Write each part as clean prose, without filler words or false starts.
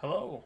Hello.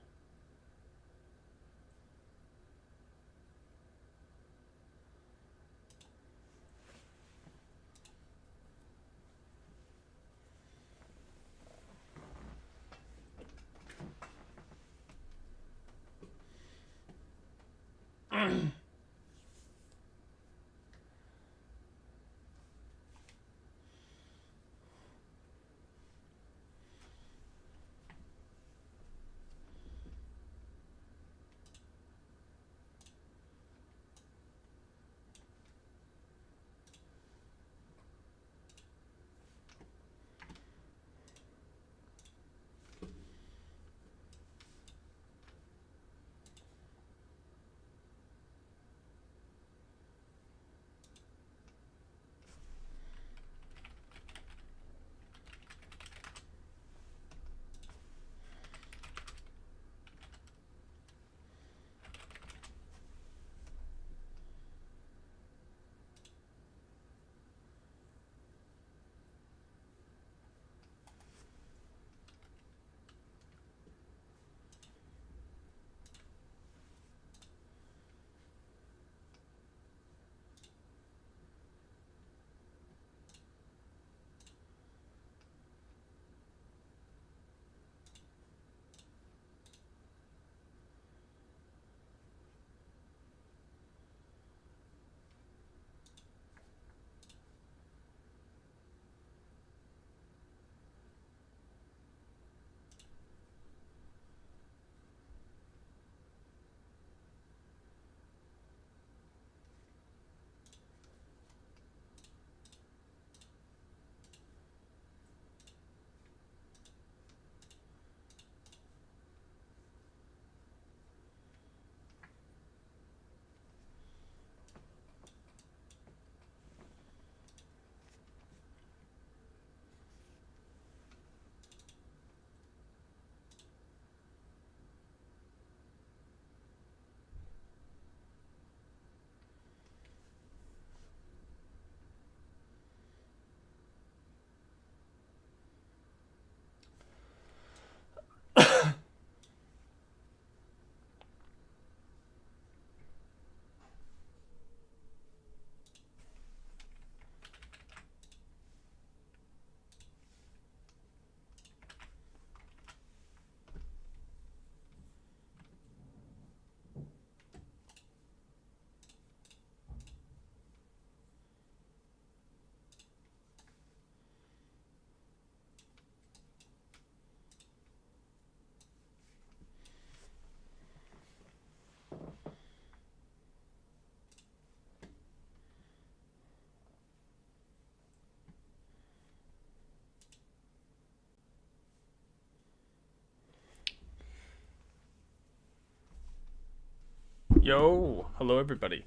Yo, hello everybody,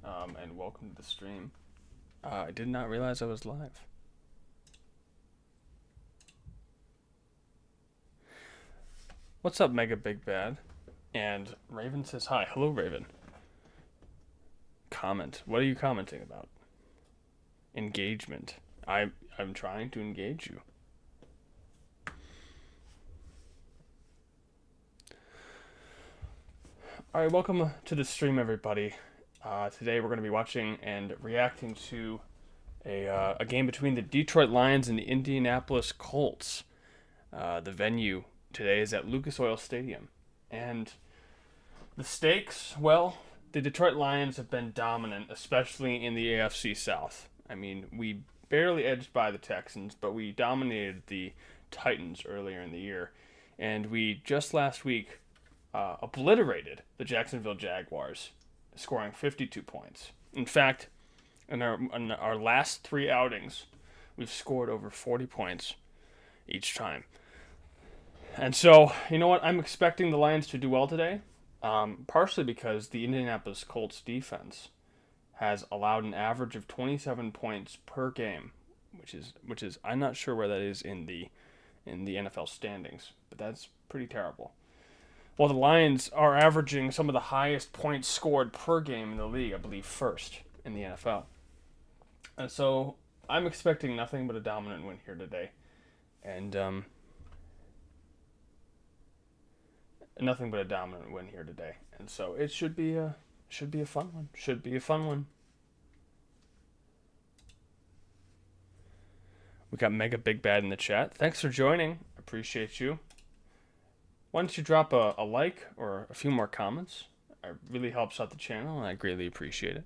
and welcome to the stream. I did not realize I was live. What's up, Mega Big Bad? And Raven says hi. Hello, Raven. Comment. What are you commenting about? Engagement. I'm trying to engage you. All right, welcome to the stream, everybody. Today we're going to be watching and reacting to a game between the Detroit Lions and the Indianapolis Colts. The venue today is at Lucas Oil Stadium. And the stakes, well, the Detroit Lions have been dominant, especially in the AFC South. I mean, we barely edged by the Texans, but we dominated the Titans earlier in the year. And we just last week obliterated the Jacksonville Jaguars, scoring 52 points. In fact, in our last three outings, we've scored over 40 points each time. And so, you know what? I'm expecting the Lions to do well today, partially because the Indianapolis Colts defense has allowed an average of 27 points per game, which is I'm not sure where that is in the NFL standings, but that's pretty terrible. While the Lions are averaging some of the highest points scored per game in the league, I believe first in the NFL. And so I'm expecting nothing but a dominant win here today. And nothing but a dominant win here today, and so it should be a fun one. Should be a fun one. We got Mega Big Bad in the chat. Thanks for joining. Appreciate you. Why don't you drop a like or a few more comments? It really helps out the channel, and I greatly appreciate it.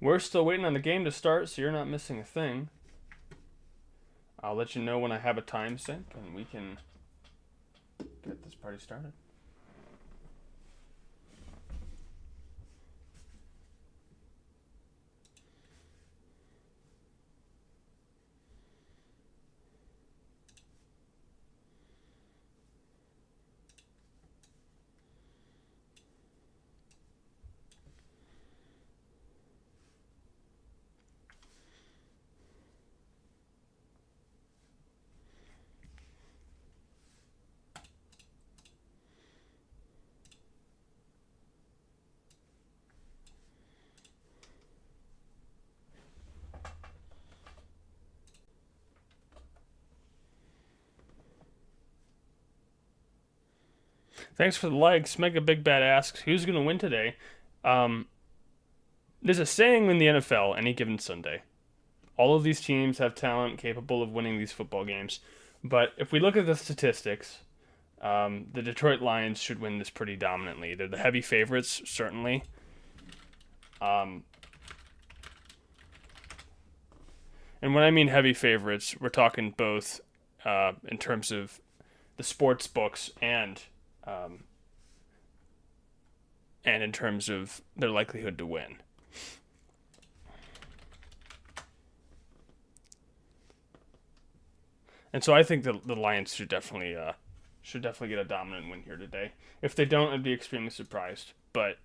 We're still waiting on the game to start, so you're not missing a thing. I'll let you know when I have a time sync, and we can get this party started. Thanks for the likes. Mega Big Bad asks, who's going to win today? There's a saying in the NFL, any given Sunday. All of these teams have talent capable of winning these football games. But if we look at the statistics, the Detroit Lions should win this pretty dominantly. They're the heavy favorites, certainly. And when I mean heavy favorites, we're talking both in terms of the sports books and in terms of their likelihood to win. And so I think the Lions should definitely get a dominant win here today. If they don't, I'd be extremely surprised. But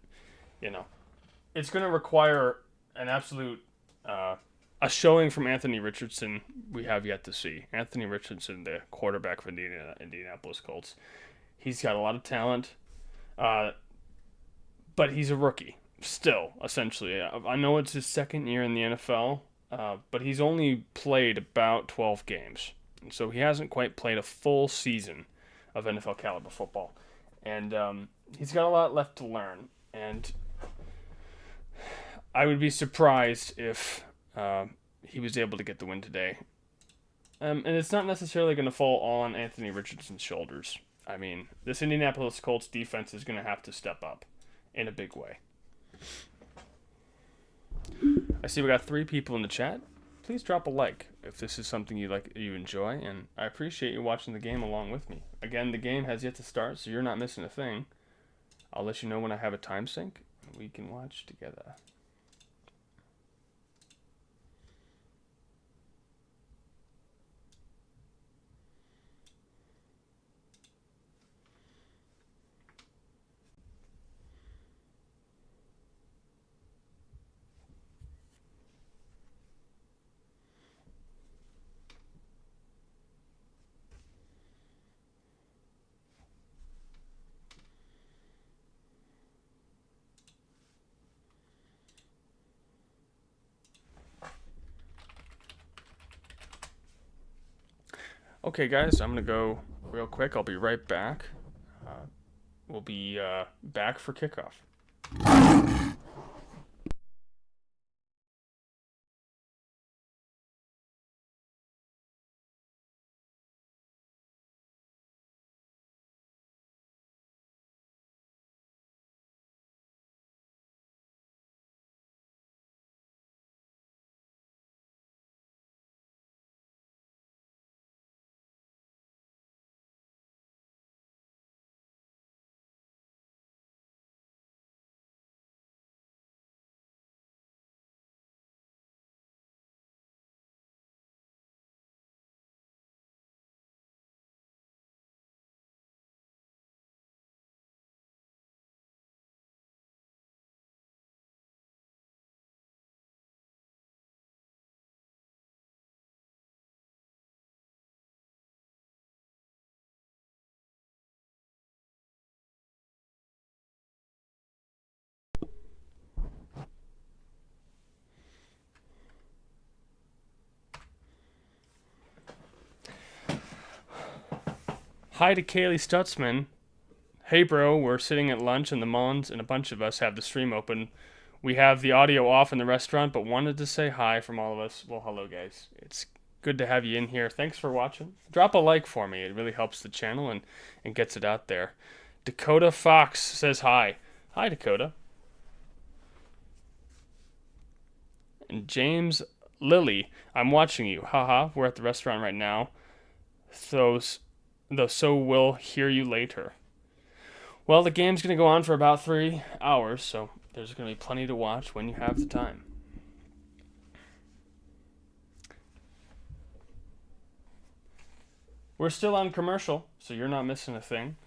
it's going to require an absolute a showing from Anthony Richardson we have yet to see. Anthony Richardson, the quarterback for the Indianapolis Colts, he's got a lot of talent, but he's a rookie still. Essentially, I know it's his second year in the NFL, but he's only played about 12 games. And so he hasn't quite played a full season of NFL caliber football. And he's got a lot left to learn. And I would be surprised if he was able to get the win today. And it's not necessarily going to fall all on Anthony Richardson's shoulders. I mean, this Indianapolis Colts defense is going to have to step up in a big way. I see we got 3 people in the chat. Please drop a like if this is something you enjoy, and I appreciate you watching the game along with me. Again, the game has yet to start, so you're not missing a thing. I'll let you know when I have a time sync, and we can watch together. Okay, guys, I'm going to go real quick. I'll be right back. We'll be back for kickoff. Hi to Kaylee Stutzman. Hey, bro, we're sitting at lunch and the Mullins and a bunch of us have the stream open. We have the audio off in the restaurant, but wanted to say hi from all of us. Well, hello, guys. It's good to have you in here. Thanks for watching. Drop a like for me. It really helps the channel and gets it out there. Dakota Fox says hi. Hi, Dakota. And James Lilly, I'm watching you. Haha, we're at the restaurant right now. Though so we'll hear you later. Well, the game's going to go on for about 3 hours, so there's going to be plenty to watch when you have the time. We're still on commercial, so you're not missing a thing.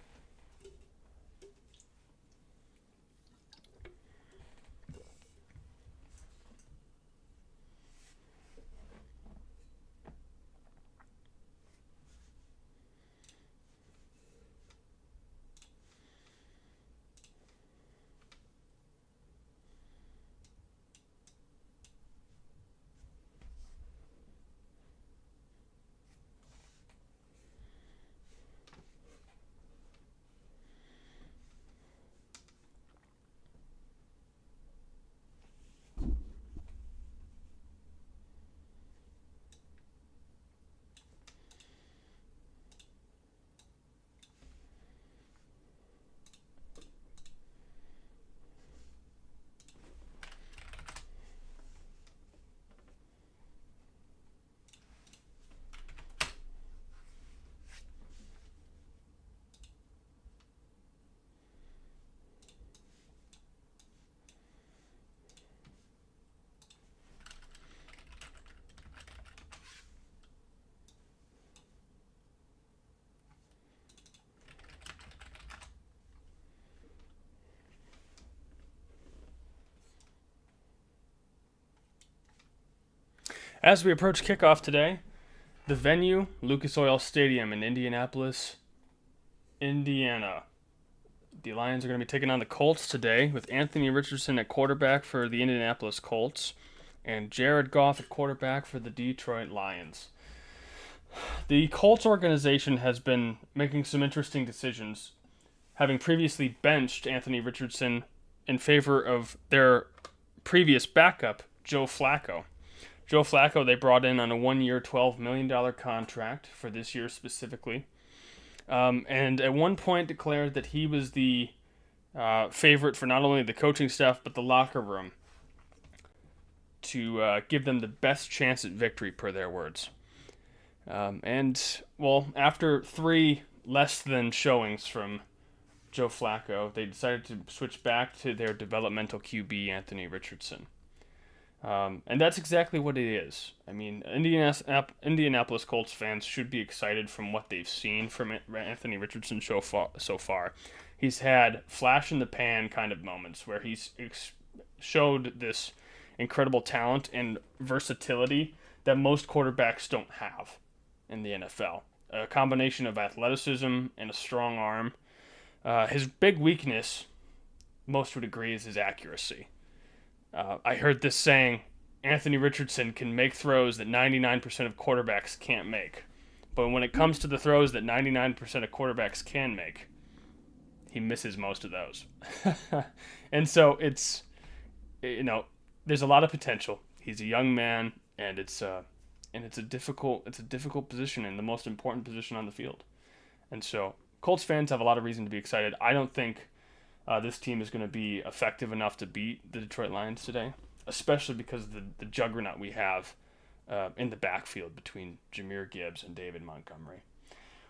As we approach kickoff today, the venue, Lucas Oil Stadium in Indianapolis, Indiana. The Lions are going to be taking on the Colts today with Anthony Richardson at quarterback for the Indianapolis Colts and Jared Goff at quarterback for the Detroit Lions. The Colts organization has been making some interesting decisions, having previously benched Anthony Richardson in favor of their previous backup, Joe Flacco. Joe Flacco they brought in on a 1-year, $12 million contract for this year specifically. And at one point declared that he was the favorite for not only the coaching staff but the locker room to give them the best chance at victory, per their words. After 3 less than showings from Joe Flacco, they decided to switch back to their developmental QB, Anthony Richardson. And that's exactly what it is. I mean, Indianapolis Colts fans should be excited from what they've seen from Anthony Richardson so far. He's had flash-in-the-pan kind of moments where he's showed this incredible talent and versatility that most quarterbacks don't have in the NFL. A combination of athleticism and a strong arm. His big weakness, most would agree, is his accuracy. I heard this saying, Anthony Richardson can make throws that 99% of quarterbacks can't make. But when it comes to the throws that 99% of quarterbacks can make, he misses most of those. And so there's a lot of potential. He's a young man, and it's a difficult position and the most important position on the field. And so Colts fans have a lot of reason to be excited. I don't think this team is going to be effective enough to beat the Detroit Lions today, especially because of the juggernaut we have in the backfield between Jahmyr Gibbs and David Montgomery.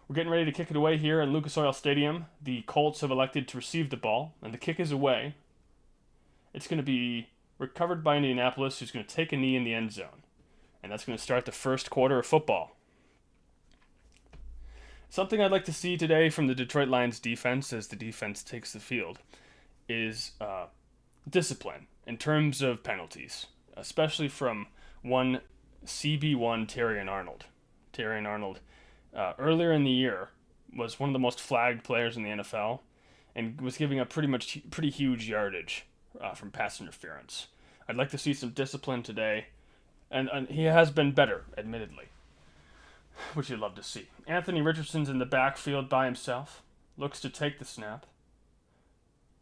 We're getting ready to kick it away here in Lucas Oil Stadium. The Colts have elected to receive the ball, and the kick is away. It's going to be recovered by Indianapolis, who's going to take a knee in the end zone. And that's going to start the first quarter of football. Something I'd like to see today from the Detroit Lions defense as the defense takes the field is discipline in terms of penalties, especially from one CB1 Terrion Arnold. Terrion Arnold, earlier in the year, was one of the most flagged players in the NFL and was giving up pretty huge yardage from pass interference. I'd like to see some discipline today, and he has been better, admittedly. which you'd love to see. Anthony Richardson's in the backfield by himself, looks to take the snap,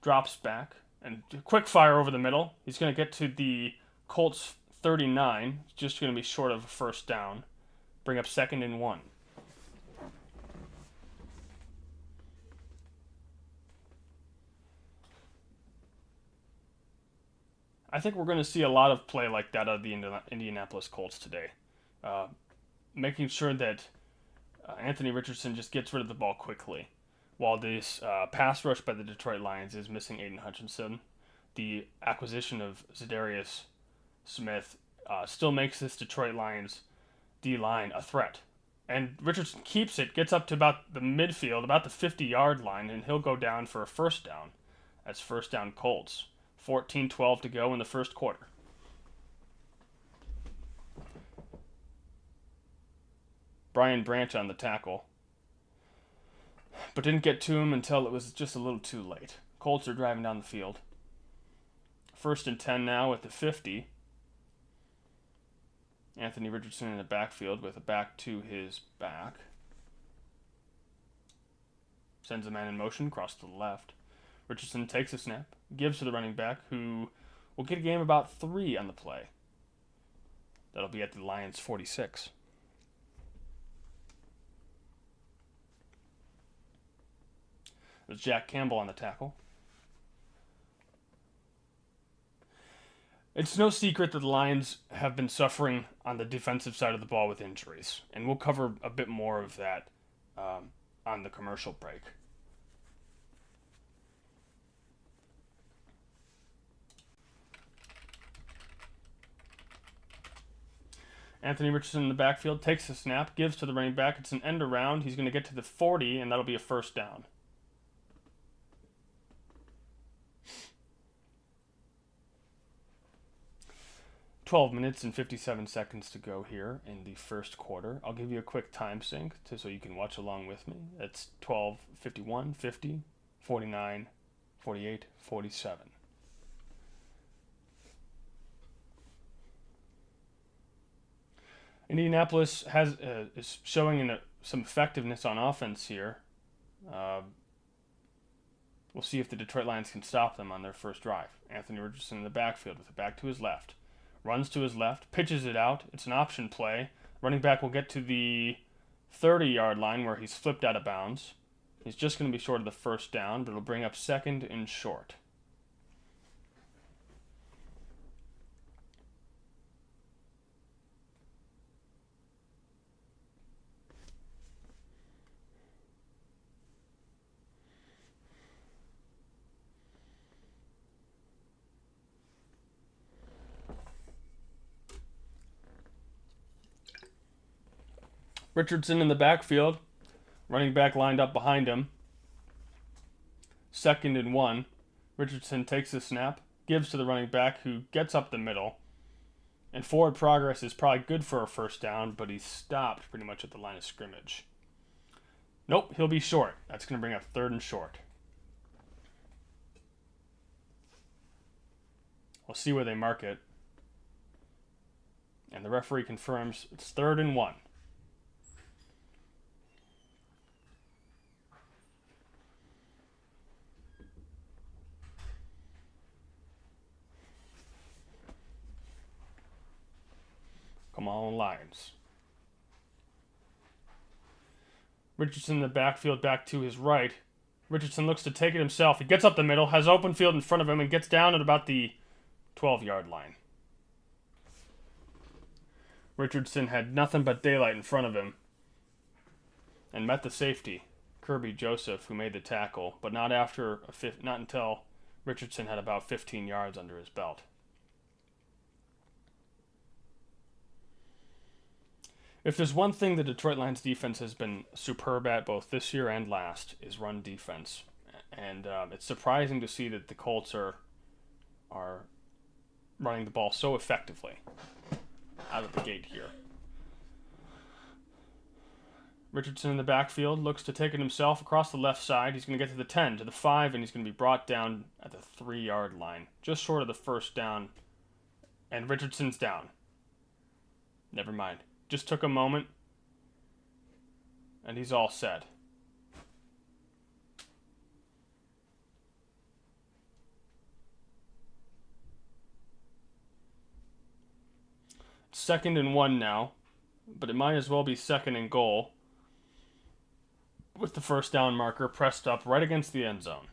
drops back, and quick fire over the middle. He's going to get to the Colts 39, just going to be short of a first down. Bring up 2nd and 1. I think we're going to see a lot of play like that out of the Indianapolis Colts today. Making sure that Anthony Richardson just gets rid of the ball quickly. While this pass rush by the Detroit Lions is missing Aiden Hutchinson, the acquisition of Za'Darius Smith still makes this Detroit Lions D-line a threat. And Richardson keeps it, gets up to about the midfield, about the 50-yard line, and he'll go down for a first down. That's first down Colts. 14-12 to go in the first quarter. Brian Branch on the tackle, but didn't get to him until it was just a little too late. Colts are driving down the field. 1st and 10 now at the 50. Anthony Richardson in the backfield with a back to his back. Sends a man in motion across to the left. Richardson takes a snap, gives to the running back, who will get a gain of about 3 on the play. That'll be at the Lions' 46. There's Jack Campbell on the tackle. It's no secret that the Lions have been suffering on the defensive side of the ball with injuries, and we'll cover a bit more of that on the commercial break. Anthony Richardson in the backfield takes the snap, gives to the running back. It's an end around. He's going to get to the 40, and that'll be a first down. "12 minutes and 57 seconds to go here in the first quarter. I'll give you a quick time sync so you can watch along with me. It's 12, 51, 50, 49, 48, 47. Indianapolis is showing some effectiveness on offense here. We'll see if the Detroit Lions can stop them on their first drive. Anthony Richardson in the backfield with a back to his left. Runs to his left, pitches it out. It's an option play. Running back will get to the 30-yard line where he's flipped out of bounds. He's just going to be short of the first down, but it'll bring up 2nd and short. Richardson in the backfield. Running back lined up behind him. 2nd and 1. Richardson takes the snap, gives to the running back who gets up the middle. And forward progress is probably good for a first down, but he's stopped pretty much at the line of scrimmage. Nope, he'll be short. That's going to bring up 3rd and short. We'll see where they mark it. And the referee confirms it's 3rd and 1. Come on, Lions. Richardson in the backfield back to his right. Richardson looks to take it himself. He gets up the middle, has open field in front of him, and gets down at about the 12-yard line. Richardson had nothing but daylight in front of him and met the safety, Kirby Joseph, who made the tackle, but not until Richardson had about 15 yards under his belt. If there's one thing the Detroit Lions defense has been superb at both this year and last, is run defense. And it's surprising to see that the Colts are running the ball so effectively out of the gate here. Richardson in the backfield looks to take it himself across the left side. He's going to get to the 10, to the 5, and he's going to be brought down at the 3-yard line, just short of the first down. And Richardson's down. Never mind. Just took a moment. and he's all set. Second and 1 now, but it might as well be second and goal with the first down marker pressed up right against the end zone.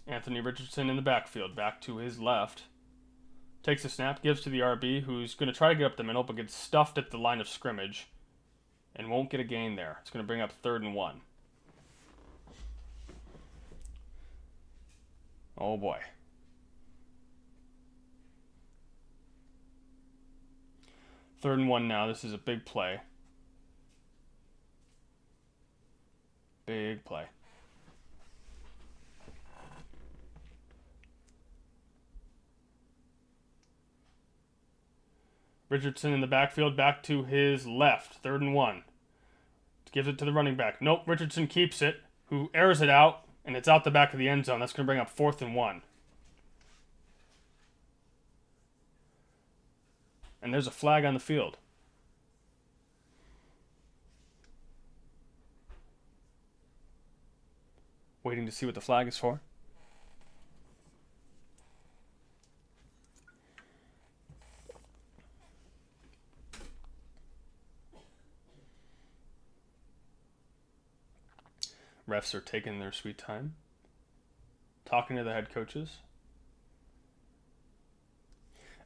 Anthony Richardson in the backfield, back to his left. Takes a snap, gives to the RB, who's going to try to get up the middle, but gets stuffed at the line of scrimmage and won't get a gain there. It's going to bring up 3rd and 1. Oh boy. Third and 1 now. This is a big play. Big play. Richardson in the backfield, back to his left. 3rd and 1. Gives it to the running back. Nope, Richardson keeps it, who airs it out, and it's out the back of the end zone. That's going to bring up 4th and 1. And there's a flag on the field. Waiting to see what the flag is for. Refs are taking their sweet time, talking to the head coaches.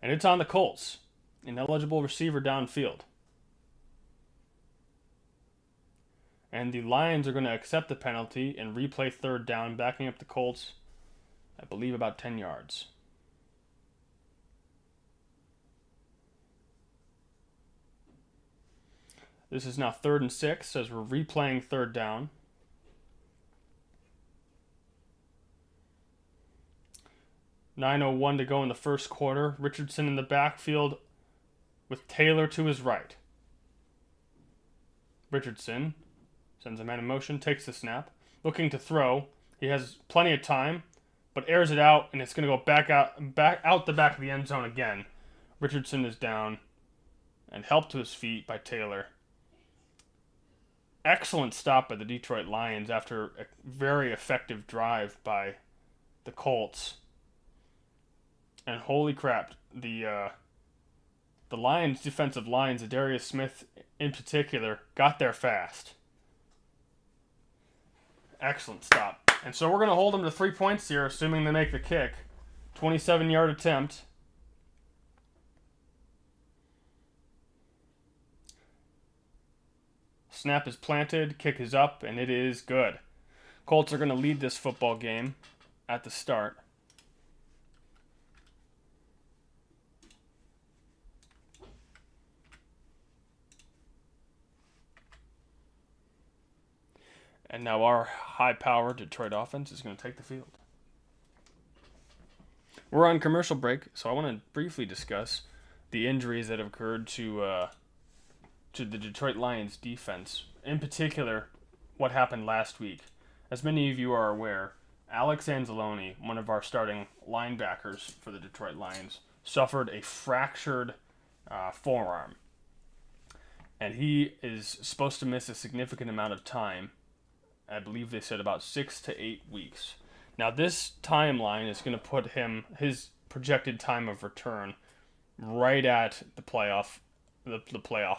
And it's on the Colts. Ineligible receiver downfield. And the Lions are going to accept the penalty and replay 3rd down, backing up the Colts, I believe, about 10 yards. This is now 3rd and 6 as we're replaying 3rd down. .9:01 to go in the first quarter. Richardson in the backfield with Taylor to his right. Richardson sends a man in motion, takes the snap, looking to throw. He has plenty of time, but airs it out, and it's going to go back out the back of the end zone again. Richardson is down and helped to his feet by Taylor. Excellent stop by the Detroit Lions after a very effective drive by the Colts. And holy crap, the Lions' defensive lines, Adarius Smith in particular, got there fast. Excellent stop. And so we're going to hold them to 3 points here, assuming they make the kick. 27-yard attempt. Snap is planted, kick is up, and it is good. Colts are going to lead this football game at the start. And now our high-powered Detroit offense is going to take the field. We're on commercial break, so I want to briefly discuss the injuries that have occurred to the Detroit Lions defense. In particular, what happened last week. As many of you are aware, Alex Anzalone, one of our starting linebackers for the Detroit Lions, suffered a fractured forearm. And he is supposed to miss a significant amount of time. I believe they said about 6 to 8 weeks. Now this timeline is going to put his projected time of return right at the playoff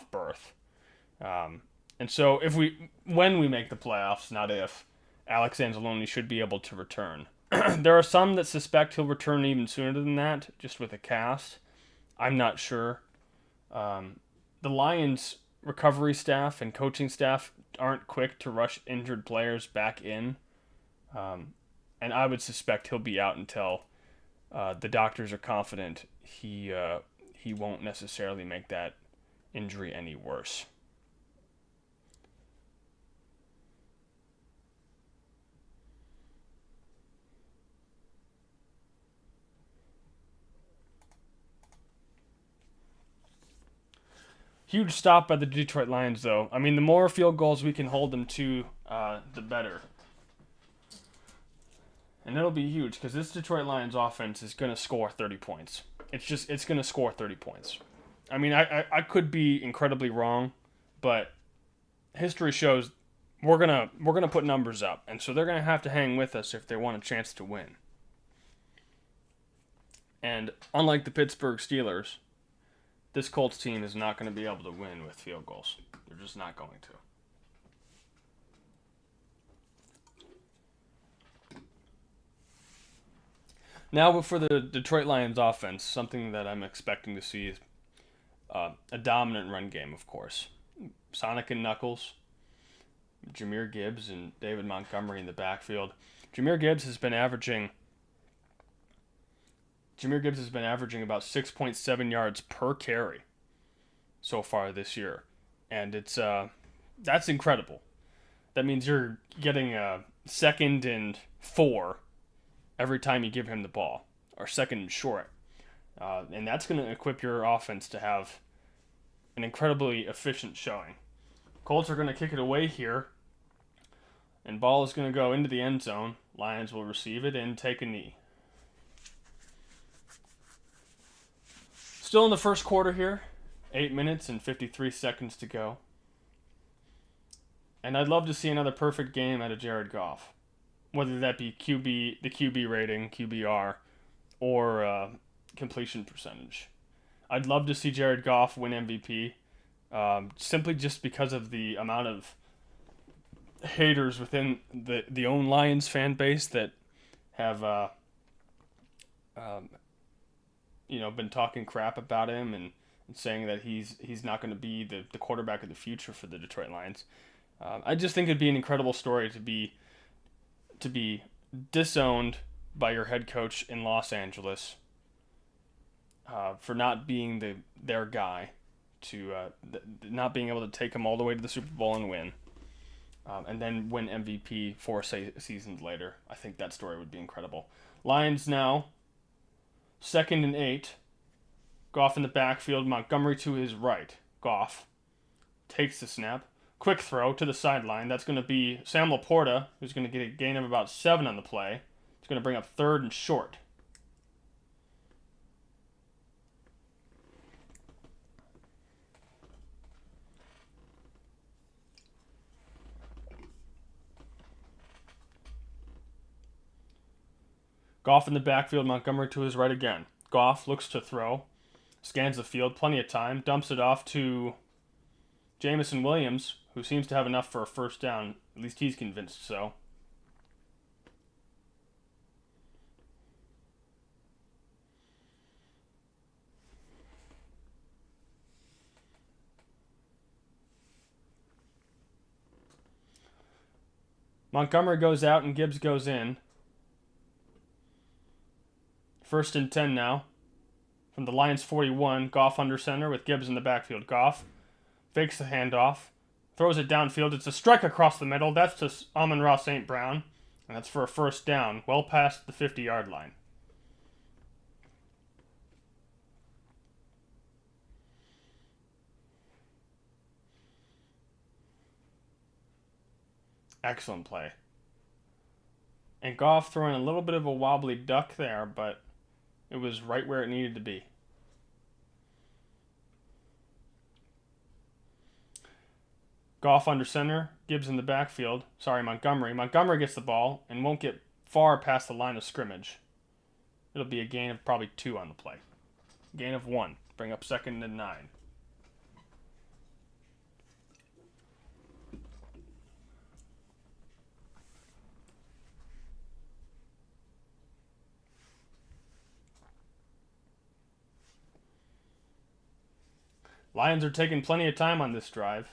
berth. And so when we make the playoffs, not if, Alex Anzalone should be able to return. There are some that suspect he'll return even sooner than that, just with a cast. I'm not sure. The Lions recovery staff and coaching staff aren't quick to rush injured players back in. And I would suspect he'll be out until the doctors are confident he won't necessarily make that injury any worse. Huge stop by the Detroit Lions, though. I mean, the more field goals we can hold them to, the better. And it'll be huge, because this Detroit Lions offense is going to score 30 points. It's going to score 30 points. I mean, I could be incredibly wrong, but history shows we're gonna put numbers up, and so they're gonna have to hang with us if they want a chance to win. And unlike the Pittsburgh Steelers, this Colts team is not going to be able to win with field goals. They're just not going to. Now for the Detroit Lions offense, something that I'm expecting to see is a dominant run game, of course. Sonic and Knuckles, Jahmyr Gibbs, and David Montgomery in the backfield. Jahmyr Gibbs has been averaging about 6.7 yards per carry so far this year, and it's that's incredible. That means you're getting a 2nd and 4 every time you give him the ball, or 2nd and short, and that's going to equip your offense to have an incredibly efficient showing. Colts are going to kick it away here, and ball is going to go into the end zone. Lions will receive it and take a knee. Still in the first quarter here, 8 minutes and 53 seconds to go. And I'd love to see another perfect game out of Jared Goff. Whether that be the QB rating, QBR, or completion percentage. I'd love to see Jared Goff win MVP, simply just because of the amount of haters within the own Lions fan base that have been talking crap about him and saying that he's not going to be the quarterback of the future for the Detroit Lions. I just think it'd be an incredible story to be disowned by your head coach in Los Angeles for not being their guy, to not being able to take him all the way to the Super Bowl and win, and then win MVP 4 seasons later. I think that story would be incredible. Lions now 2nd and 8. Goff in the backfield. Montgomery to his right. Goff takes the snap. Quick throw to the sideline. That's going to be Sam Laporta, who's going to get a gain of about 7 on the play. It's going to bring up 3rd and short. Goff in the backfield. Montgomery to his right again. Goff looks to throw. Scans the field. Plenty of time. Dumps it off to Jamison Williams, who seems to have enough for a first down. At least he's convinced so. Montgomery goes out and Gibbs goes in. 1st and 10 now. From the Lions 41, Goff under center with Gibbs in the backfield. Goff fakes the handoff, throws it downfield. It's a strike across the middle. That's to Amon-Ra St. Brown, and that's for a first down, well past the 50-yard line. Excellent play. And Goff throwing a little bit of a wobbly duck there, but it was right where it needed to be. Goff under center, Gibbs in the backfield. Montgomery. Montgomery gets the ball and won't get far past the line of scrimmage. It'll be a gain of probably 2 on the play. Gain of 1. Bring up 2nd and 9. Lions are taking plenty of time on this drive.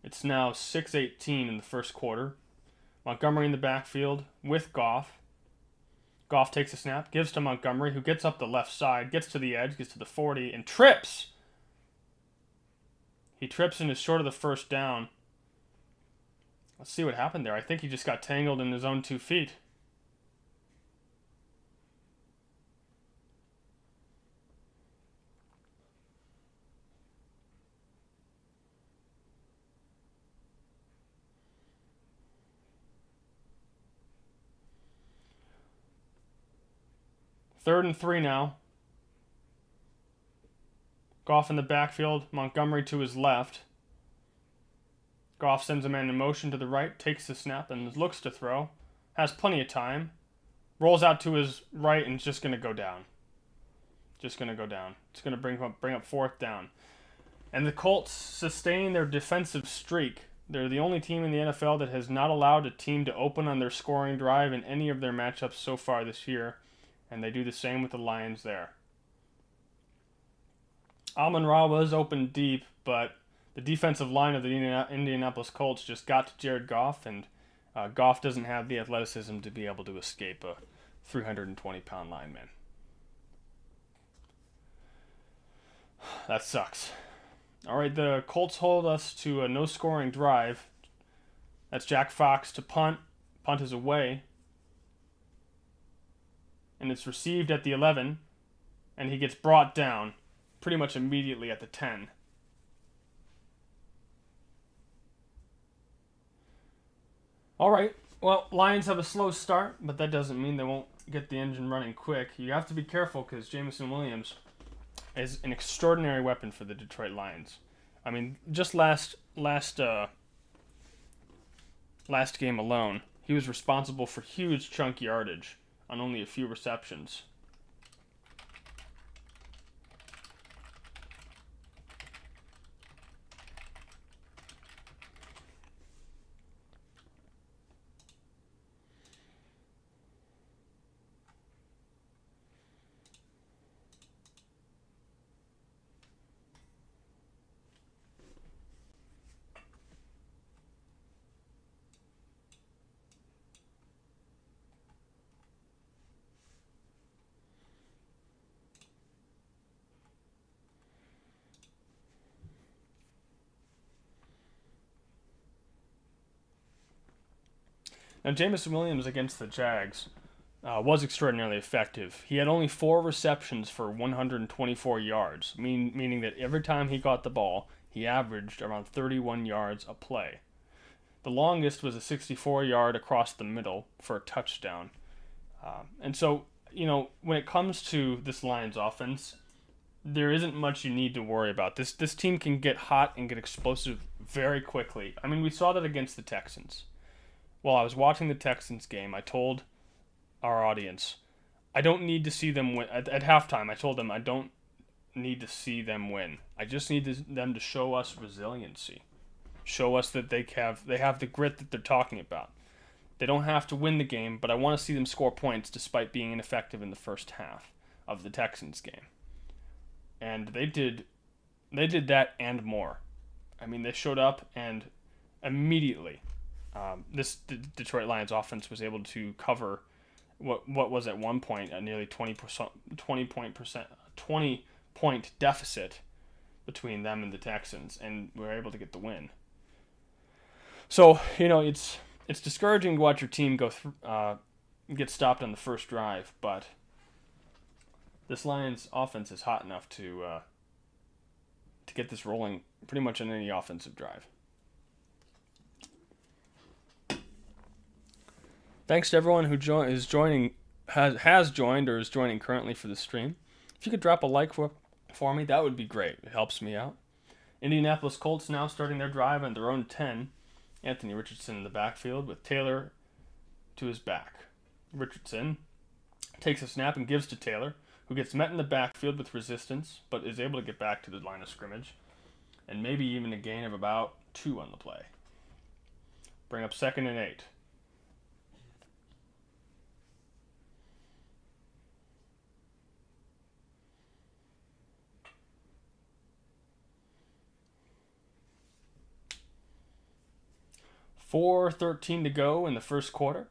It's now 6:18 in the first quarter. Montgomery in the backfield with Goff. Goff takes a snap, gives to Montgomery, who gets up the left side, gets to the edge, gets to the 40, and trips. He trips and is short of the first down. Let's see what happened there. I think he just got tangled in his own 2 feet. Third and 3 now. Goff in the backfield, Montgomery to his left. Goff sends a man in motion to the right, takes the snap and looks to throw. Has plenty of time. Rolls out to his right and is just going to go down. Just going to go down. It's going to bring up fourth down. And the Colts sustain their defensive streak. They're the only team in the NFL that has not allowed a team to open on their scoring drive in any of their matchups so far this year. And they do the same with the Lions there. Amon-Ra was open deep, but the defensive line of the Indianapolis Colts just got to Jared Goff, and Goff doesn't have the athleticism to be able to escape a 320-pound lineman. That sucks. All right, the Colts hold us to a no-scoring drive. That's Jack Fox to punt. Punt is away. And it's received at the 11, and he gets brought down pretty much immediately at the 10. All right, well, Lions have a slow start, but that doesn't mean they won't get the engine running quick. You have to be careful because Jameson Williams is an extraordinary weapon for the Detroit Lions. I mean, just last game alone, he was responsible for huge chunk yardage on only a few receptions. Now, Jameson Williams against the Jags was extraordinarily effective. He had only 4 receptions for 124 yards, meaning that every time he got the ball, he averaged around 31 yards a play. The longest was a 64-yard across the middle for a touchdown. And so, when it comes to this Lions offense, there isn't much you need to worry about. This team can get hot and get explosive very quickly. I mean, we saw that against the Texans. While I was watching the Texans game, I told our audience, I don't need to see them win. At halftime, I told them I don't need to see them win. I just need them to show us resiliency. Show us that they have the grit that they're talking about. They don't have to win the game, but I want to see them score points despite being ineffective in the first half of the Texans game. And they did that and more. I mean, they showed up and immediately this Detroit Lions offense was able to cover what was at one point a nearly 20 point deficit between them and the Texans, and we were able to get the win. So it's discouraging to watch your team get stopped on the first drive, but this Lions offense is hot enough to get this rolling pretty much on any offensive drive. Thanks to everyone who has joined or is joining currently for the stream. If you could drop a like for me, that would be great. It helps me out. Indianapolis Colts now starting their drive on their own 10. Anthony Richardson in the backfield with Taylor to his back. Richardson takes a snap and gives to Taylor, who gets met in the backfield with resistance, but is able to get back to the line of scrimmage, and maybe even a gain of about 2 on the play. Bring up 2nd and 8. .4:13 to go in the first quarter.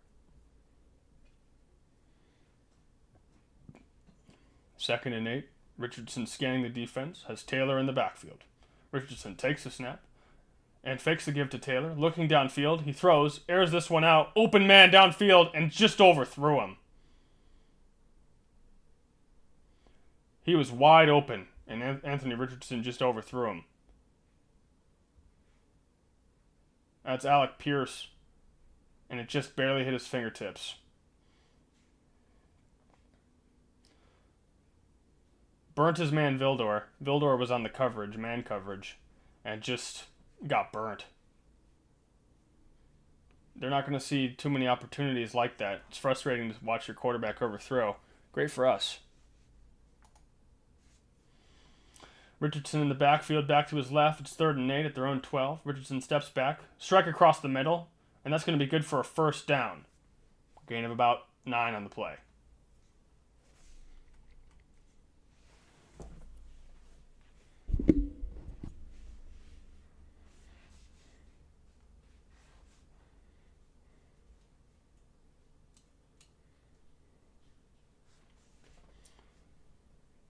2nd and 8. Richardson scanning the defense, has Taylor in the backfield. Richardson takes the snap and fakes the give to Taylor. Looking downfield, he throws, airs this one out, open man downfield, and just overthrew him. He was wide open, and Anthony Richardson just overthrew him. That's Alec Pierce, and it just barely hit his fingertips. burnt his man Vildor. Vildor was on the coverage, man coverage, and just got burnt. They're not going to see too many opportunities like that. It's frustrating to watch your quarterback overthrow. Great for us. Richardson in the backfield, back to his left. It's 3rd and 8 at their own 12. Richardson steps back, strike across the middle, and that's going to be good for a first down. Gain of about 9 on the play.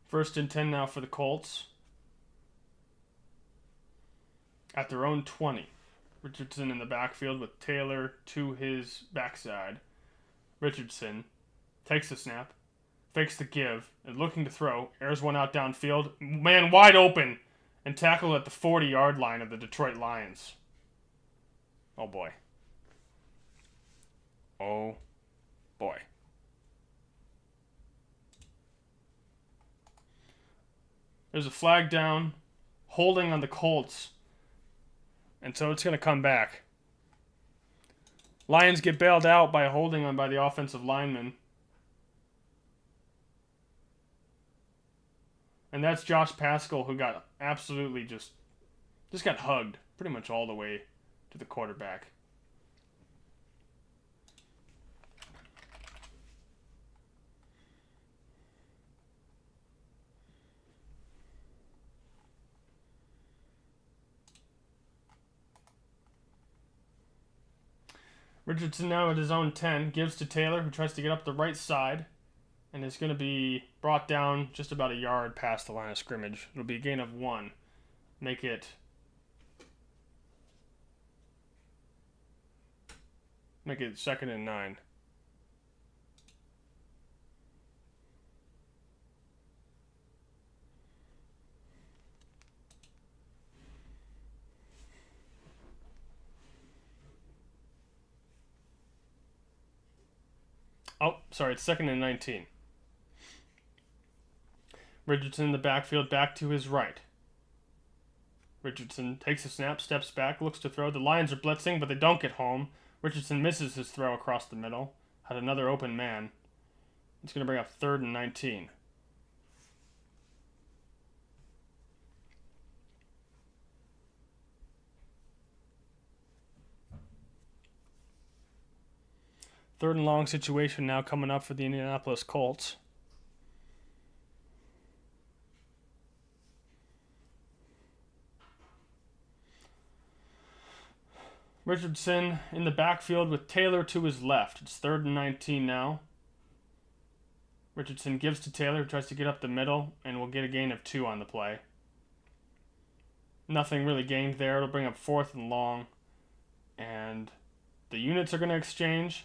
First and 10 now for the Colts. At their own 20. Richardson in the backfield with Taylor to his backside. Richardson takes the snap, fakes the give, and looking to throw, airs one out downfield. Man wide open, and tackled at the 40-yard line of the Detroit Lions. Oh boy. Oh boy. There's a flag down, holding on the Colts. And so it's going to come back. Lions get bailed out by a holding on by the offensive lineman. And that's Josh Paschal, who got absolutely just got hugged pretty much all the way to the quarterback. Richardson now at his own 10, gives to Taylor, who tries to get up the right side, and is going to be brought down just about a yard past the line of scrimmage. It'll be a gain of 1. Make it 2nd and 9. Oh, sorry, it's 2nd and 19. Richardson in the backfield, back to his right. Richardson takes a snap, steps back, looks to throw. The Lions are blitzing, but they don't get home. Richardson misses his throw across the middle. Had another open man. It's going to bring up 3rd and 19. Third and long situation now coming up for the Indianapolis Colts. Richardson in the backfield with Taylor to his left. It's 3rd and 19 now. Richardson gives to Taylor, who tries to get up the middle, and will get a gain of 2 on the play. Nothing really gained there. It'll bring up 4th and long. And the units are going to exchange.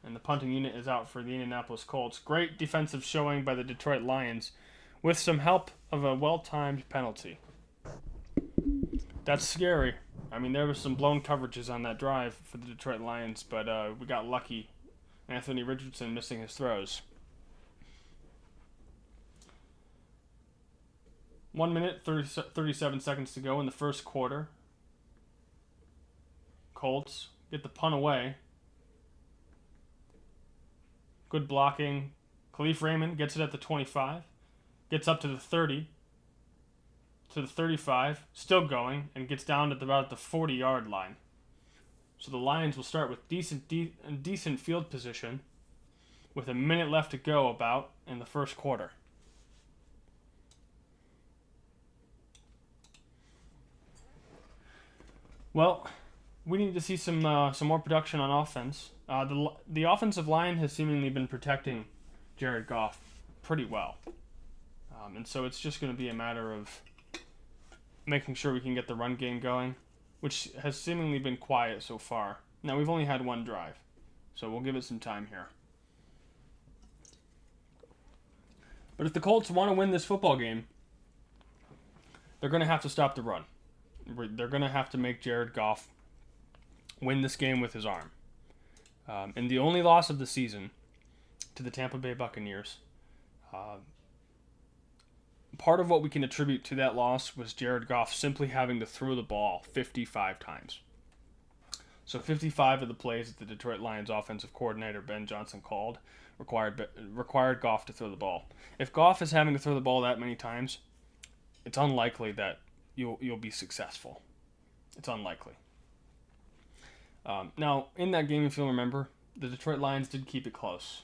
And the punting unit is out for the Indianapolis Colts. Great defensive showing by the Detroit Lions with some help of a well-timed penalty. That's scary. I mean, there were some blown coverages on that drive for the Detroit Lions, but we got lucky. Anthony Richardson missing his throws. 1 minute, 37 seconds to go in the first quarter. Colts get the punt away. Good blocking. Khalif Raymond gets it at the 25. Gets up to the 30. To the 35. Still going. And gets down to about the 40-yard line. So the Lions will start with decent field position. With a minute left to go about in the first quarter. Well, we need to see some more production on offense. The offensive line has seemingly been protecting Jared Goff pretty well. And so it's just going to be a matter of making sure we can get the run game going, which has seemingly been quiet so far. Now, we've only had 1 drive, so we'll give it some time here. But if the Colts want to win this football game, they're going to have to stop the run. They're going to have to make Jared Goff win this game with his arm. And the only loss of the season to the Tampa Bay Buccaneers part of what we can attribute to that loss was Jared Goff simply having to throw the ball 55 times. So 55 of the plays that the Detroit Lions offensive coordinator Ben Johnson called required Goff to throw the ball. If Goff is having to throw the ball that many times, it's unlikely that you'll be successful. It's unlikely. Now, in that game, if you'll remember, the Detroit Lions did keep it close.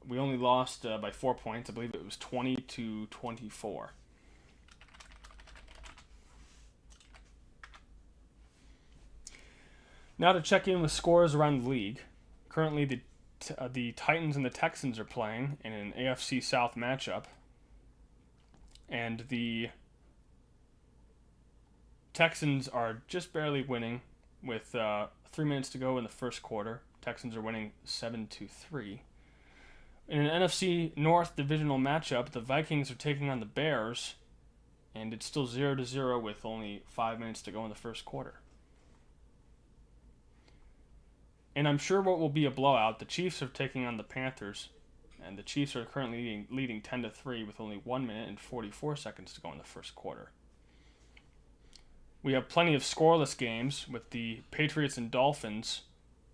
We only lost by 4 points. I believe it was 20-24. Now to check in with scores around the league. Currently, the Titans and the Texans are playing in an AFC South matchup. And the Texans are just barely winning with 3 minutes to go in the first quarter. Texans are winning 7-3. In an NFC North divisional matchup, the Vikings are taking on the Bears, and it's still 0-0 with only 5 minutes to go in the first quarter. And I'm sure what will be a blowout, the Chiefs are taking on the Panthers, and the Chiefs are currently leading 10-3 with only 1 minute and 44 seconds to go in the first quarter. We have plenty of scoreless games, with the Patriots and Dolphins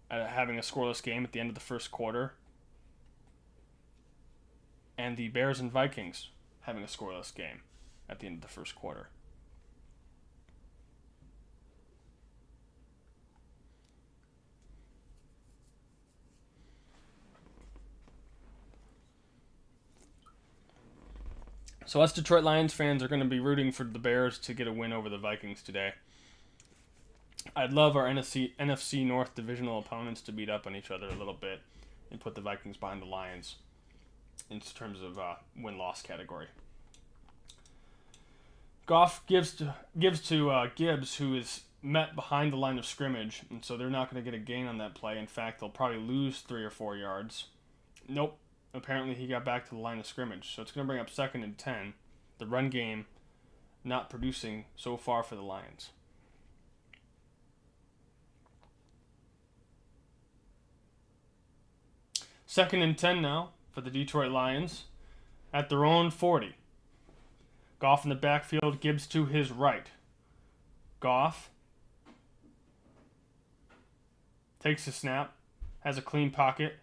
having a scoreless game at the end of the first quarter, and the Bears and Vikings having a scoreless game at the end of the first quarter. So us Detroit Lions fans are going to be rooting for the Bears to get a win over the Vikings today. I'd love our NFC North divisional opponents to beat up on each other a little bit and put the Vikings behind the Lions in terms of win-loss category. Goff gives to Gibbs, who is met behind the line of scrimmage, and so they're not going to get a gain on that play. In fact, they'll probably lose 3 or 4 yards. Nope. Apparently he got back to the line of scrimmage, so it's going to bring up 2nd and 10. The run game not producing so far for the Lions. Second and 10 now for the Detroit Lions at their own 40. Goff in the backfield, Gibbs to his right. Goff takes the snap, has a clean pocket,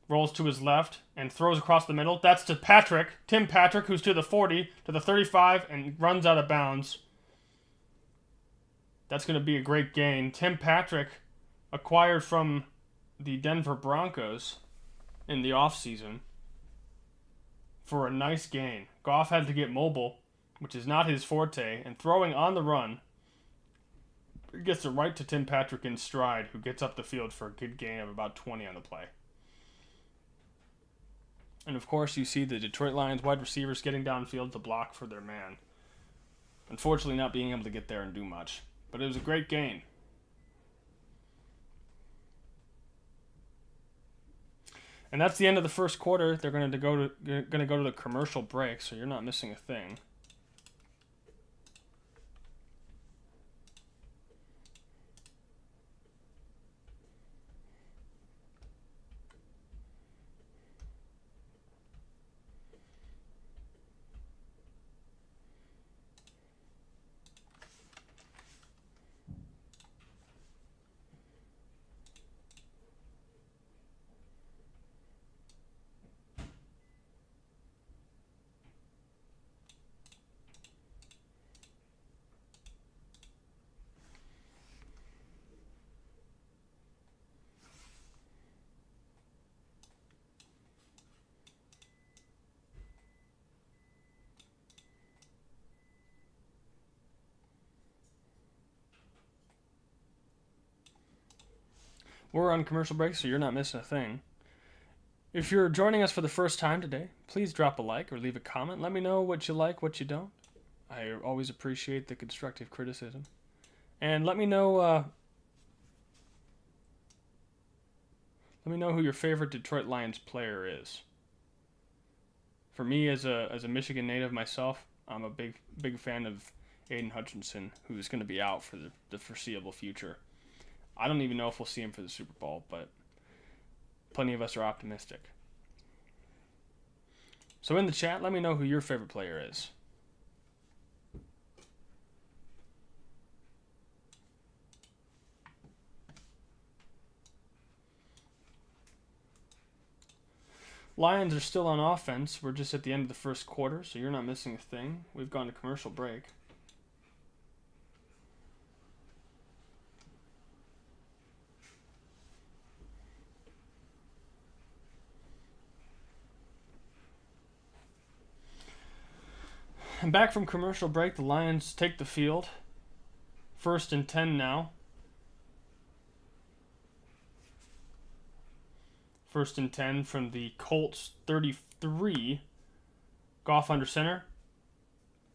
rolls to his left, and throws across the middle. That's to Tim Patrick, who's to the 40, to the 35, and runs out of bounds. That's going to be a great gain. Tim Patrick, acquired from the Denver Broncos in the offseason, for a nice gain. Goff had to get mobile, which is not his forte, and throwing on the run, gets it right to Tim Patrick in stride, who gets up the field for a good gain of about 20 on the play. And of course, you see the Detroit Lions wide receivers getting downfield to block for their man. Unfortunately, not being able to get there and do much. But it was a great gain. And that's the end of the first quarter. They're going to go to the commercial break, so you're not missing a thing. We're on commercial break, so you're not missing a thing. If you're joining us for the first time today, please drop a like or leave a comment. Let me know what you like, what you don't. I always appreciate the constructive criticism. And let me know who your favorite Detroit Lions player is. For me, as a Michigan native myself, I'm a big fan of Aiden Hutchinson, who's going to be out for the foreseeable future. I don't even know if we'll see him for the Super Bowl, but plenty of us are optimistic. So in the chat, let me know who your favorite player is. Lions are still on offense. We're just at the end of the first quarter, so you're not missing a thing. We've gone to commercial break. And back from commercial break, the Lions take the field. 1st and 10 now. 1st and 10 from the Colts 33. Goff under center.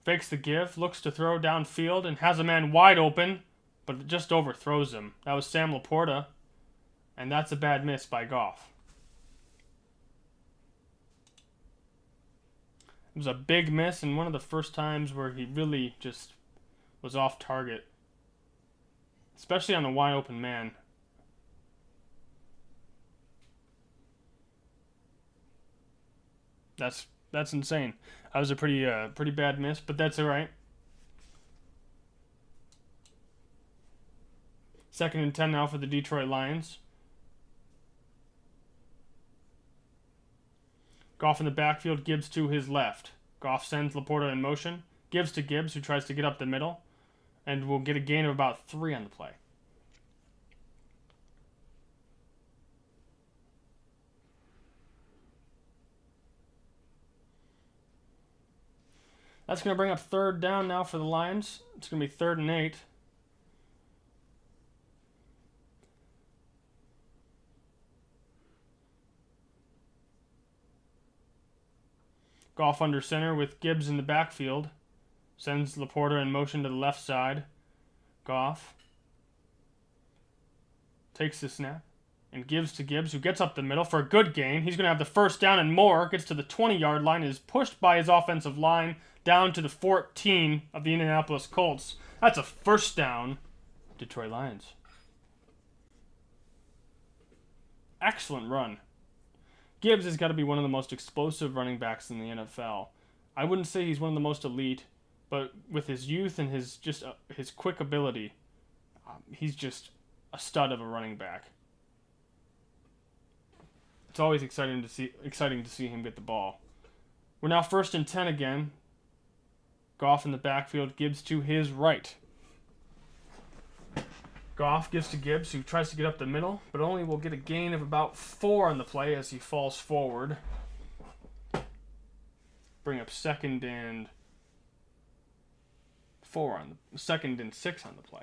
Fakes the give, looks to throw downfield, and has a man wide open, but it just overthrows him. That was Sam Laporta, and that's a bad miss by Goff. It was a big miss, and one of the first times where he really just was off target, especially on the wide open man. That's insane. That was a pretty bad miss, but that's all right. 2nd and 10 now for the Detroit Lions. Goff in the backfield, Gibbs to his left. Goff sends Laporta in motion. Gibbs to Gibbs, who tries to get up the middle, and will get a gain of about 3 on the play. That's going to bring up 3rd down now for the Lions. It's going to be 3rd and 8. Goff under center with Gibbs in the backfield. Sends Laporta in motion to the left side. Goff takes the snap and gives to Gibbs, who gets up the middle for a good gain. He's going to have the 1st down and more. Gets to the 20-yard line, is pushed by his offensive line down to the 14 of the Indianapolis Colts. That's a 1st down, Detroit Lions. Excellent run. Gibbs has got to be one of the most explosive running backs in the NFL. I wouldn't say he's one of the most elite, but with his youth and his quick ability, he's just a stud of a running back. It's always exciting to see him get the ball. We're now 1st and 10 again. Goff in the backfield, Gibbs to his right. Goff gives to Gibbs, who tries to get up the middle, but only will get a gain of about 4 on the play as he falls forward. Bring up 2nd and 6 on the play.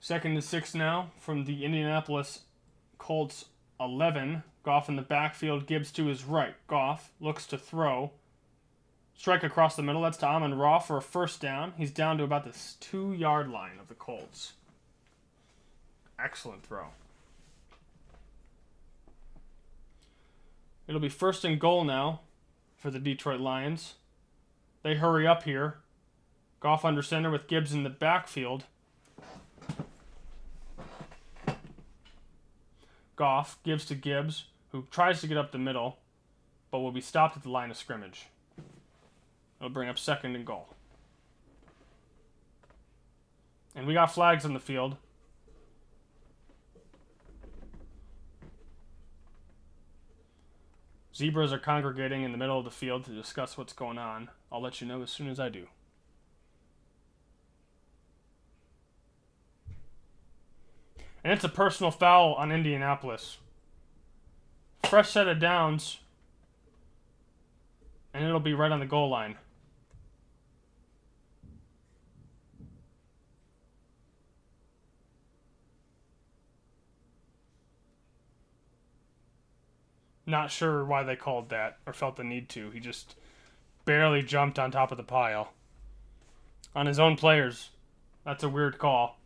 Second and 6 now from the Indianapolis Colts 11. Goff in the backfield, Gibbs to his right. Goff looks to throw. Strike across the middle. That's to Amon-Ra for a 1st down. He's down to about the 2-yard line of the Colts. Excellent throw. It'll be 1st and goal now for the Detroit Lions. They hurry up here. Goff under center with Gibbs in the backfield. Goff gives to Gibbs, who tries to get up the middle, but will be stopped at the line of scrimmage. It'll bring up 2nd and goal. And we got flags on the field. Zebras are congregating in the middle of the field to discuss what's going on. I'll let you know as soon as I do. And it's a personal foul on Indianapolis. Fresh set of downs. And it'll be right on the goal line. Not sure why they called that or felt the need to. He just barely jumped on top of the pile. On his own players. That's a weird call.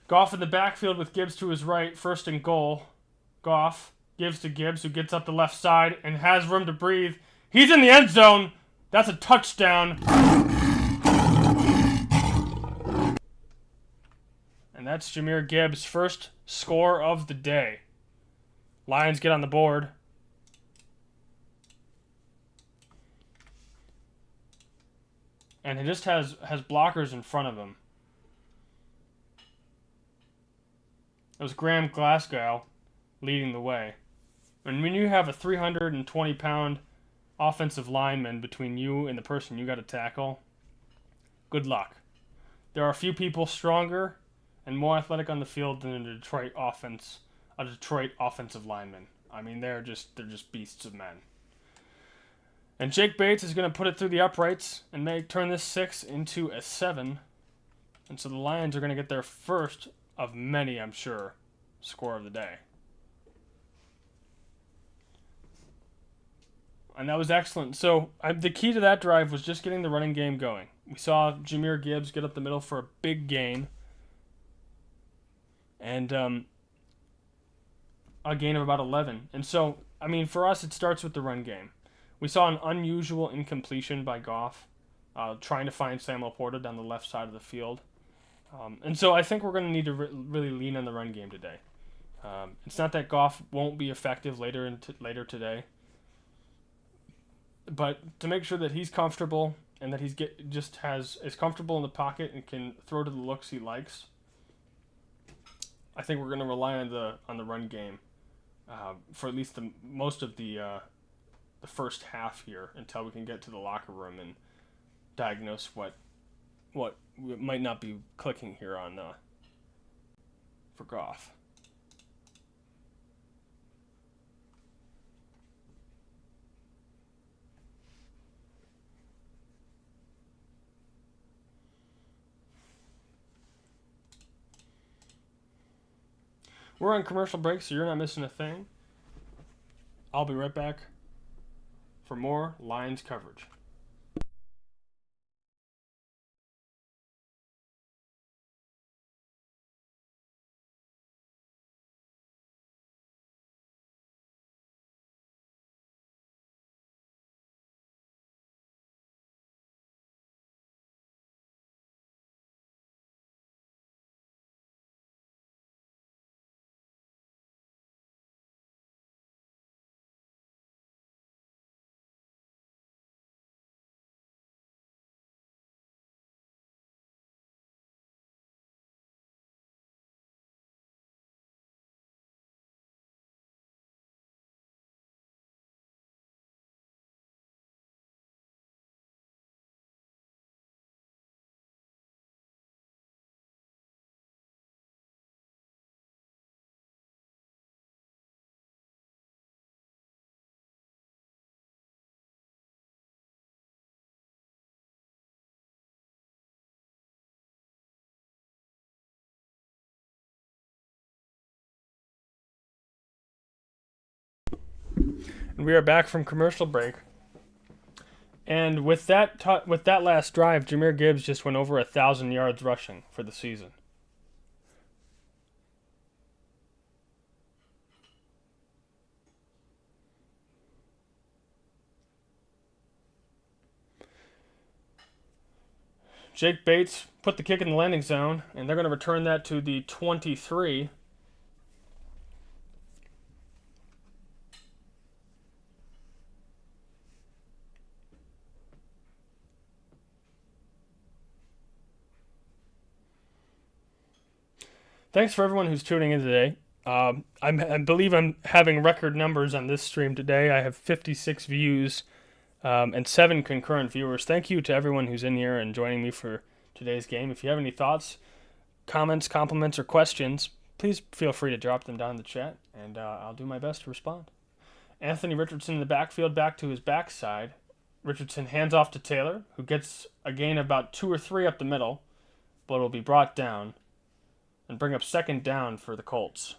Goff in the backfield with Gibbs to his right. 1st and goal. Goff gives to Gibbs, who gets up the left side and has room to breathe. He's in the end zone. That's a touchdown. And that's Jahmyr Gibbs' first score of the day. Lions get on the board. And he just has blockers in front of him. It was Graham Glasgow leading the way. And when you have a 320-pound offensive lineman between you and the person you got to tackle, good luck. There are a few people stronger and more athletic on the field than a Detroit offensive lineman. I mean, they're just beasts of men. And Jake Bates is going to put it through the uprights and turn this 6 into a 7. And so the Lions are going to get their first of many, I'm sure, score of the day. And that was excellent. So the key to that drive was just getting the running game going. We saw Jahmyr Gibbs get up the middle for a big gain. And a gain of about 11. And so, I mean, for us, it starts with the run game. We saw an unusual incompletion by Goff, trying to find Sam Laporta down the left side of the field. And so I think we're going to need to really lean on the run game today. It's not that Goff won't be effective later today, but to make sure that he's comfortable and that is comfortable in the pocket and can throw to the looks he likes, I think we're going to rely on the run game for at least most of the first half here until we can get to the locker room and diagnose what might not be clicking here on for Goff. We're on commercial break, so you're not missing a thing. I'll be right back for more Lions coverage. And we are back from commercial break. And with that last drive, Jahmyr Gibbs just went over 1,000 yards rushing for the season. Jake Bates put the kick in the landing zone, and they're going to return that to the 23. Thanks for everyone who's tuning in today. I believe I'm having record numbers on this stream today. I have 56 views and 7 concurrent viewers. Thank you to everyone who's in here and joining me for today's game. If you have any thoughts, comments, compliments, or questions, please feel free to drop them down in the chat, and I'll do my best to respond. Anthony Richardson in the backfield, back to his backside. Richardson hands off to Taylor, who gets a gain of about 2 or 3 up the middle, but will be brought down and bring up second down for the Colts.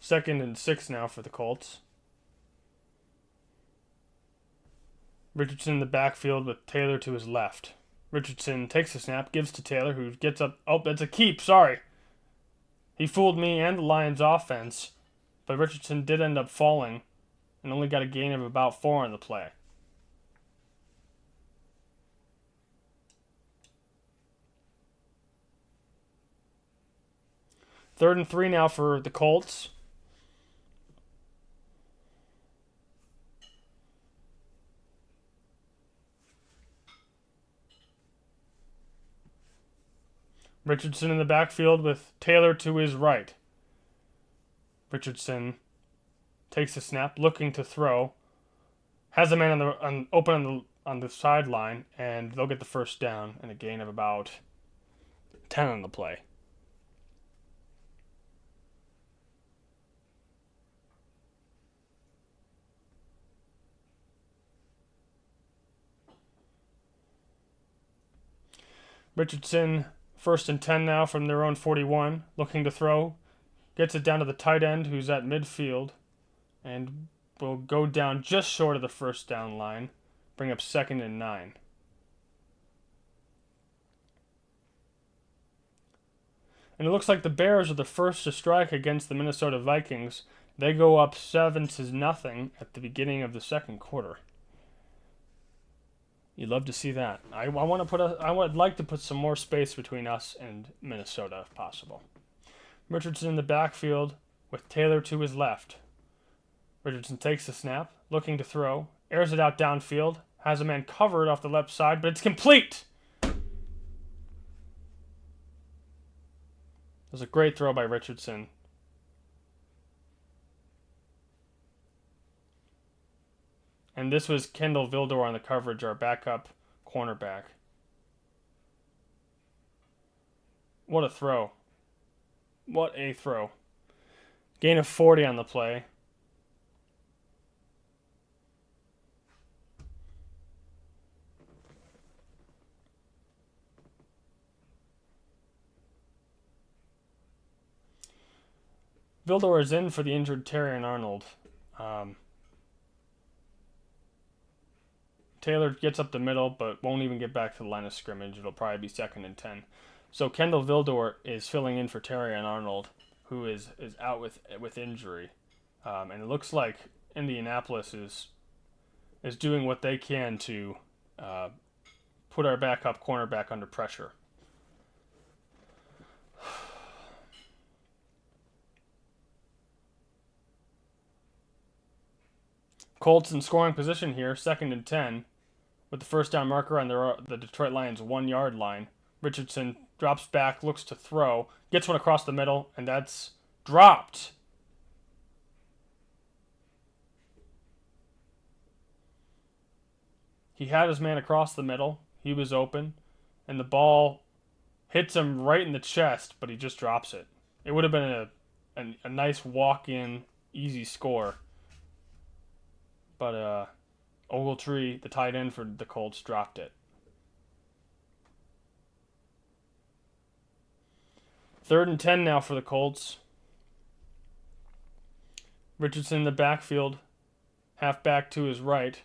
Second and 6 now for the Colts. Richardson in the backfield with Taylor to his left. Richardson takes the snap, gives to Taylor, who gets up. Oh, that's a keep. Sorry. He fooled me and the Lions offense, but Richardson did end up falling and only got a gain of about 4 on the play. Third and 3 now for the Colts. Richardson in the backfield with Taylor to his right. Richardson takes the snap, looking to throw. Has a man open on the sideline, and they'll get the first down and a gain of about 10 on the play. Richardson, 1st and 10 now from their own 41, looking to throw. Gets it down to the tight end, who's at midfield, and will go down just short of the first down line, bring up 2nd and 9. And it looks like the Bears are the first to strike against the Minnesota Vikings. They go up 7-0 at the beginning of the second quarter. You'd love to see that. I would like to put some more space between us and Minnesota if possible. Richardson in the backfield with Taylor to his left. Richardson takes the snap, looking to throw, airs it out downfield, has a man covered off the left side, but it's complete. It was a great throw by Richardson. And this was Kendall Vildor on the coverage, our backup cornerback. What a throw. What a throw. Gain of 40 on the play. Vildor is in for the injured Terrion Arnold. Taylor gets up the middle, but won't even get back to the line of scrimmage. It'll probably be 2nd and 10. So Kendall Vildor is filling in for Terrion Arnold, who is out with injury. And it looks like Indianapolis is doing what they can to put our backup cornerback under pressure. Colts in scoring position here, 2nd and 10, with the first down marker on the Detroit Lions 1-yard line. Richardson drops back, looks to throw, gets one across the middle, and that's dropped. He had his man across the middle. He was open, and the ball hits him right in the chest, but he just drops it. It would have been a nice walk-in, easy score. But Ogletree, the tight end for the Colts, dropped it. 3rd and 10 now for the Colts. Richardson in the backfield, halfback to his right.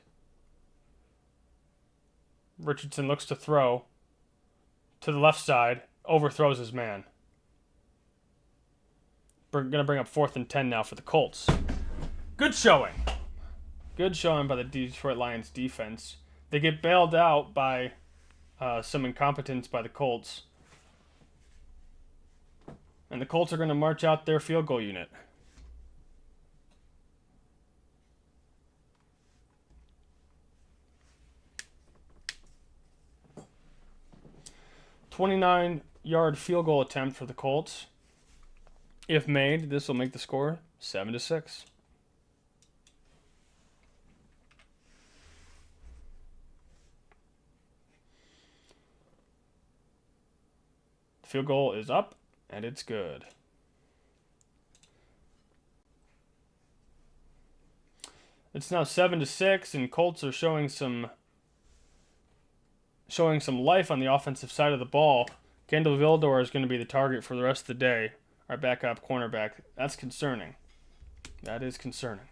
Richardson looks to throw to the left side, overthrows his man. We're going to bring up 4th and 10 now for the Colts. Good showing. Good showing by the Detroit Lions defense. They get bailed out by some incompetence by the Colts. And the Colts are going to march out their field goal unit. "29-yard field goal attempt for the Colts. If made, this will make the score 7-6. The field goal is up, and it's good. It's now 7-6, and Colts are showing some life on the offensive side of the ball. Kendall Vildor is going to be the target for the rest of the day. Our backup cornerback. That's concerning. That is concerning.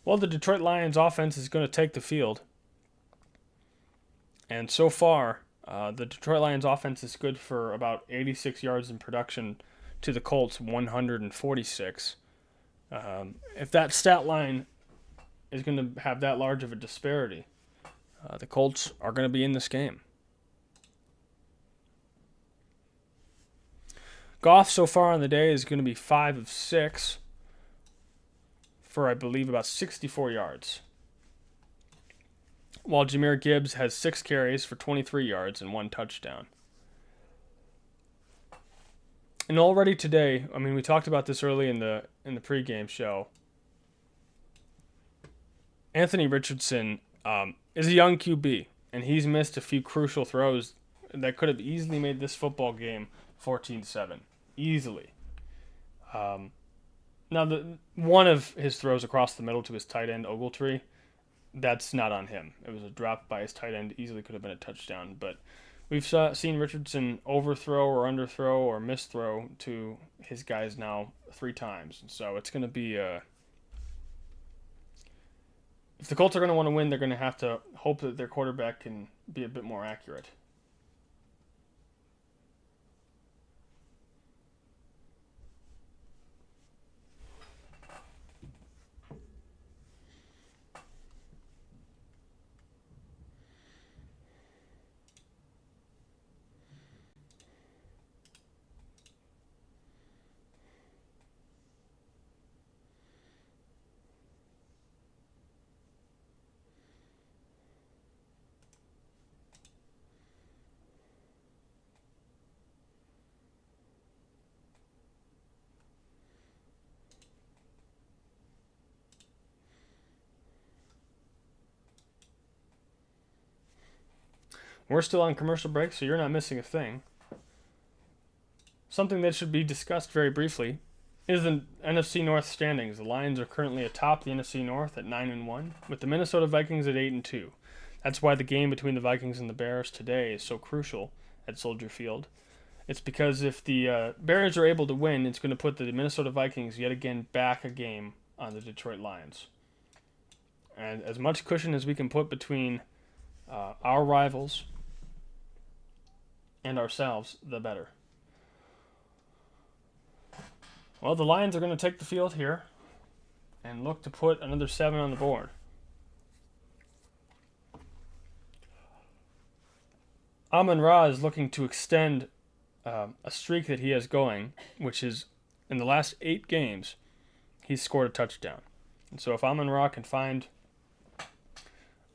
Well, the Detroit Lions offense is going to take the field. And so far, the Detroit Lions offense is good for about 86 yards in production to the Colts 146. If that stat line is going to have that large of a disparity, the Colts are going to be in this game. Goff so far on the day is going to be 5 of 6 for, I believe, about 64 yards. While Jahmyr Gibbs has 6 carries for 23 yards and 1 touchdown. And already today, I mean, we talked about this early in the pregame show. Anthony Richardson is a young QB, and he's missed a few crucial throws that could have easily made this football game 14-7. Easily. Now, one of his throws across the middle to his tight end, Ogletree, that's not on him. It was a drop by his tight end. Easily could have been a touchdown. But we've seen Richardson overthrow or underthrow or misthrow to his guys now 3 times. And so it's going to be if the Colts are going to want to win, they're going to have to hope that their quarterback can be a bit more accurate. We're still on commercial break, so you're not missing a thing. Something that should be discussed very briefly is the NFC North standings. The Lions are currently atop the NFC North at 9-1, with the Minnesota Vikings at 8-2. That's why the game between the Vikings and the Bears today is so crucial at Soldier Field. It's because if the Bears are able to win, it's going to put the Minnesota Vikings yet again back a game on the Detroit Lions. And as much cushion as we can put between our rivals and ourselves, the better. Well, the Lions are going to take the field here and look to put another 7 on the board. Amon-Ra is looking to extend a streak that he has going, which is in the last 8 games, he's scored a touchdown. And so if Amon-Ra can find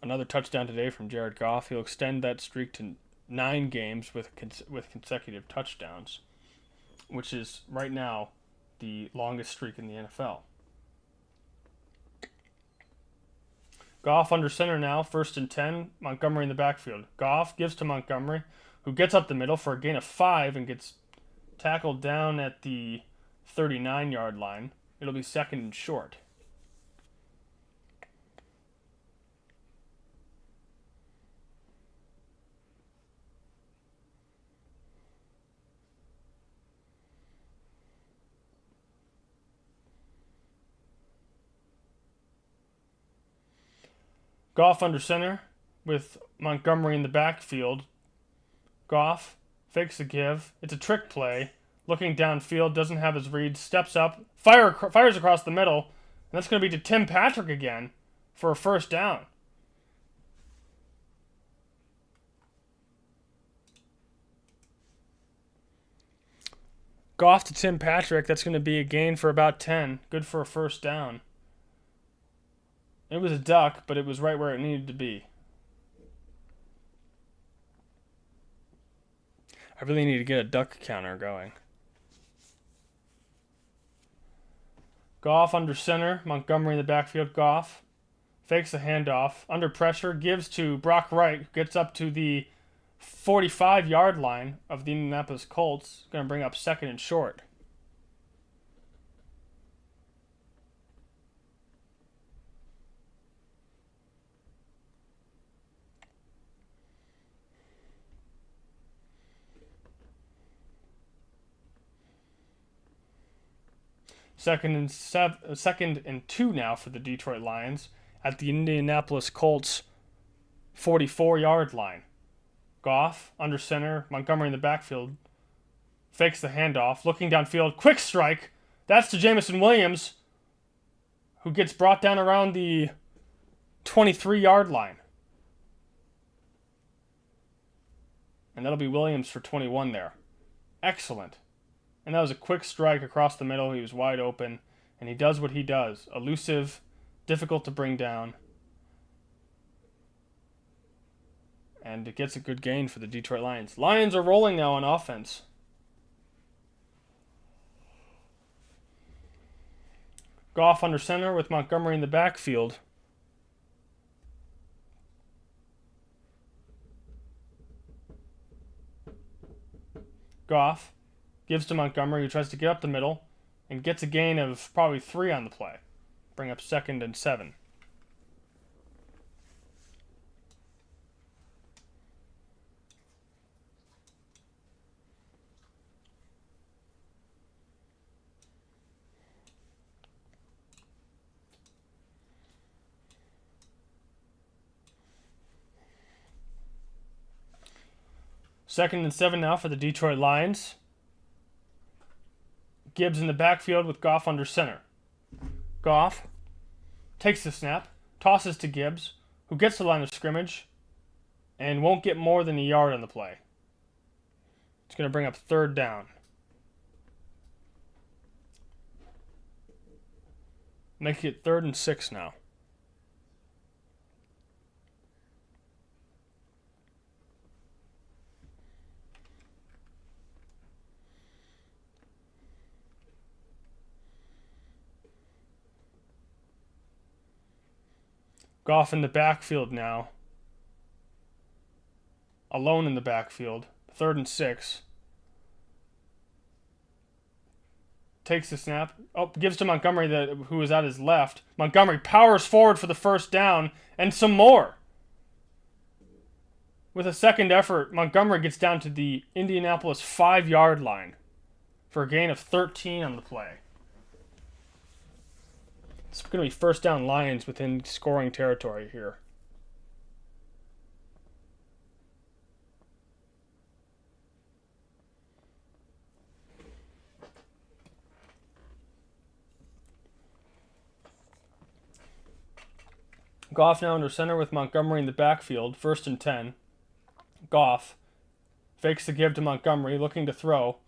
another touchdown today from Jared Goff, he'll extend that streak to 9 games with consecutive touchdowns, which is right now the longest streak in the NFL. Goff under center now, 1st and 10, Montgomery in the backfield. Goff gives to Montgomery, who gets up the middle for a gain of 5 and gets tackled down at the 39-yard line. It'll be 2nd and short. Goff under center with Montgomery in the backfield. Goff fakes the give. It's a trick play. Looking downfield, doesn't have his read, steps up, fires across the middle, and that's going to be to Tim Patrick again for a 1st down. Goff to Tim Patrick, that's going to be a gain for about 10. Good for a 1st down. It was a duck, but it was right where it needed to be. I really need to get a duck counter going. Goff under center, Montgomery in the backfield. Goff fakes the handoff, under pressure, gives to Brock Wright, who gets up to the 45-yard line of the Indianapolis Colts. Going to bring up 2nd and short. Second and 2 now for the Detroit Lions at the Indianapolis Colts 44-yard line. Goff under center, Montgomery in the backfield. Fakes the handoff, looking downfield, quick strike. That's to Jameson Williams, who gets brought down around the 23-yard line. And that'll be Williams for 21 there. Excellent. And that was a quick strike across the middle. He was wide open. And he does what he does. Elusive, difficult to bring down. And it gets a good gain for the Detroit Lions. Lions are rolling now on offense. Goff under center with Montgomery in the backfield. Goff gives to Montgomery, who tries to get up the middle and gets a gain of probably 3 on the play. Bring up 2nd and 7. Second and 7 now for the Detroit Lions. Gibbs in the backfield with Goff under center. Goff takes the snap, tosses to Gibbs, who gets the line of scrimmage and won't get more than a yard on the play. It's going to bring up 3rd down. Make it 3rd and 6 now. Goff in the backfield now. Alone in the backfield. 3rd and 6. Takes the snap. Oh, gives to Montgomery, who is at his left. Montgomery powers forward for the 1st down and some more. With a second effort, Montgomery gets down to the Indianapolis 5-yard line for a gain of 13 on the play. It's going to be 1st down Lions within scoring territory here. Goff now under center with Montgomery in the backfield, 1st and 10. Goff fakes the give to Montgomery, looking to throw,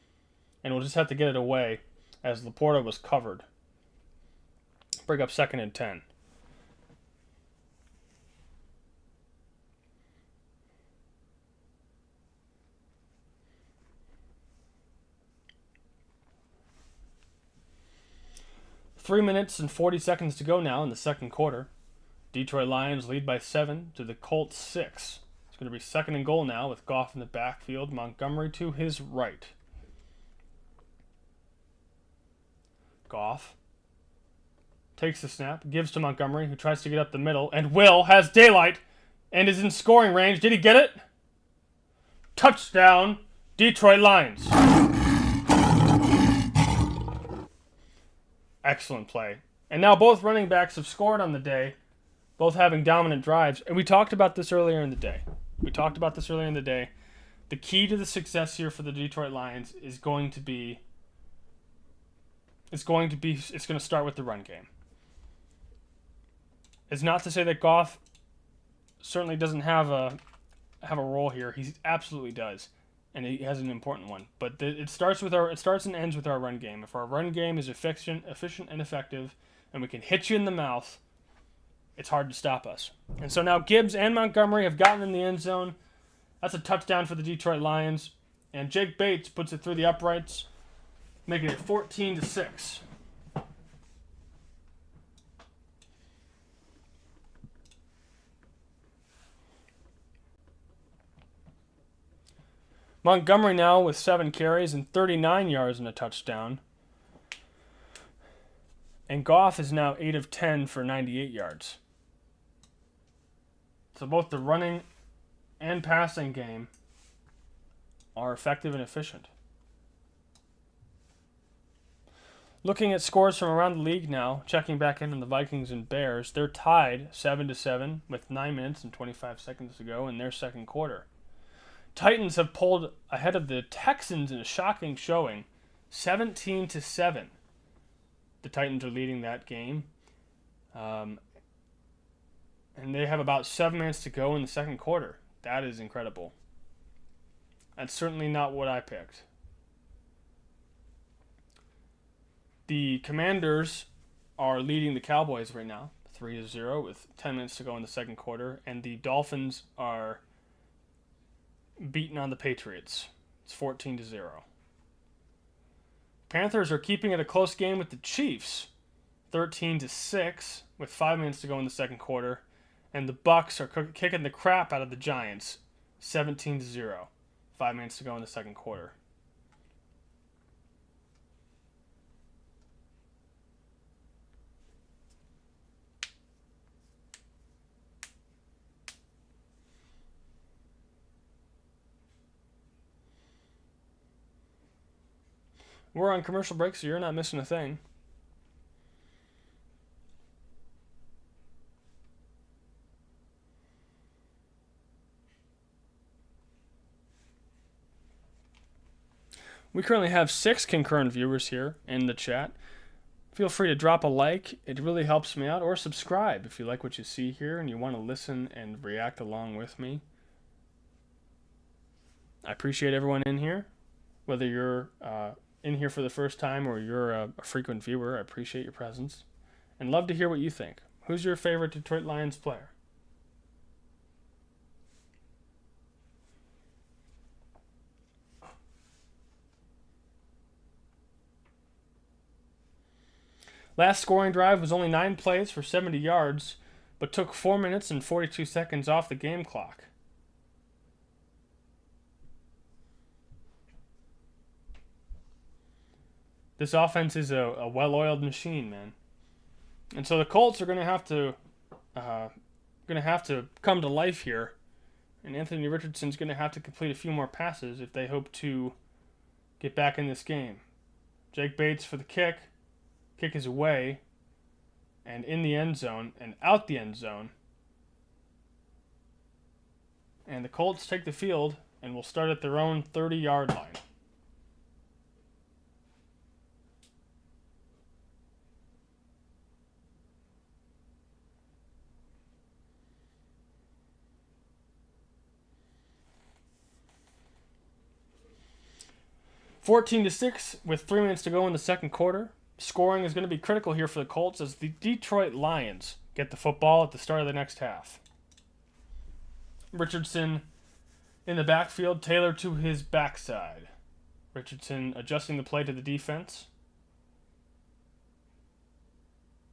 and will just have to get it away as Laporta was covered. Bring up 2nd and 10. Three minutes and 40 seconds to go now in the second quarter. Detroit Lions lead by 7 to the Colts 6. It's going to be 2nd and goal now with Goff in the backfield, Montgomery to his right. Goff takes the snap, gives to Montgomery, who tries to get up the middle, and has daylight and is in scoring range. Did he get it? Touchdown, Detroit Lions. Excellent play. And now both running backs have scored on the day, both having dominant drives. And we talked about this earlier in the day. The key to the success here for the Detroit Lions is going to start with the run game. It's not to say that Goff certainly doesn't have a role here. He absolutely does, and he has an important one. But it starts and ends with our run game. If our run game is efficient and effective, and we can hit you in the mouth, it's hard to stop us. And so now Gibbs and Montgomery have gotten in the end zone. That's a touchdown for the Detroit Lions, and Jake Bates puts it through the uprights, making it 14-6. Montgomery now with 7 carries and 39 yards and a touchdown. And Goff is now 8 of 10 for 98 yards. So both the running and passing game are effective and efficient. Looking at scores from around the league now, checking back in on the Vikings and Bears, they're tied 7-7 with 9 minutes and 25 seconds to go in their second quarter. Titans have pulled ahead of the Texans in a shocking showing, 17-7. The Titans are leading that game. And they have about 7 minutes to go in the second quarter. That is incredible. That's certainly not what I picked. The Commanders are leading the Cowboys right now, 3-0 with 10 minutes to go in the second quarter. And the Dolphins are beating on the Patriots. It's 14-0. Panthers are keeping it a close game with the Chiefs, 13-6 with 5 minutes to go in the second quarter. And the Bucks are kicking the crap out of the Giants, 17-0. 5 minutes to go in the second quarter. We're on commercial break, so you're not missing a thing. We currently have 6 concurrent viewers here in the chat. Feel free to drop a like. It really helps me out. Or subscribe if you like what you see here and you want to listen and react along with me. I appreciate everyone in here. Whether you're in here for the first time or you're a frequent viewer, I appreciate your presence. And love to hear what you think. Who's your favorite Detroit Lions player? Last scoring drive was only 9 plays for 70 yards, but took 4 minutes and 42 seconds off the game clock. This offense is a well-oiled machine, man. And so the Colts are going to have to come to life here, and Anthony Richardson's going to have to complete a few more passes if they hope to get back in this game. Jake Bates for the kick. Kick is away and in the end zone and out the end zone. And the Colts take the field and will start at their own 30-yard line. (14-6) with 3 minutes to go in the second quarter. Scoring is going to be critical here for the Colts as the Detroit Lions get the football at the start of the next half. Richardson in the backfield, Taylor to his backside. Richardson adjusting the play to the defense.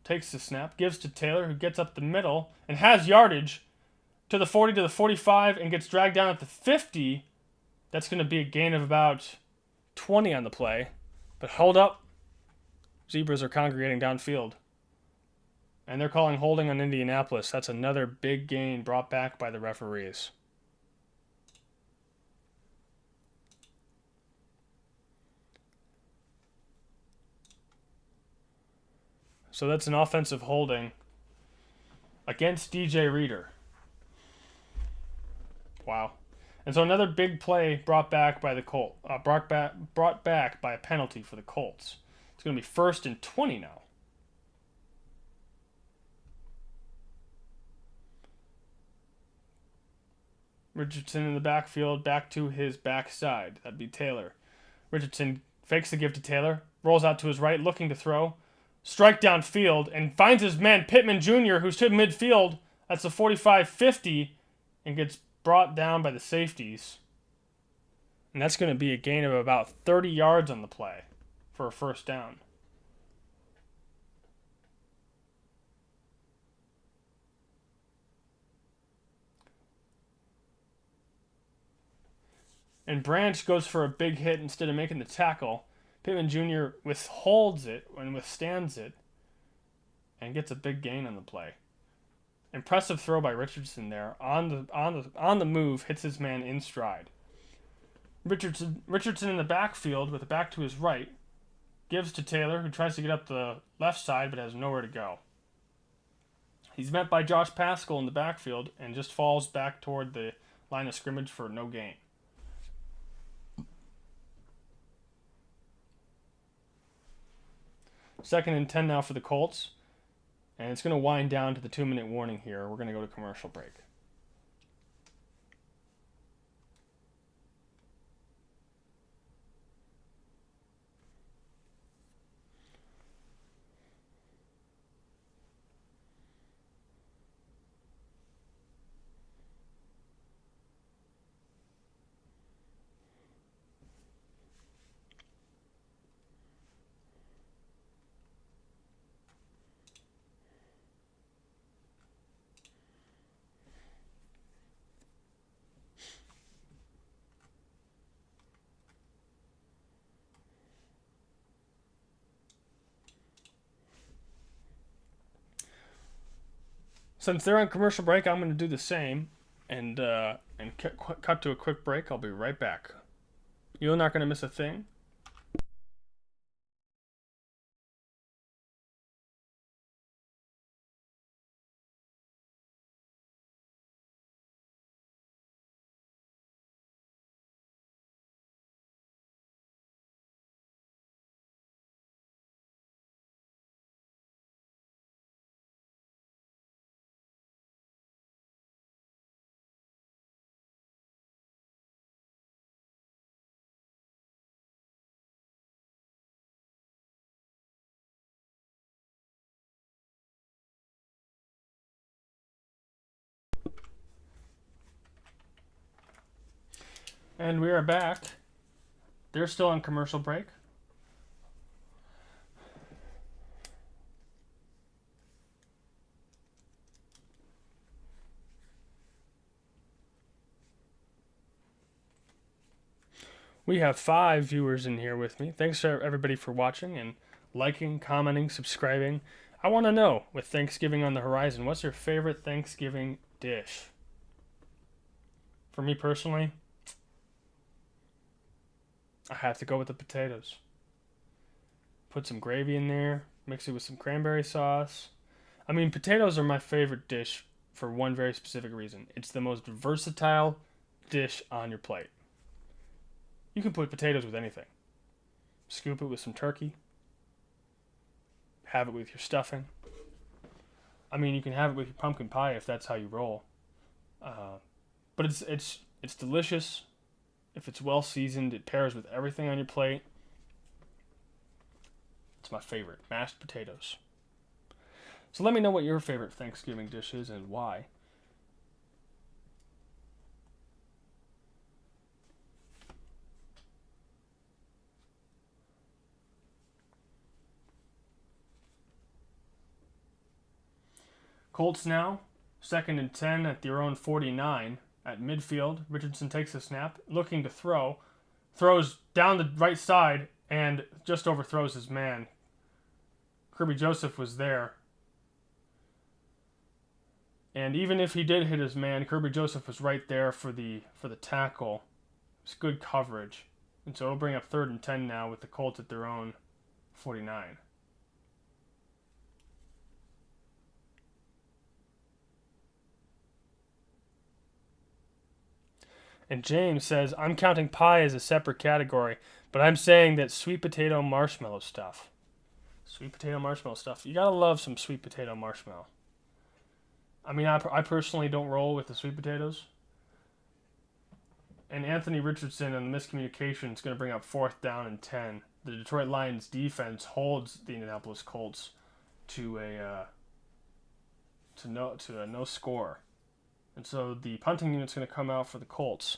Takes the snap, gives to Taylor, who gets up the middle and has yardage to the 40 to the 45 and gets dragged down at the 50. That's going to be a gain of about 20 on the play. But hold up. Zebras are congregating downfield. And they're calling holding on Indianapolis. That's another big gain brought back by the referees. So that's an offensive holding against DJ Reader. Wow. And so another big play brought back by the Colts. Brought back by a penalty for the Colts. It's going to be 1st and 20 now. Richardson in the backfield, back to his backside. That'd be Taylor. Richardson fakes the give to Taylor, rolls out to his right, looking to throw. Strike downfield, and finds his man Pittman Jr., who's to midfield. That's a 45-50, and gets brought down by the safeties. And that's going to be a gain of about 30 yards on the play for a first down. And Branch goes for a big hit instead of making the tackle. Pittman Jr. withholds it and withstands it and gets a big gain on the play. Impressive throw by Richardson there. On the move, hits his man in stride. Richardson in the backfield with the back to his right. Gives to Taylor, who tries to get up the left side but has nowhere to go. He's met by Josh Pascal in the backfield and just falls back toward the line of scrimmage for no gain. Second and 10 now for the Colts. And it's going to wind down to the 2-minute warning here. We're going to go to commercial break. Since they're on commercial break, I'm going to do the same and cut to a quick break. I'll be right back. You're not going to miss a thing. And we are back. They're still on commercial break. We have 5 viewers in here with me. Thanks to everybody for watching and liking, commenting, subscribing. I want to know, with Thanksgiving on the horizon, what's your favorite Thanksgiving dish? For me personally, I have to go with the potatoes. Put some gravy in there, mix it with some cranberry sauce. I mean, potatoes are my favorite dish for one very specific reason. It's the most versatile dish on your plate. You can put potatoes with anything. Scoop it with some turkey. Have it with your stuffing. I mean, you can have it with your pumpkin pie if that's how you roll. But it's delicious. If it's well seasoned, it pairs with everything on your plate. It's my favorite, mashed potatoes. So let me know what your favorite Thanksgiving dish is and why. Colts now, 2nd and 10 at their own 49. At midfield, Richardson takes a snap, looking to throw. Throws down the right side and just overthrows his man. Kirby Joseph was there. And even if he did hit his man, Kirby Joseph was right there for the tackle. It's good coverage. And so it'll bring up 3rd and 10 now with the Colts at their own 49. And James says, I'm counting pie as a separate category, but I'm saying that sweet potato marshmallow stuff. Sweet potato marshmallow stuff. You gotta love some sweet potato marshmallow. I mean, I personally don't roll with the sweet potatoes. And Anthony Richardson and the miscommunication is going to bring up 4th down and 10. The Detroit Lions defense holds the Indianapolis Colts to a no score. And so the punting unit's going to come out for the Colts.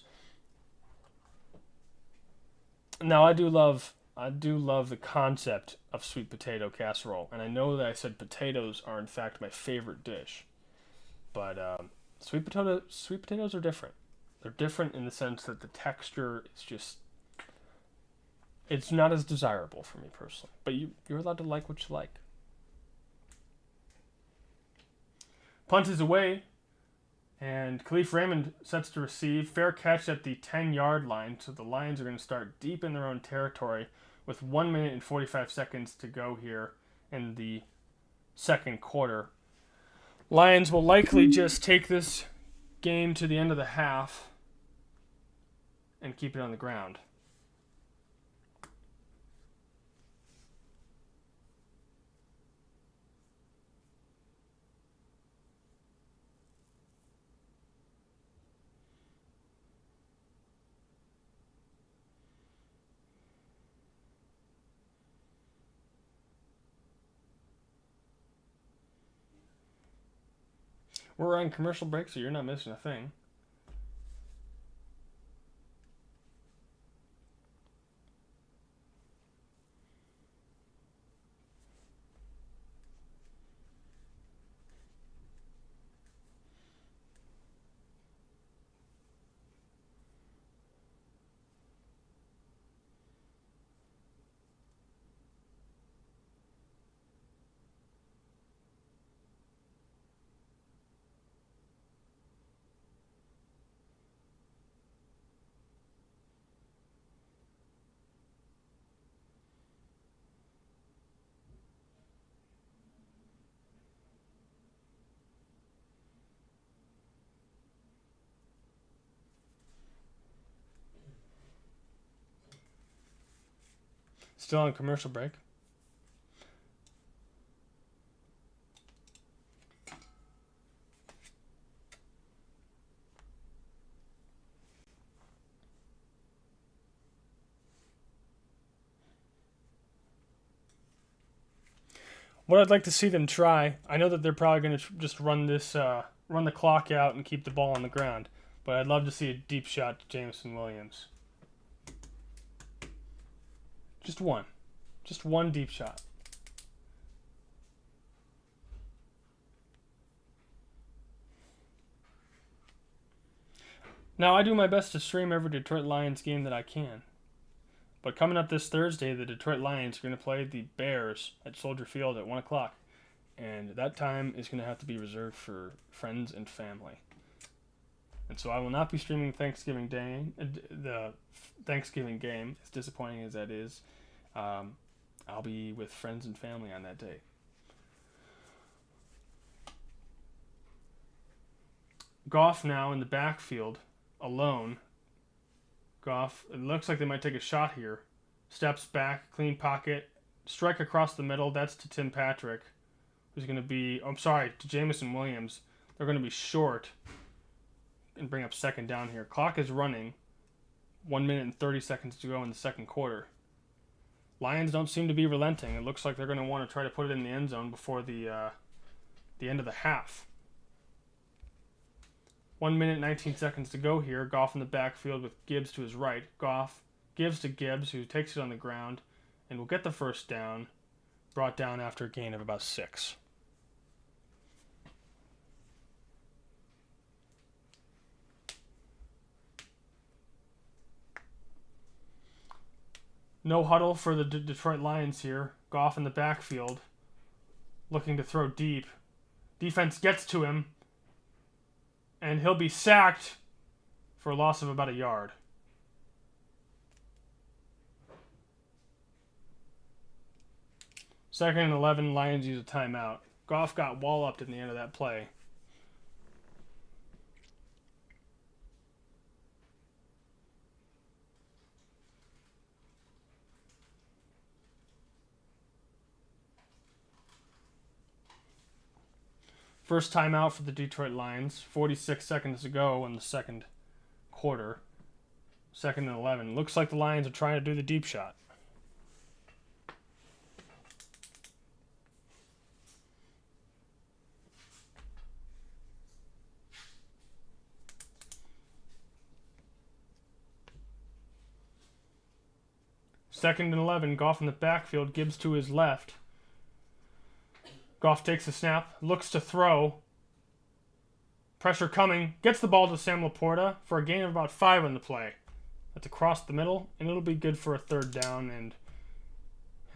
Now I do love the concept of sweet potato casserole, and I know that I said potatoes are in fact my favorite dish, but sweet potatoes are different. They're different in the sense that the texture is just, it's not as desirable for me personally. But you're allowed to like what you like. Punt is away. And Khalif Raymond sets to receive. Fair catch at the 10-yard line. So the Lions are going to start deep in their own territory with 1 minute and 45 seconds to go here in the second quarter. Lions will likely just take this game to the end of the half and keep it on the ground. We're on commercial break, so you're not missing a thing. Still on commercial break. What I'd like to see them try, I know that they're probably going to just run the clock out and keep the ball on the ground, but I'd love to see a deep shot to Jameson Williams. Just one deep shot. Now, I do my best to stream every Detroit Lions game that I can. But coming up this Thursday, the Detroit Lions are going to play the Bears at Soldier Field at 1 o'clock. And that time is going to have to be reserved for friends and family. And so I will not be streaming Thanksgiving Day, the Thanksgiving game, as disappointing as that is. I'll be with friends and family on that day. Goff now in the backfield, alone. Goff, it looks like they might take a shot here. Steps back, clean pocket, strike across the middle. That's to Tim Patrick, who's going to be, to Jameson Williams. They're going to be short and bring up second down here. Clock is running. 1 minute and 30 seconds to go in the second quarter. Lions don't seem to be relenting. It looks like they're going to want to try to put it in the end zone before the end of the half. 1 minute, 19 seconds to go here. Goff in the backfield with Gibbs to his right. Goff gives to Gibbs, who takes it on the ground and will get the first down, brought down after a gain of about 6. No huddle for the Detroit Lions here. Goff in the backfield, looking to throw deep. Defense gets to him, and he'll be sacked for a loss of about a yard. Second and 11, Lions use a timeout. Goff got walloped in the end of that play. First timeout for the Detroit Lions. 46 seconds to go in the second quarter. Second and 11. Looks like the Lions are trying to do the deep shot. Second and 11. Goff in the backfield. Gibbs to his left. Goff takes a snap, looks to throw. Pressure coming, gets the ball to Sam Laporta for a gain of about 5 on the play. That's across the middle, and it'll be good for a third down and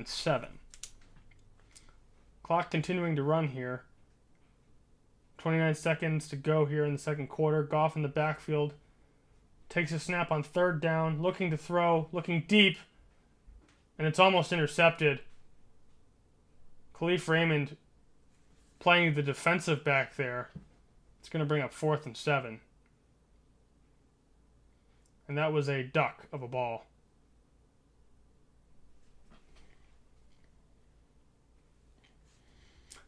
7. Clock continuing to run here. 29 seconds to go here in the second quarter. Goff in the backfield. Takes a snap on third down, looking to throw, looking deep. and it's almost intercepted. Khalif Raymond playing the defensive back there. It's going to bring up 4th and 7. And that was a duck of a ball.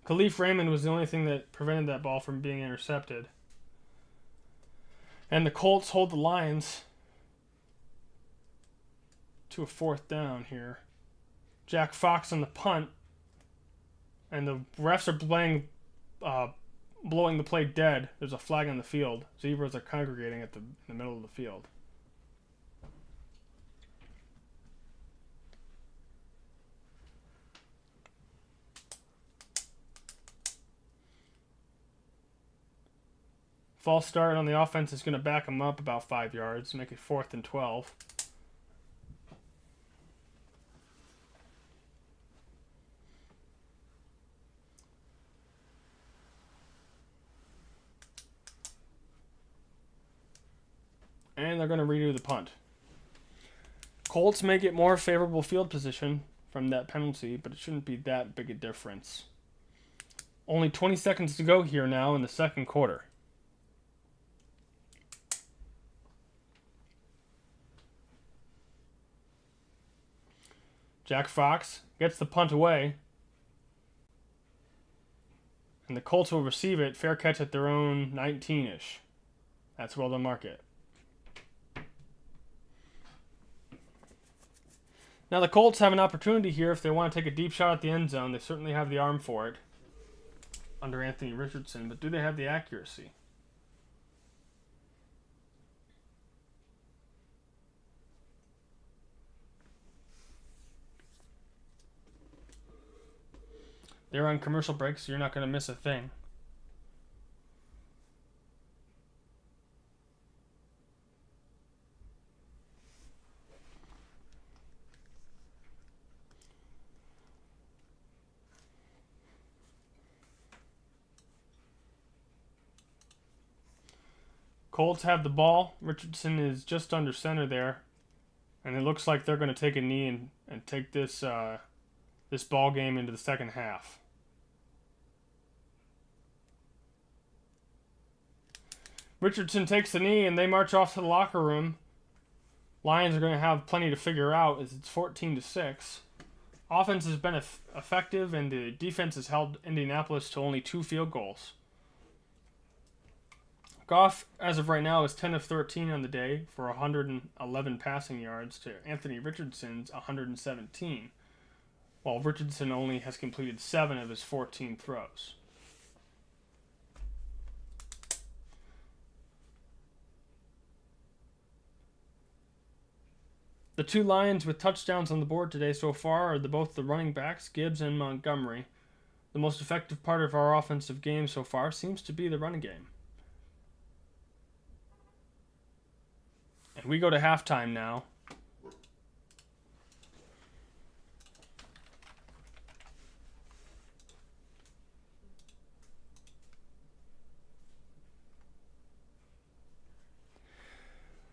Khalif Raymond was the only thing that prevented that ball from being intercepted. And the Colts hold the Lions to a 4th down here. Jack Fox on the punt. And the refs are blowing the play dead. There's a flag on the field. Zebras are congregating at the middle of the field. False start on the offense is going to back them up about 5 yards, make it 4th and 12. And they're going to redo the punt. Colts may get more favorable field position from that penalty, but it shouldn't be that big a difference. Only 20 seconds to go here now in the second quarter. Jack Fox gets the punt away. And the Colts will receive it. Fair catch at their own 19-ish. That's where they'll mark it. Now the Colts have an opportunity here if they want to take a deep shot at the end zone. They certainly have the arm for it under Anthony Richardson. But do they have the accuracy? They're on commercial breaks, so you're not going to miss a thing. Colts have the ball. Richardson is just under center there. And it looks like they're going to take a knee and take this ball game into the second half. Richardson takes the knee and they march off to the locker room. Lions are going to have plenty to figure out as it's 14-6. Offense has been effective and the defense has held Indianapolis to only 2 field goals. Goff, as of right now, is 10 of 13 on the day for 111 passing yards to Anthony Richardson's 117, while Richardson only has completed 7 of his 14 throws. The 2 Lions with touchdowns on the board today so far are both the running backs, Gibbs and Montgomery. The most effective part of our offensive game so far seems to be the running game. And we go to halftime now.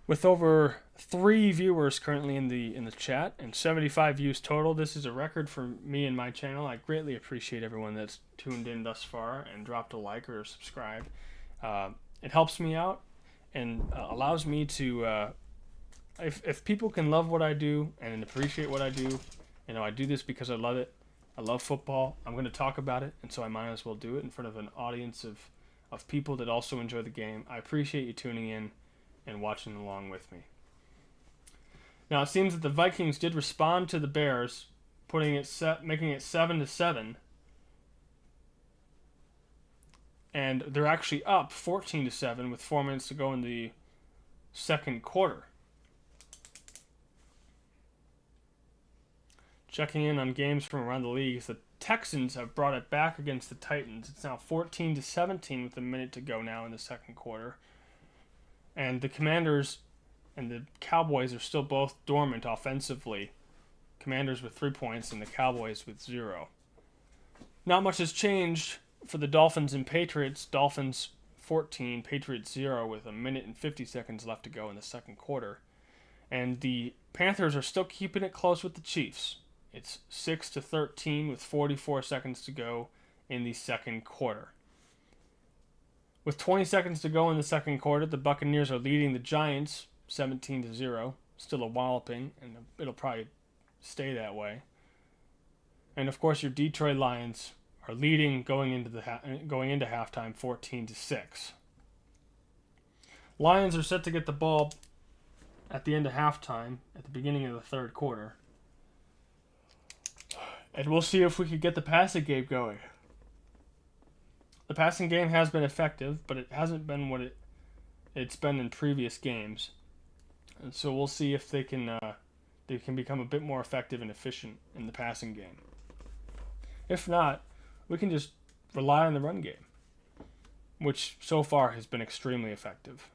With over 3 viewers currently in the chat and 75 views total, this is a record for me and my channel. I greatly appreciate everyone that's tuned in thus far and dropped a like or a subscribe. It helps me out and allows me to, if people can love what I do and appreciate what I do, I do this because I love it. I love football. I'm going to talk about it, and so I might as well do it in front of an audience of people that also enjoy the game. I appreciate you tuning in and watching along with me. Now it seems that the Vikings did respond to the Bears, making it 7-7, and they're actually up 14-7 with 4 minutes to go in the second quarter. Checking in on games from around the league, the Texans have brought it back against the Titans. It's now 14-17 with a minute to go now in the second quarter. And the Commanders and the Cowboys are still both dormant offensively. Commanders with 3 points and the Cowboys with 0. Not much has changed for the Dolphins and Patriots. Dolphins 14, Patriots 0 with a minute and 50 seconds left to go in the second quarter. And the Panthers are still keeping it close with the Chiefs. It's 6-13 with 44 seconds to go in the second quarter. With 20 seconds to go in the second quarter, the Buccaneers are leading the Giants 17-0. Still a walloping, and it'll probably stay that way. And of course, your Detroit Lions are leading going into halftime 14-6. Lions are set to get the ball at the end of halftime, at the beginning of the third quarter. And we'll see if we can get the passing game going. The passing game has been effective, but it hasn't been what it's been in previous games. And so we'll see if they can become a bit more effective and efficient in the passing game. If not, we can just rely on the run game, which so far has been extremely effective.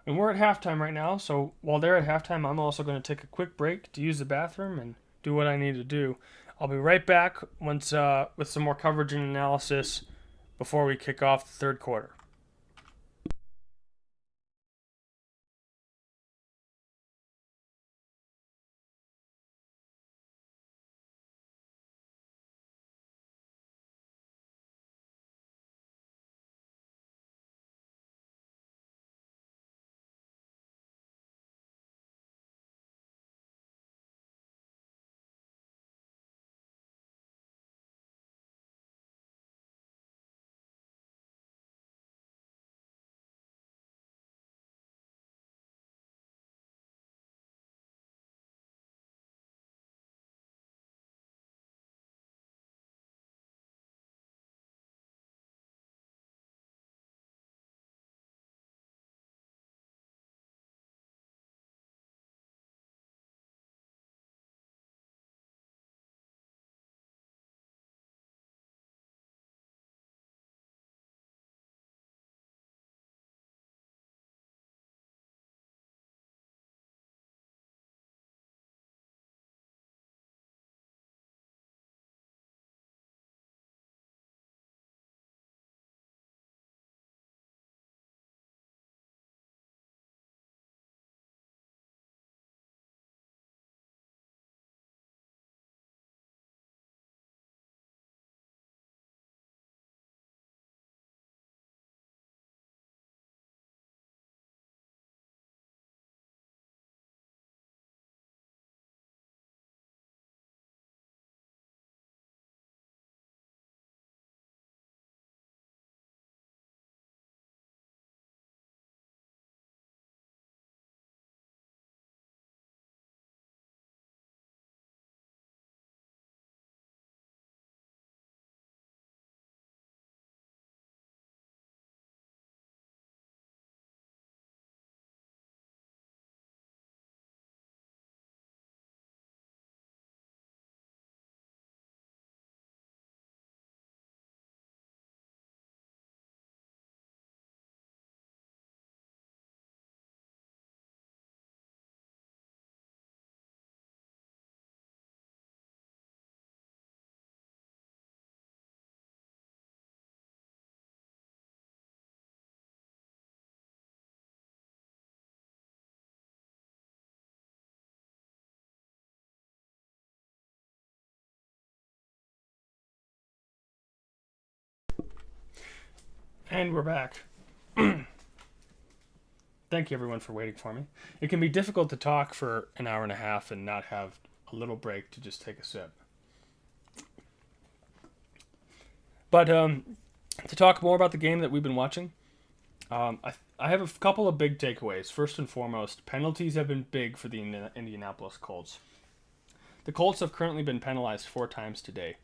And we're at halftime right now, so while they're at halftime, I'm also going to take a quick break to use the bathroom and do what I need to do. I'll be right back once with some more coverage and analysis before we kick off the third quarter. And we're back. Thank you, everyone, for waiting for me. It can be difficult to talk for an hour and a half and not have a little break to just take a sip. But to talk more about the game that we've been watching, I have a couple of big takeaways. First and foremost, penalties have been big for the Indianapolis Colts. The Colts have currently been penalized 4 times today,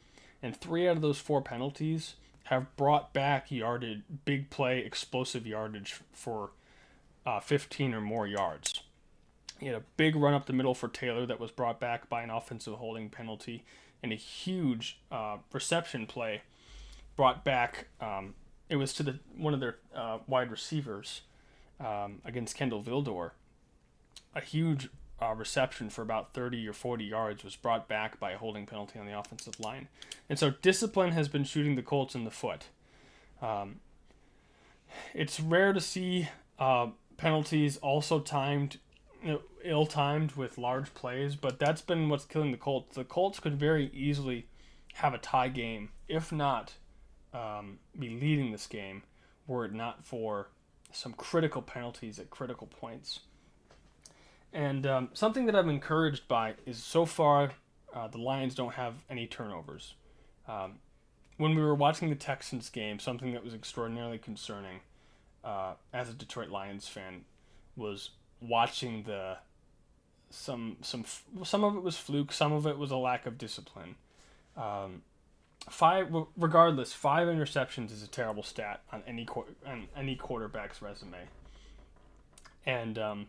and 3 out of those 4 penalties have brought back yardage, big play, explosive yardage for 15 or more yards. He had a big run up the middle for Taylor that was brought back by an offensive holding penalty, and a huge reception play brought back. It was to one of their wide receivers against Kendall Vildor. A huge reception for about 30 or 40 yards was brought back by a holding penalty on the offensive line. And so discipline has been shooting the Colts in the foot. It's rare to see penalties also ill-timed with large plays, but that's been what's killing the Colts. The Colts could very easily have a tie game, if not be leading this game, were it not for some critical penalties at critical points. And something that I'm encouraged by is so far the Lions don't have any turnovers. When we were watching the Texans game, something that was extraordinarily concerning as a Detroit Lions fan was watching some of it was fluke, some of it was a lack of discipline. 5 interceptions is a terrible stat on any quarterback's resume. And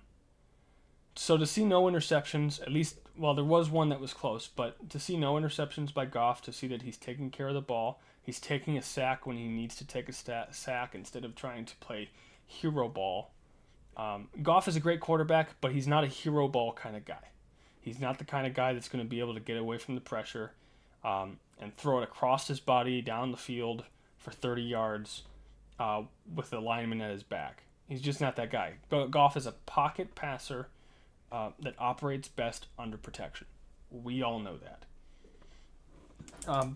so to see no interceptions, at least, well, there was one that was close, but to see no interceptions by Goff, to see that he's taking care of the ball, he's taking a sack when he needs to take a sack instead of trying to play hero ball. Goff is a great quarterback, but he's not a hero ball kind of guy. He's not the kind of guy that's going to be able to get away from the pressure and throw it across his body down the field for 30 yards with the lineman at his back. He's just not that guy. Goff is a pocket passer that operates best under protection. We all know that.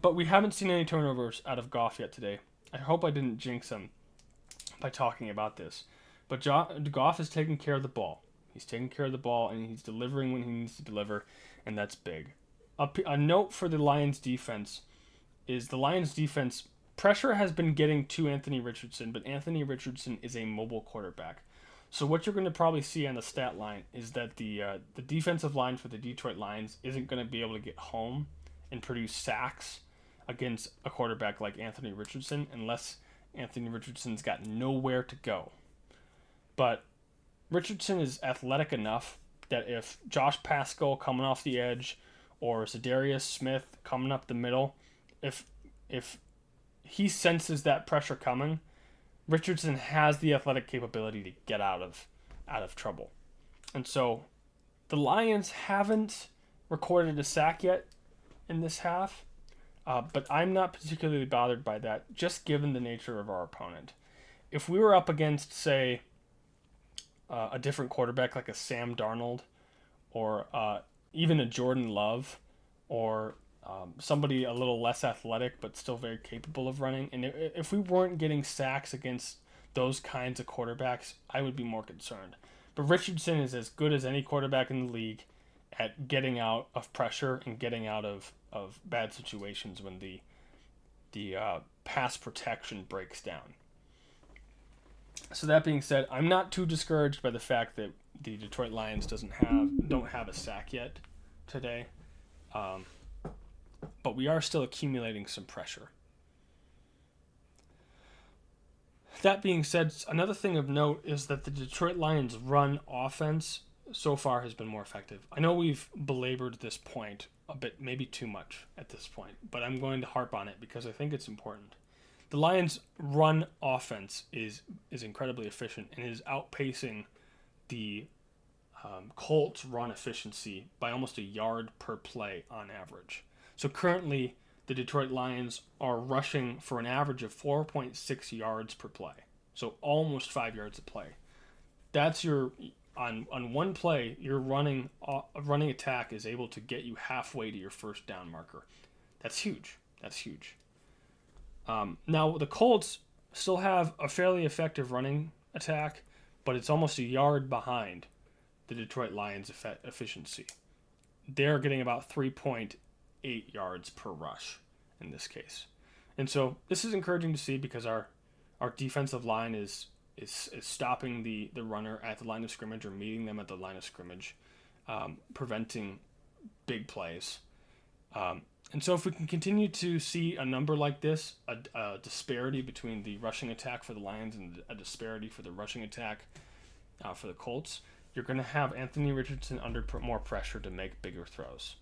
But we haven't seen any turnovers out of Goff yet today. I hope I didn't jinx him by talking about this. But Goff is taking care of the ball. He's taking care of the ball, and he's delivering when he needs to deliver, and that's big. A note for the Lions defense is the Lions defense pressure has been getting to Anthony Richardson, but Anthony Richardson is a mobile quarterback. So what you're going to probably see on the stat line is that the defensive line for the Detroit Lions isn't going to be able to get home and produce sacks against a quarterback like Anthony Richardson unless Anthony Richardson's got nowhere to go. But Richardson is athletic enough that if Josh Pascal coming off the edge or Zadarius Smith coming up the middle, if he senses that pressure coming, Richardson has the athletic capability to get out of trouble. And so the Lions haven't recorded a sack yet in this half, but I'm not particularly bothered by that, just given the nature of our opponent. If we were up against, say, a different quarterback like a Sam Darnold or even a Jordan Love or somebody a little less athletic but still very capable of running, and if we weren't getting sacks against those kinds of quarterbacks, I would be more concerned. But Richardson is as good as any quarterback in the league at getting out of pressure and getting out of bad situations when the pass protection breaks down. So that being said, I'm not too discouraged by the fact that the Detroit Lions don't have a sack yet today. But we are still accumulating some pressure. That being said, another thing of note is that the Detroit Lions' run offense so far has been more effective. I know we've belabored this point a bit, maybe too much at this point, but I'm going to harp on it because I think it's important. The Lions' run offense is incredibly efficient and is outpacing the Colts' run efficiency by almost a yard per play on average. So currently, the Detroit Lions are rushing for an average of 4.6 yards per play. So almost 5 yards a play. That's on one play, your running attack is able to get you halfway to your first down marker. That's huge. Now, the Colts still have a fairly effective running attack, but it's almost a yard behind the Detroit Lions' efficiency. They're getting about 3.8 yards per rush in this case. And so this is encouraging to see because our defensive line is stopping the runner at the line of scrimmage or meeting them at the line of scrimmage, preventing big plays. And so if we can continue to see a number like this, a disparity between the rushing attack for the Lions and a disparity for the rushing attack for the Colts, you're going to have Anthony Richardson under more pressure to make bigger throws.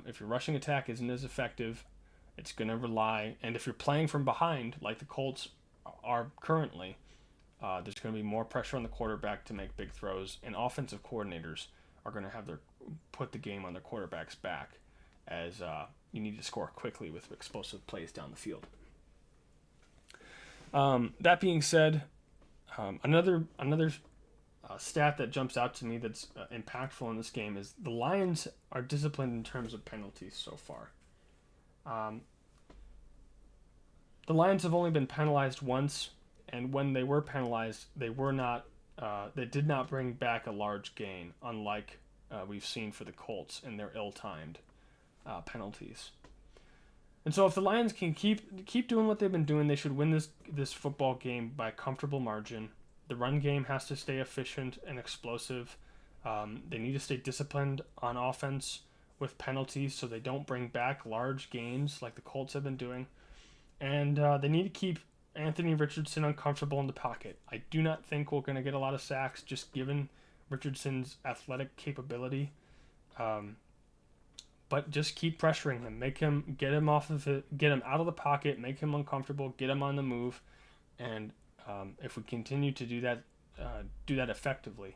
If your rushing attack isn't as effective, it's going to rely, and if you're playing from behind like the Colts are currently, there's going to be more pressure on the quarterback to make big throws, and offensive coordinators are going to have put the game on their quarterback's back as you need to score quickly with explosive plays down the field. That being said, another stat that jumps out to me that's impactful in this game is the Lions are disciplined in terms of penalties so far. The Lions have only been penalized once, and when they were penalized, they did not bring back a large gain, unlike we've seen for the Colts in their ill-timed penalties. And so if the Lions can keep doing what they've been doing, they should win this football game by a comfortable margin. The run game has to stay efficient and explosive. They need to stay disciplined on offense with penalties so they don't bring back large gains like the Colts have been doing. And they need to keep Anthony Richardson uncomfortable in the pocket. I do not think we're going to get a lot of sacks just given Richardson's athletic capability. But just keep pressuring him. Get him out of the pocket, make him uncomfortable, get him on the move. And if we continue to do that effectively,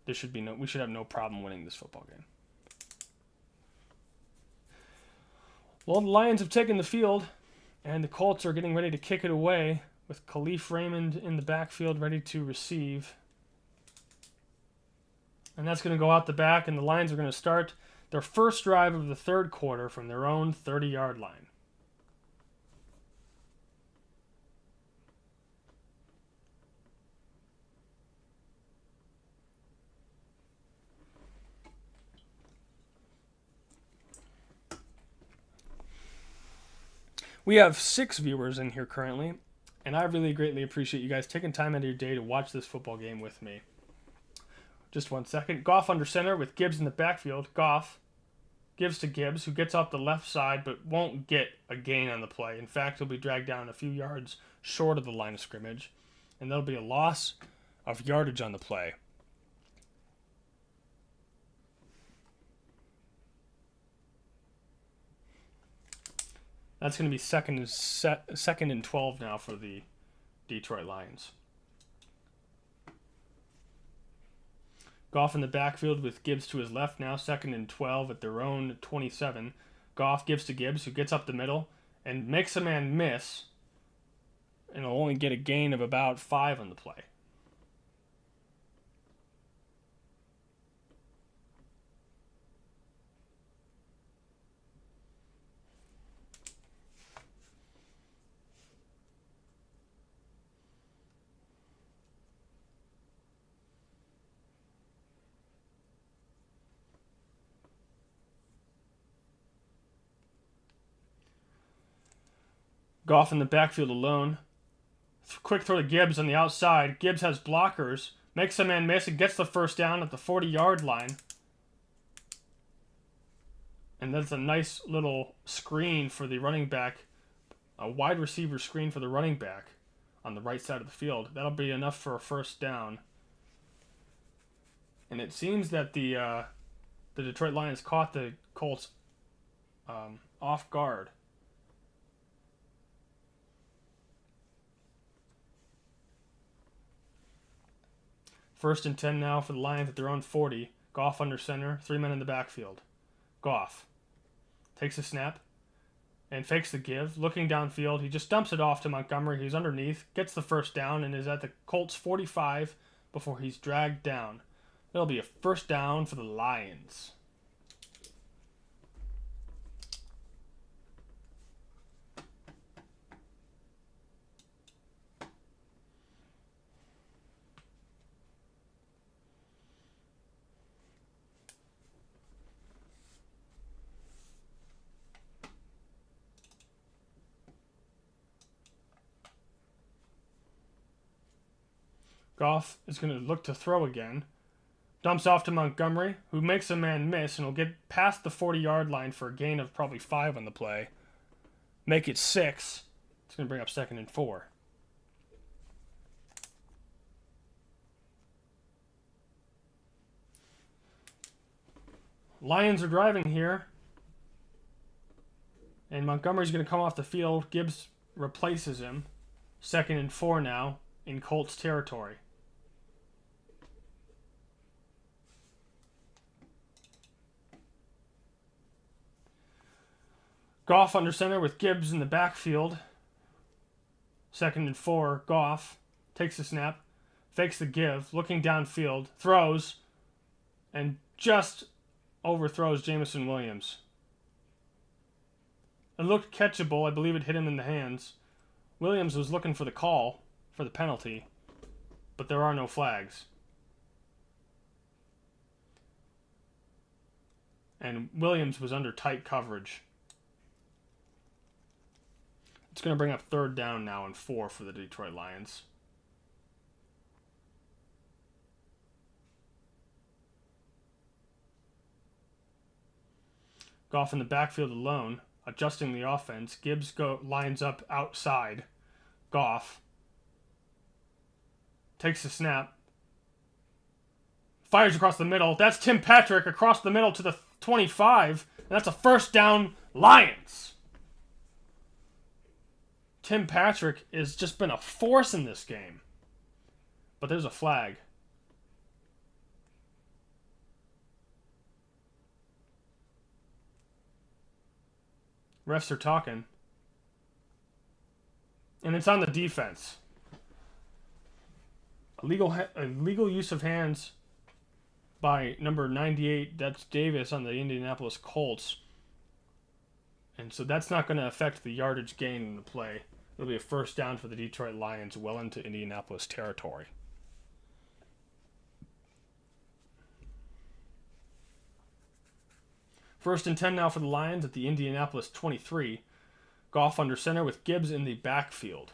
we should have no problem winning this football game. Well, the Lions have taken the field, and the Colts are getting ready to kick it away with Khalif Raymond in the backfield ready to receive. And that's going to go out the back, and the Lions are going to start their first drive of the third quarter from their own 30-yard line. We have 6 viewers in here currently, and I really greatly appreciate you guys taking time out of your day to watch this football game with me. Just 1 second. Goff under center with Gibbs in the backfield. Goff gives to Gibbs, who gets off the left side but won't get a gain on the play. In fact, he'll be dragged down a few yards short of the line of scrimmage, and there'll be a loss of yardage on the play. That's going to be second and 12 now for the Detroit Lions. Goff in the backfield with Gibbs to his left now, second and 12 at their own 27. Goff gives to Gibbs, who gets up the middle and makes a man miss, and will only get a gain of about 5 on the play. Goff in the backfield alone. Quick throw to Gibbs on the outside. Gibbs has blockers. Makes a man miss and gets the first down at the 40-yard line. And that's a nice little screen for the running back. A wide receiver screen for the running back on the right side of the field. That'll be enough for a first down. And it seems that the Detroit Lions caught the Colts off guard. First and 10 now for the Lions at their own 40. Goff under center, 3 men in the backfield. Goff takes a snap and fakes the give. Looking downfield, he just dumps it off to Montgomery, who's underneath, gets the first down, and is at the Colts 45 before he's dragged down. It'll be a first down for the Lions. Goff is going to look to throw again. Dumps off to Montgomery, who makes a man miss and will get past the 40-yard line for a gain of probably 5 on the play. Make it 6. It's going to bring up 2nd and 4. Lions are driving here. And Montgomery's going to come off the field. Gibbs replaces him. 2nd and 4 now in Colts territory. Goff under center with Gibbs in the backfield. 2nd and 4. Goff takes the snap, fakes the give, looking downfield, throws, and just overthrows Jameson Williams. It looked catchable. I believe it hit him in the hands. Williams was looking for the call for the penalty, but there are no flags. And Williams was under tight coverage. It's going to bring up 3rd down now and 4 for the Detroit Lions. Goff in the backfield alone, adjusting the offense. Gibbs lines up outside. Goff takes the snap. Fires across the middle. That's Tim Patrick across the middle to the 25. And that's a 1st down, Lions. Tim Patrick has just been a force in this game. But there's a flag. Refs are talking. And it's on the defense. Illegal use of hands by number 98. That's Davis on the Indianapolis Colts. And so that's not going to affect the yardage gain in the play. It'll be a 1st down for the Detroit Lions well into Indianapolis territory. First and 10 now for the Lions at the Indianapolis 23. Goff under center with Gibbs in the backfield.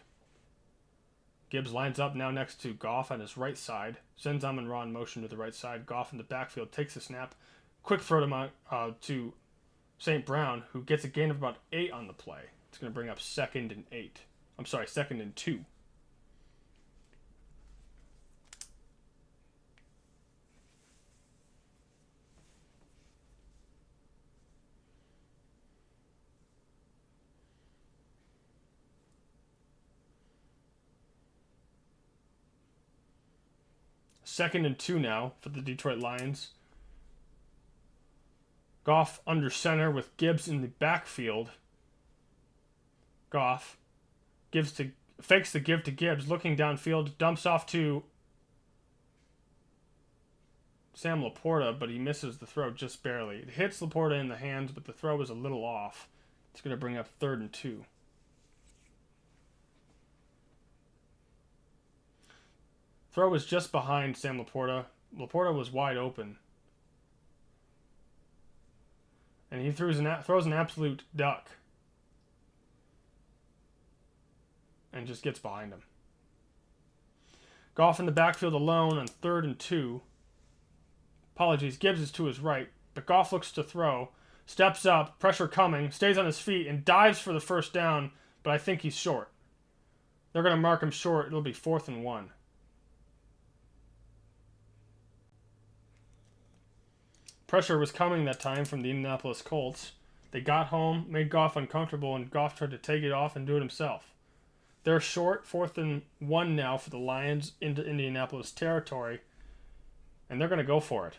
Gibbs lines up now next to Goff on his right side. Sends Amon-Ra in motion to the right side. Goff in the backfield takes a snap. Quick throw to St. Brown, who gets a gain of about 8 on the play. It's going to bring up 2nd and 8. 2nd and 2. Second and 2 now for the Detroit Lions. Goff under center with Gibbs in the backfield. Goff fakes the give to Gibbs, looking downfield, dumps off to Sam Laporta, but he misses the throw just barely. It hits Laporta in the hands, but the throw is a little off. It's going to bring up 3rd and 2. Throw was just behind Sam Laporta. Laporta was wide open. And he throws an absolute duck. And just gets behind him. Goff in the backfield alone on 3rd and 2. Apologies, Gibbs is to his right, but Goff looks to throw, steps up, pressure coming, stays on his feet, and dives for the 1st down, but I think he's short. They're going to mark him short. It'll be 4th and 1. Pressure was coming that time from the Indianapolis Colts. They got home, made Goff uncomfortable, and Goff tried to take it off and do it himself. They're short, 4th and 1 now for the Lions into Indianapolis territory, and they're going to go for it.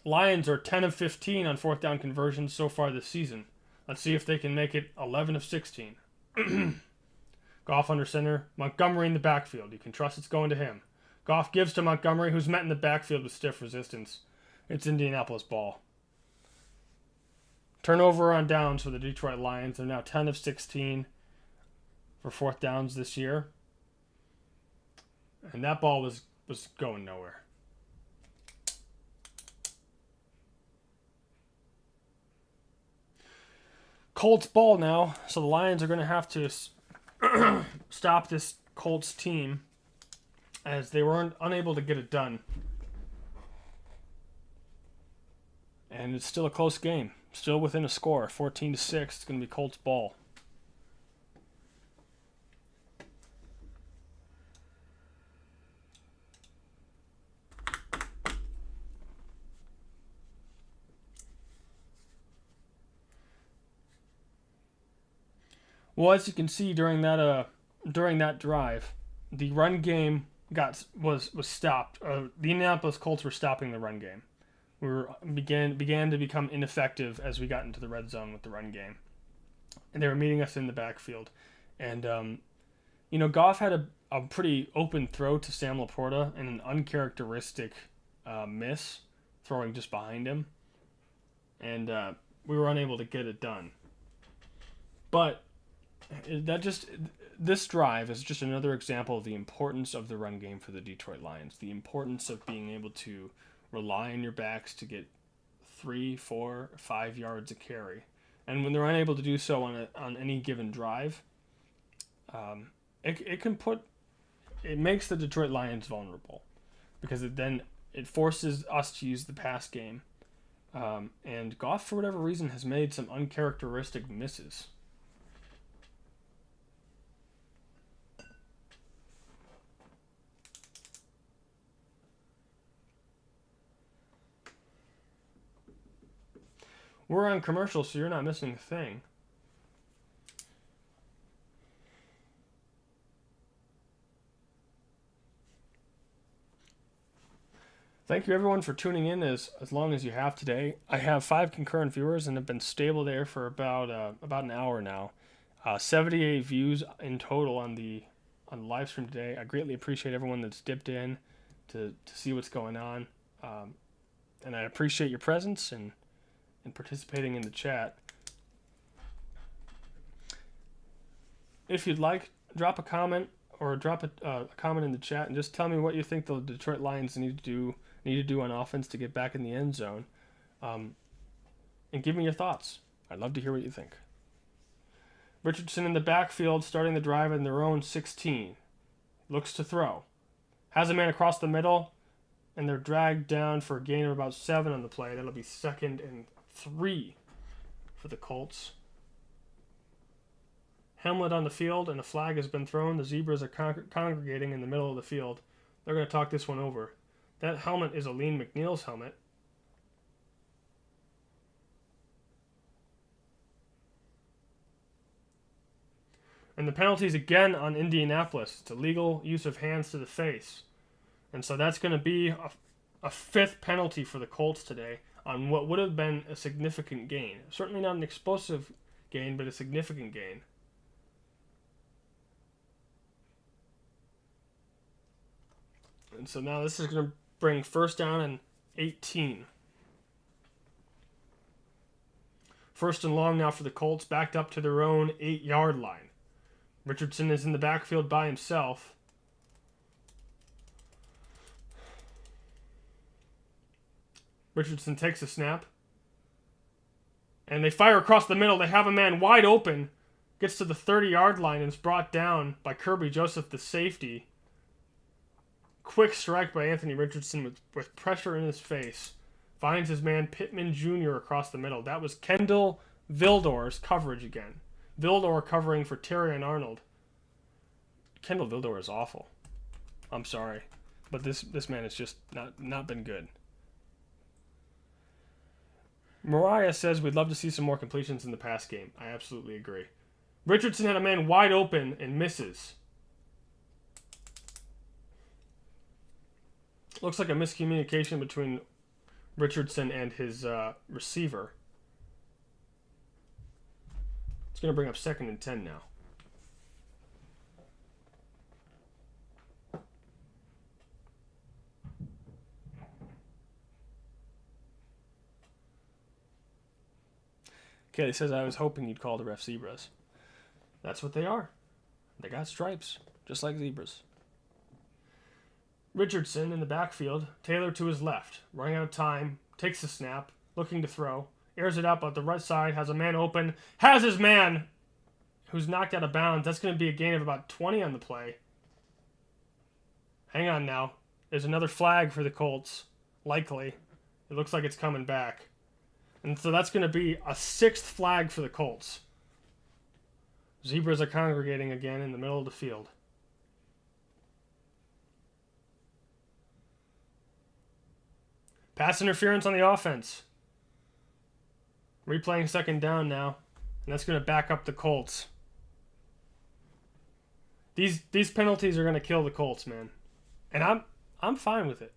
Lions are 10 of 15 on 4th down conversions so far this season. Let's see if they can make it 11 of 16. Goff under center, Montgomery in the backfield. You can trust it's going to him. Goff gives to Montgomery, who's met in the backfield with stiff resistance. It's Indianapolis ball. Turnover on downs for the Detroit Lions. They're now 10 of 16 for 4th downs this year. And that ball was going nowhere. Colts ball now. So the Lions are going to have to stop this Colts team as they were unable to get it done. And it's still a close game. Still within a score, 14-6. It's going to be Colts ball. Well, as you can see during that drive, the run game was stopped. The Indianapolis Colts were stopping the run game. Began to become ineffective as we got into the red zone with the run game, and they were meeting us in the backfield. And Goff had a pretty open throw to Sam Laporta and an uncharacteristic miss throwing just behind him, and we were unable to get it done. But this drive is just another example of the importance of the run game for the Detroit Lions. The importance of being able to rely on your backs to get 3, 4, 5 yards a carry, and when they're unable to do so on any given drive, it makes the Detroit Lions vulnerable, because it forces us to use the pass game, and Goff, for whatever reason, has made some uncharacteristic misses. We're on commercial, so you're not missing a thing. Thank you, everyone, for tuning in as long as you have today. I have 5 concurrent viewers and have been stable there for about an hour now. 78 views in total on the live stream today. I greatly appreciate everyone that's dipped in to see what's going on, and I appreciate your presence and participating in the chat. If you'd like, drop a comment or drop a comment in the chat and just tell me what you think the Detroit Lions need to do on offense to get back in the end zone, and give me your thoughts. I'd love to hear what you think. Richardson in the backfield, starting the drive in their own 16. Looks to throw. Has a man across the middle, and they're dragged down for a gain of about 7 on the play. That'll be 2nd and 3 for the Colts. Helmet on the field, and a flag has been thrown. The Zebras are congregating in the middle of the field. They're going to talk this one over. That helmet is Aleen McNeil's helmet. And the penalties again on Indianapolis. It's illegal use of hands to the face. And so that's going to be a 5th penalty for the Colts today on what would have been a significant gain. Certainly not an explosive gain, but a significant gain. And so now this is going to bring 1st down and 18. 1st and long now for the Colts, backed up to their own 8-yard line. Richardson is in the backfield by himself. Richardson takes a snap. And they fire across the middle. They have a man wide open. Gets to the 30-yard line and is brought down by Kirby Joseph, the safety. Quick strike by Anthony Richardson with pressure in his face. Finds his man Pittman Jr. across the middle. That was Kendall Vildor's coverage again. Vildor covering for Terrion Arnold. Kendall Vildor is awful. I'm sorry. But this man has just not been good. Mariah says we'd love to see some more completions in the pass game. I absolutely agree. Richardson had a man wide open and misses. Looks like a miscommunication between Richardson and his receiver. It's going to bring up 2nd and 10 now. Kelly says, I was hoping you'd call the ref zebras. That's what they are. They got stripes, just like zebras. Richardson in the backfield, Taylor to his left, running out of time, takes the snap, looking to throw, airs it up at the right side, has a man open, has his man who's knocked out of bounds. That's going to be a gain of about 20 on the play. Hang on now. There's another flag for the Colts. Likely. It looks like it's coming back. And so that's going to be a 6th flag for the Colts. Zebras are congregating again in the middle of the field. Pass interference on the offense. Replaying 2nd down now. And that's going to back up the Colts. These penalties are going to kill the Colts, man. And I'm fine with it.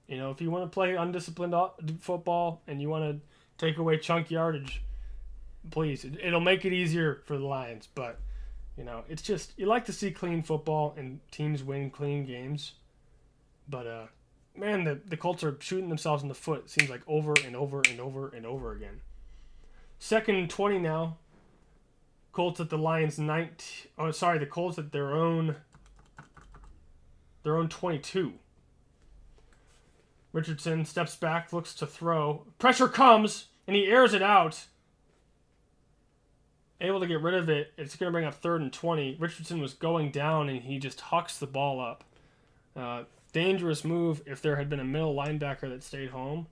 You know, if you want to play undisciplined football and you want to take away chunk yardage, please. It'll make it easier for the Lions. But, you know, it's just, you like to see clean football and teams win clean games. But, man, the Colts are shooting themselves in the foot. It seems like over and over and over and over again. 2nd and 20 now. Colts at the Lions 19. Oh, sorry, the Colts at their own 22. Richardson steps back, looks to throw. Pressure comes, and he airs it out. Able to get rid of it. It's going to bring up 3rd and 20. Richardson was going down, and he just hucks the ball up. Dangerous move if there had been a middle linebacker that stayed home.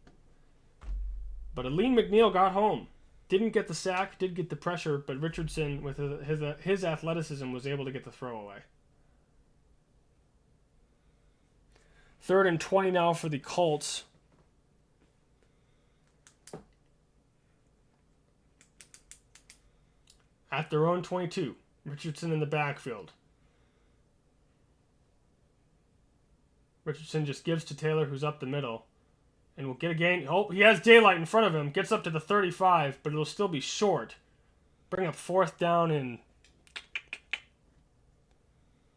But Aleen McNeil got home. Didn't get the sack, did get the pressure, but Richardson, with his athleticism, was able to get the throw away. 3rd and 20 now for the Colts. At their own 22. Richardson in the backfield. Richardson just gives to Taylor, who's up the middle. And will get a gain. Oh, he has daylight in front of him. Gets up to the 35, but it'll still be short. Bring up 4th down and...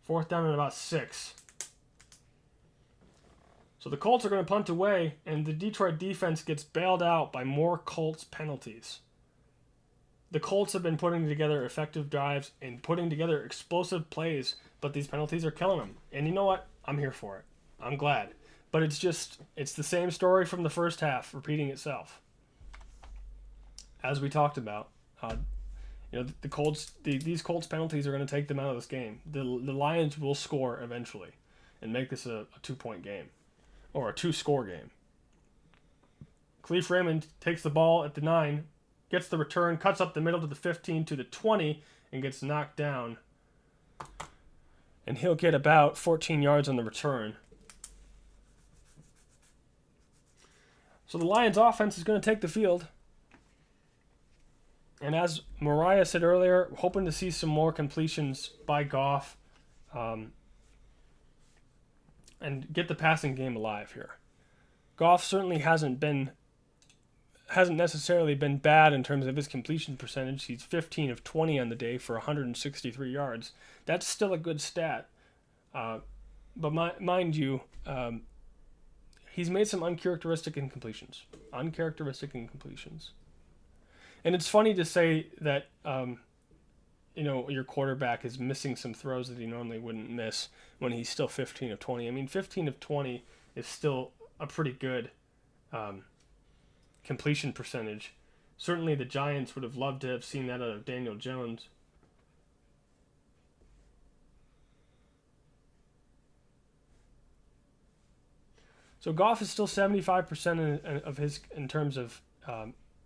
4th down and about 6. So the Colts are going to punt away, and the Detroit defense gets bailed out by more Colts penalties. The Colts have been putting together effective drives and putting together explosive plays, but these penalties are killing them. And you know what? I'm here for it. I'm glad. But it's the same story from the first half, repeating itself. As we talked about, the Colts, these Colts penalties are going to take them out of this game. The Lions will score eventually and make this a 2-point game. Or a 2-score game. Cleve Raymond takes the ball at the 9, gets the return, cuts up the middle to the 15 to the 20, and gets knocked down. And he'll get about 14 yards on the return. So the Lions offense is going to take the field. And as Mariah said earlier, hoping to see some more completions by Goff. And get the passing game alive here. Goff certainly hasn't necessarily been bad in terms of his completion percentage. He's 15 of 20 on the day for 163 yards. That's still a good stat. But mind you, he's made some uncharacteristic incompletions. And it's funny to say that your quarterback is missing some throws that he normally wouldn't miss when he's still 15 of 20. I mean, 15 of 20 is still a pretty good completion percentage. Certainly the Giants would have loved to have seen that out of Daniel Jones. So Goff is still 75% in terms of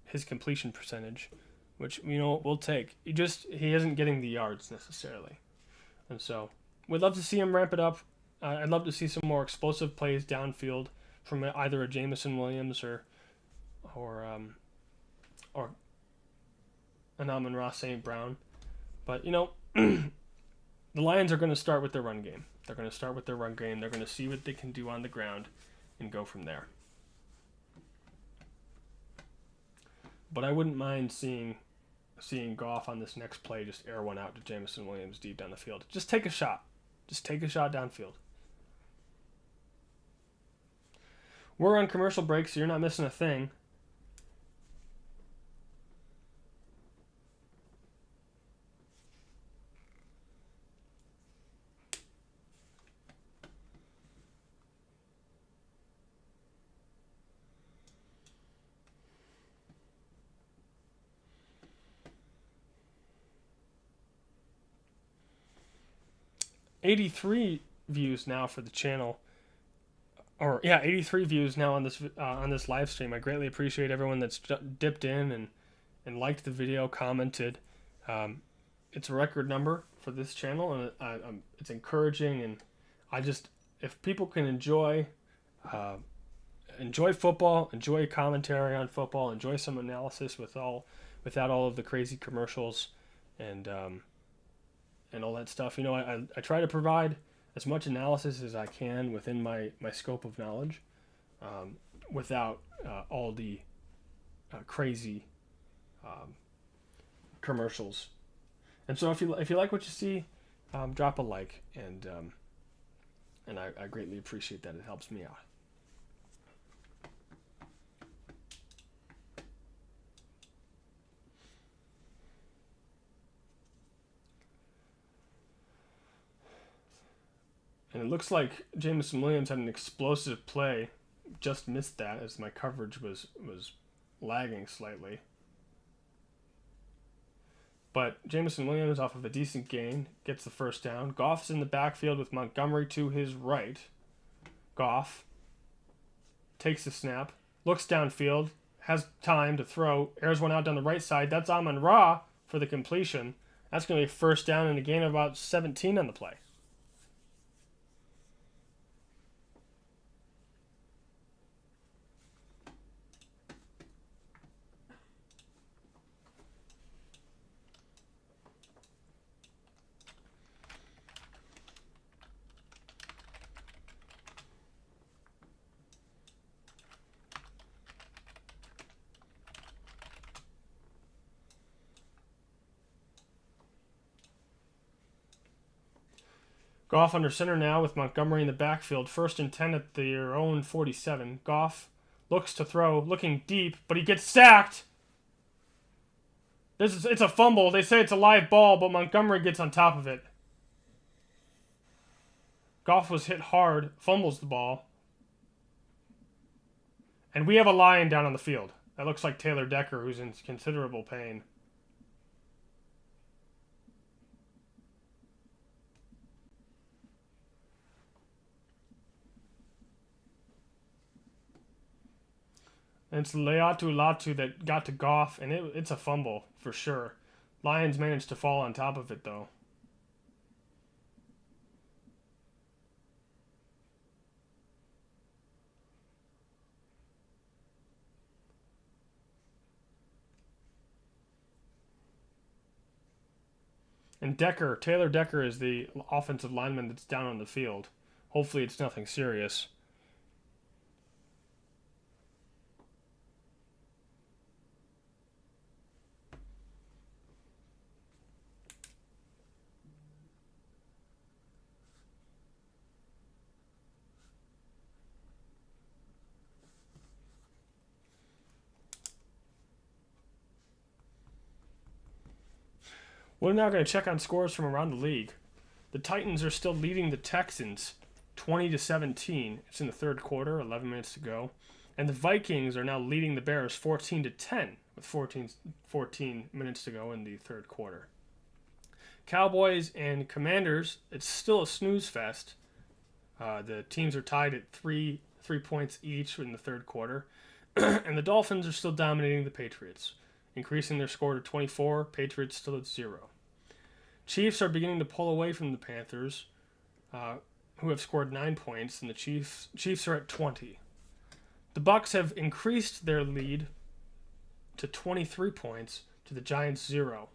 his completion percentage, which we'll take. He isn't getting the yards necessarily, and so we'd love to see him ramp it up. I'd love to see some more explosive plays downfield from either a Jameson Williams or an Amon-Ra St. Brown. But the Lions are going to start with their run game. They're going to see what they can do on the ground and go from there. But I wouldn't mind seeing Goff on this next play just air one out to Jameson Williams deep down the field. Just take a shot. Just take a shot downfield. We're on commercial break, so you're not missing a thing. views now for the channel. Or yeah, 83 views now on this live stream. I greatly appreciate everyone that's dipped in and liked the video, commented. It's a record number for this channel, and it's encouraging. And if people can enjoy football, enjoy commentary on football, enjoy some analysis without all of the crazy commercials and all that stuff. I try to provide as much analysis as I can within my scope of knowledge, without all the crazy commercials. And so if you like what you see, drop a like, and I greatly appreciate that. It helps me out. And it looks like Jameson Williams had an explosive play. Just missed that as my coverage was lagging slightly. But Jameson Williams, off of a decent gain, gets the first down. Goff's in the backfield with Montgomery to his right. Goff takes the snap, looks downfield, has time to throw, airs one out down the right side. That's Amon-Ra for the completion. That's going to be a first down and a gain of about 17 on the play. Goff under center now with Montgomery in the backfield. 1st and 10 at their own 47. Goff looks to throw, looking deep, but he gets sacked. It's a fumble. They say it's a live ball, but Montgomery gets on top of it. Goff was hit hard, fumbles the ball. And we have a Lion down on the field. That looks like Taylor Decker, who's in considerable pain. And it's Leatu Latu that got to Goff, and it's a fumble for sure. Lions managed to fall on top of it, though. And Taylor Decker is the offensive lineman that's down on the field. Hopefully it's nothing serious. We're now going to check on scores from around the league. The Titans are still leading the Texans 20-17. It's in the third quarter, 11 minutes to go. And the Vikings are now leading the Bears 14-10 with 14 minutes to go in the third quarter. Cowboys and Commanders, it's still a snooze fest. The teams are tied at three points each in the third quarter. And the Dolphins are still dominating the Patriots, increasing their score to 24, Patriots still at 0. Chiefs are beginning to pull away from the Panthers, who have scored 9 points, and the Chiefs are at 20. The Bucs have increased their lead to 23 points to the Giants' 0.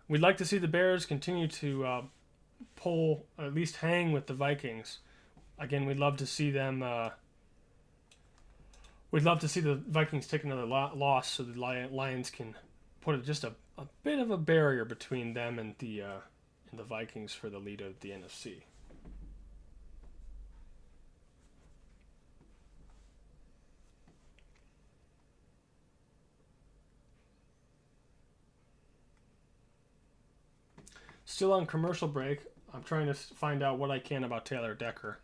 We'd like to see the Bears continue to pull, at least hang with the Vikings. Again, we'd love to see them... We'd love to see the Vikings take another loss so the Lions can put just a bit of a barrier between them and the Vikings for the lead of the NFC. Still on commercial break. I'm trying to find out what I can about Taylor Decker.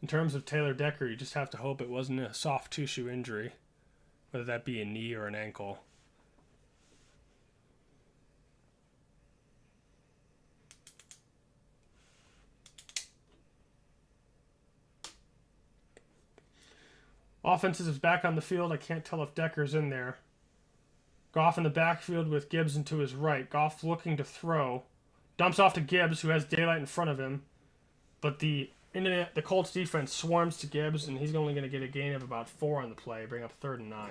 In terms of Taylor Decker, you just have to hope it wasn't a soft tissue injury, whether that be a knee or an ankle. Offense is back on the field. I can't tell if Decker's in there. Goff in the backfield with Gibbs to his right. Goff looking to throw. Dumps off to Gibbs, who has daylight in front of him. But the Colts defense swarms to Gibbs, and he's only going to get a gain of about 4 on the play, bring up 3rd and 9.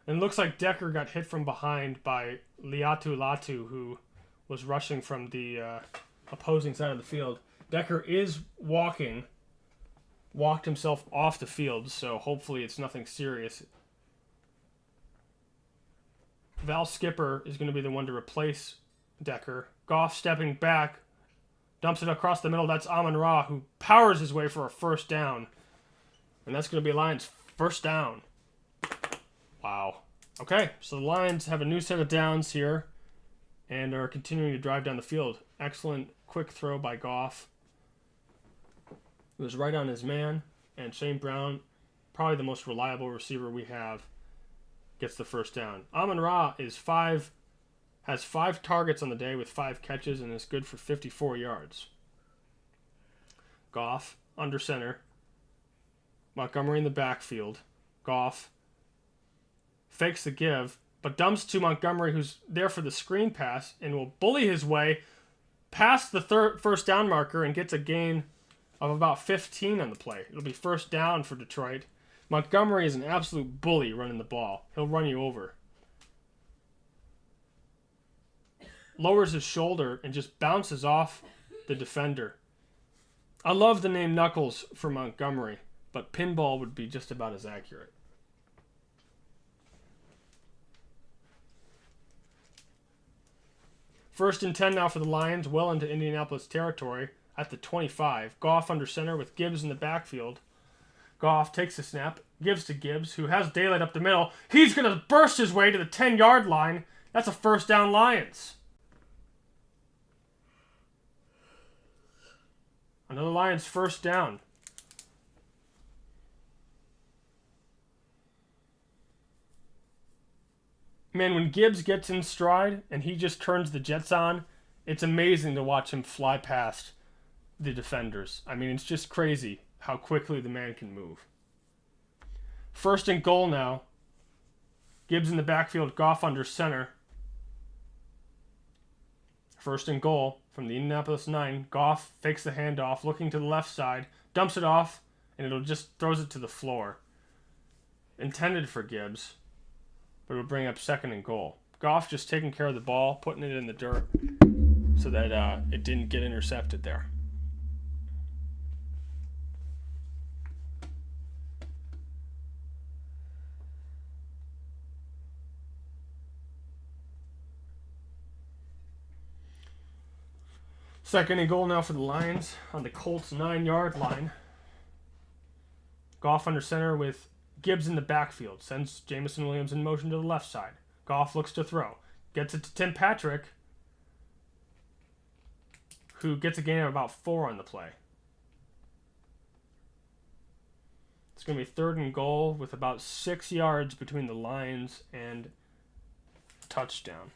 And it looks like Decker got hit from behind by Liatu Latu, who was rushing from the opposing side of the field. Decker is walked himself off the field, so hopefully it's nothing serious. Val Skipper is going to be the one to replace Decker. Goff stepping back, dumps it across the middle. That's Amon-Ra, who powers his way for a first down. And that's going to be Lions' first down. Wow. Okay, so the Lions have a new set of downs here and are continuing to drive down the field. Excellent quick throw by Goff. It was right on his man, and Shane Brown, probably the most reliable receiver we have, gets the first down. Amon-Ra has 5 targets on the day with 5 catches and is good for 54 yards. Goff under center. Montgomery in the backfield. Goff fakes the give, but dumps to Montgomery, who's there for the screen pass, and will bully his way past the first down marker and gets a gain of about 15 on the play. It'll be first down for Detroit. Montgomery is an absolute bully running the ball. He'll run you over. Lowers his shoulder and just bounces off the defender. I love the name Knuckles for Montgomery, but pinball would be just about as accurate. First and 10 now for the Lions, well into Indianapolis territory at the 25. Goff under center with Gibbs in the backfield. Goff takes the snap, gives to Gibbs, who has daylight up the middle. He's going to burst his way to the 10-yard line. That's a first down, Lions. Another Lions first down. Man, when Gibbs gets in stride and he just turns the jets on, it's amazing to watch him fly past the defenders. I mean, it's just crazy how quickly the man can move. First and goal now. Gibbs in the backfield, Goff under center. First and goal from the Indianapolis 9. Goff fakes the handoff, looking to the left side, dumps it off, and it'll just throws it to the floor. Intended for Gibbs, but it'll bring up second and goal. Goff just taking care of the ball, putting it in the dirt so that it didn't get intercepted there. Second and goal now for the Lions on the Colts 9-yard line. Goff under center with Gibbs in the backfield. Sends Jamison Williams in motion to the left side. Goff looks to throw. Gets it to Tim Patrick, who gets a gain of about 4 on the play. It's going to be third and goal with about 6 yards between the Lions and touchdown.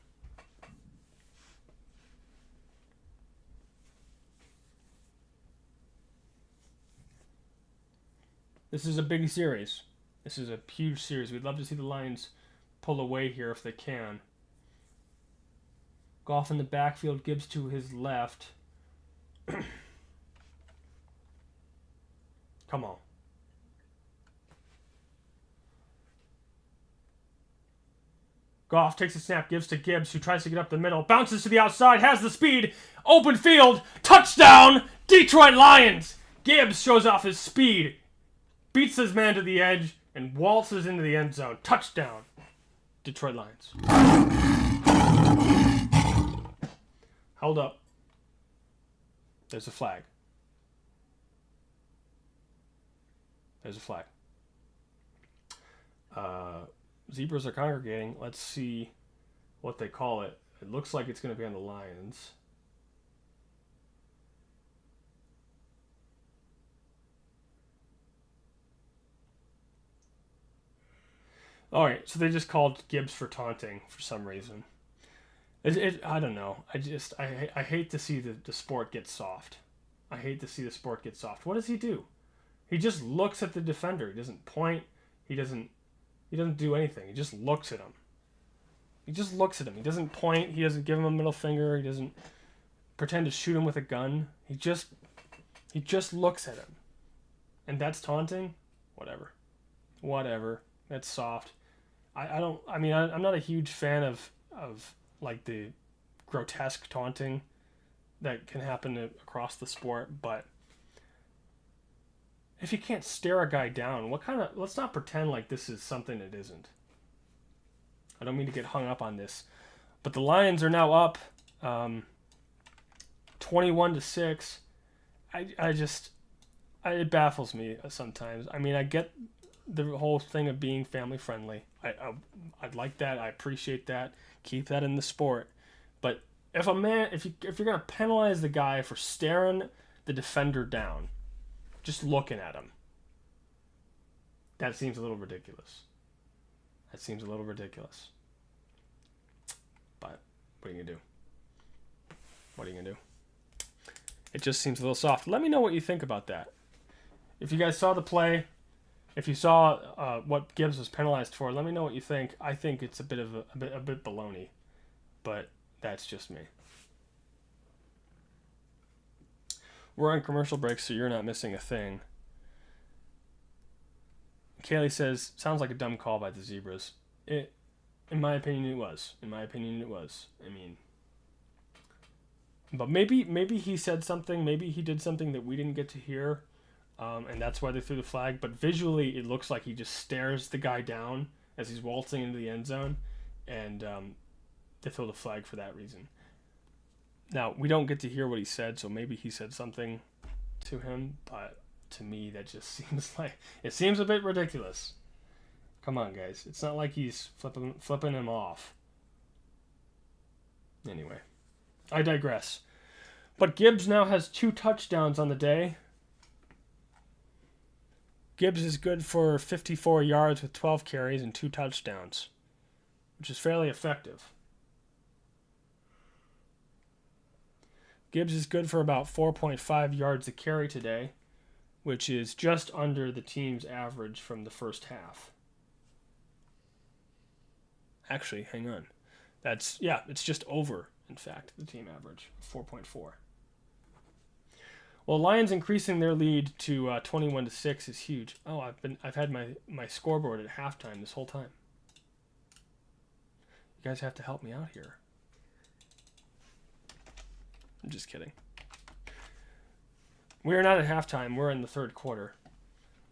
This is a big series. This is a huge series. We'd love to see the Lions pull away here if they can. Goff in the backfield, Gibbs to his left. Come on. Goff takes a snap, gives to Gibbs, who tries to get up the middle, bounces to the outside, has the speed, open field, touchdown, Detroit Lions! Gibbs shows off his speed, beats his man to the edge, and waltzes into the end zone. Touchdown, Detroit Lions. Hold up. There's a flag. There's a flag. Zebras are congregating. Let's see what they call it. It looks like it's going to be on the Lions. All right, so they just called Gibbs for taunting for some reason. I don't know. I hate to see the sport get soft. I hate to see the sport get soft. What does he do? He just looks at the defender. He doesn't point. He doesn't do anything. He just looks at him. He just looks at him. He doesn't point. He doesn't give him a middle finger. He doesn't pretend to shoot him with a gun. He just looks at him. And that's taunting? Whatever. That's soft. I'm not a huge fan of like the grotesque taunting that can happen across the sport, but if you can't stare a guy down, let's not pretend like this is something it isn't. I don't mean to get hung up on this, but the Lions are now up 21-6. It baffles me sometimes. I mean, I get the whole thing of being family friendly. I'd like that. I appreciate that. Keep that in the sport. But if you're gonna penalize the guy for staring the defender down, just looking at him, that seems a little ridiculous. But what are you gonna do? It just seems a little soft. Let me know what you think about that. If you guys saw the play, if you saw what Gibbs was penalized for, let me know what you think. I think it's a bit baloney, but that's just me. We're on commercial break, so you're not missing a thing. Kaylee says, sounds like a dumb call by the Zebras. In my opinion, it was. I mean, but maybe he said something. Maybe he did something that we didn't get to hear, and that's why they threw the flag. But visually, it looks like he just stares the guy down as he's waltzing into the end zone, and they throw the flag for that reason. Now, we don't get to hear what he said, so maybe he said something to him, but to me, that just seems a bit ridiculous. Come on, guys. It's not like he's flipping him off. Anyway, I digress. But Gibbs now has 2 touchdowns on the day. Gibbs is good for 54 yards with 12 carries and 2 touchdowns, which is fairly effective. Gibbs is good for about 4.5 yards a carry today, which is just under the team's average from the first half. Actually, hang on. It's just over, in fact, the team average, 4.4. Well, Lions increasing their lead to 21-6 is huge. Oh, I've had my scoreboard at halftime this whole time. You guys have to help me out here. I'm just kidding. We are not at halftime. We're in the third quarter.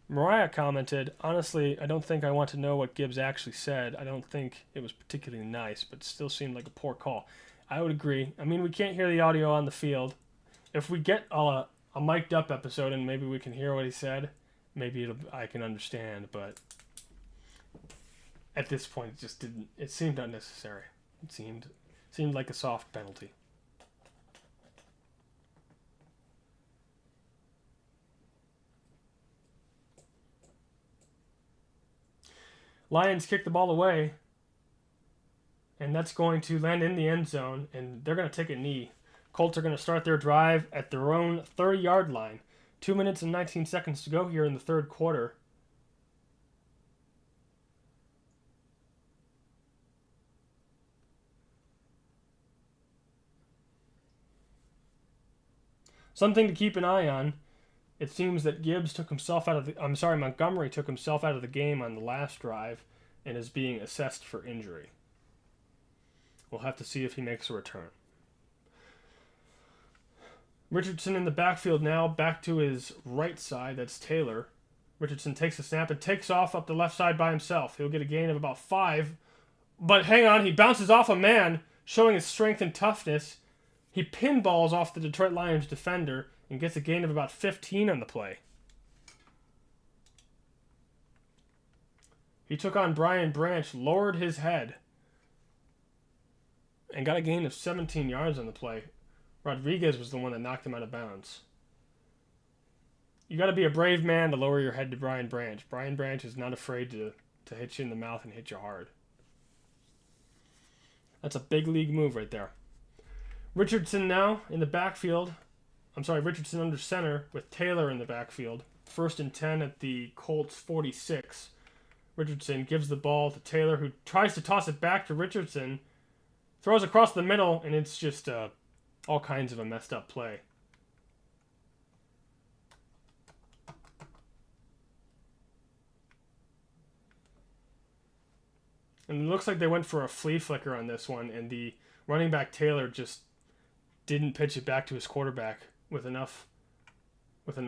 Mariah commented, honestly, I don't think I want to know what Gibbs actually said. I don't think it was particularly nice, but it still seemed like a poor call. I would agree. I mean, we can't hear the audio on the field. If we get a mic'd up episode and maybe we can hear what he said, maybe I can understand, but at this point it just didn't. It seemed unnecessary. It seemed like a soft penalty. Lions kick the ball away, and that's going to land in the end zone, and they're going to take a knee. Colts are going to start their drive at their own 30-yard line. 2 minutes and 19 seconds to go here in the third quarter. Something to keep an eye on. It seems that Montgomery took himself out of the game on the last drive and is being assessed for injury. We'll have to see if he makes a return. Richardson in the backfield now, back to his right side. That's Taylor. Richardson takes a snap and takes off up the left side by himself. He'll get a gain of about 5. But hang on, he bounces off a man, showing his strength and toughness. He pinballs off the Detroit Lions defender and gets a gain of about 15 on the play. He took on Brian Branch, lowered his head, and got a gain of 17 yards on the play. Rodriguez was the one that knocked him out of bounds. You got to be a brave man to lower your head to Brian Branch. Brian Branch is not afraid to to hit you in the mouth and hit you hard. That's a big league move right there. Richardson now in the backfield. Richardson under center with Taylor in the backfield. 1st and 10 at the Colts 46. Richardson gives the ball to Taylor, who tries to toss it back to Richardson. Throws across the middle, and it's just all kinds of a messed up play. And it looks like they went for a flea flicker on this one, and the running back Taylor just didn't pitch it back to his quarterback with enough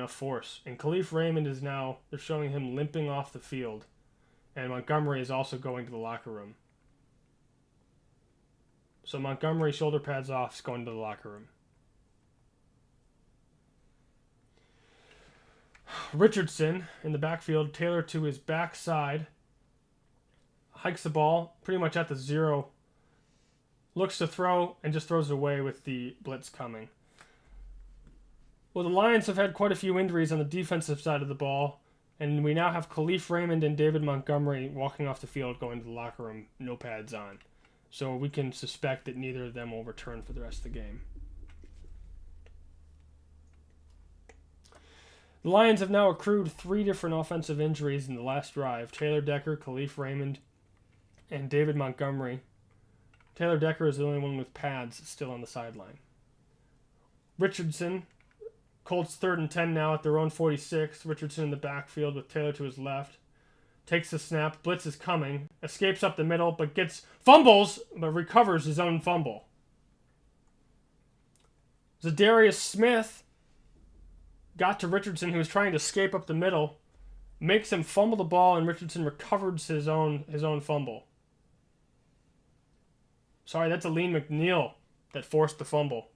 force. And Khalif Raymond is now, they're showing him limping off the field. And Montgomery is also going to the locker room. So Montgomery, shoulder pads off, is going to the locker room. Richardson in the backfield, Taylor to his backside. Hikes the ball pretty much at the 0. Looks to throw and just throws it away with the blitz coming. Well, the Lions have had quite a few injuries on the defensive side of the ball, and we now have Khalif Raymond and David Montgomery walking off the field going to the locker room, no pads on. So we can suspect that neither of them will return for the rest of the game. The Lions have now accrued 3 different offensive injuries in the last drive. Taylor Decker, Khalif Raymond, and David Montgomery. Taylor Decker is the only one with pads still on the sideline. Richardson, Colts 3rd and 10 now at their own 46. Richardson in the backfield with Taylor to his left. Takes the snap, blitz is coming, escapes up the middle, but fumbles, but recovers his own fumble. Zadarius Smith got to Richardson, who was trying to escape up the middle, makes him fumble the ball, and Richardson recovers his own fumble. Sorry, that's Aleen McNeil that forced the fumble.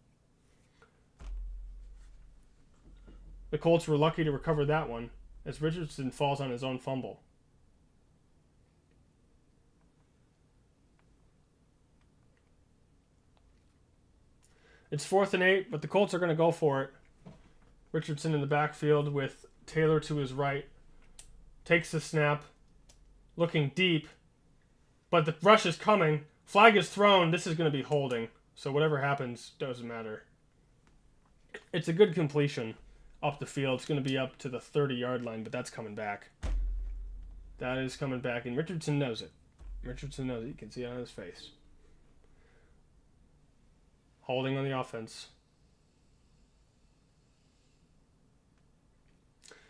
The Colts were lucky to recover that one, as Richardson falls on his own fumble. It's 4th and 8, but the Colts are going to go for it. Richardson in the backfield with Taylor to his right. Takes the snap, looking deep, but the rush is coming. Flag is thrown. This is going to be holding, so whatever happens doesn't matter. It's a good completion up the field. It's going to be up to the 30-yard line, but that's coming back. That is coming back, and Richardson knows it. Richardson knows it. You can see it on his face. Holding on the offense.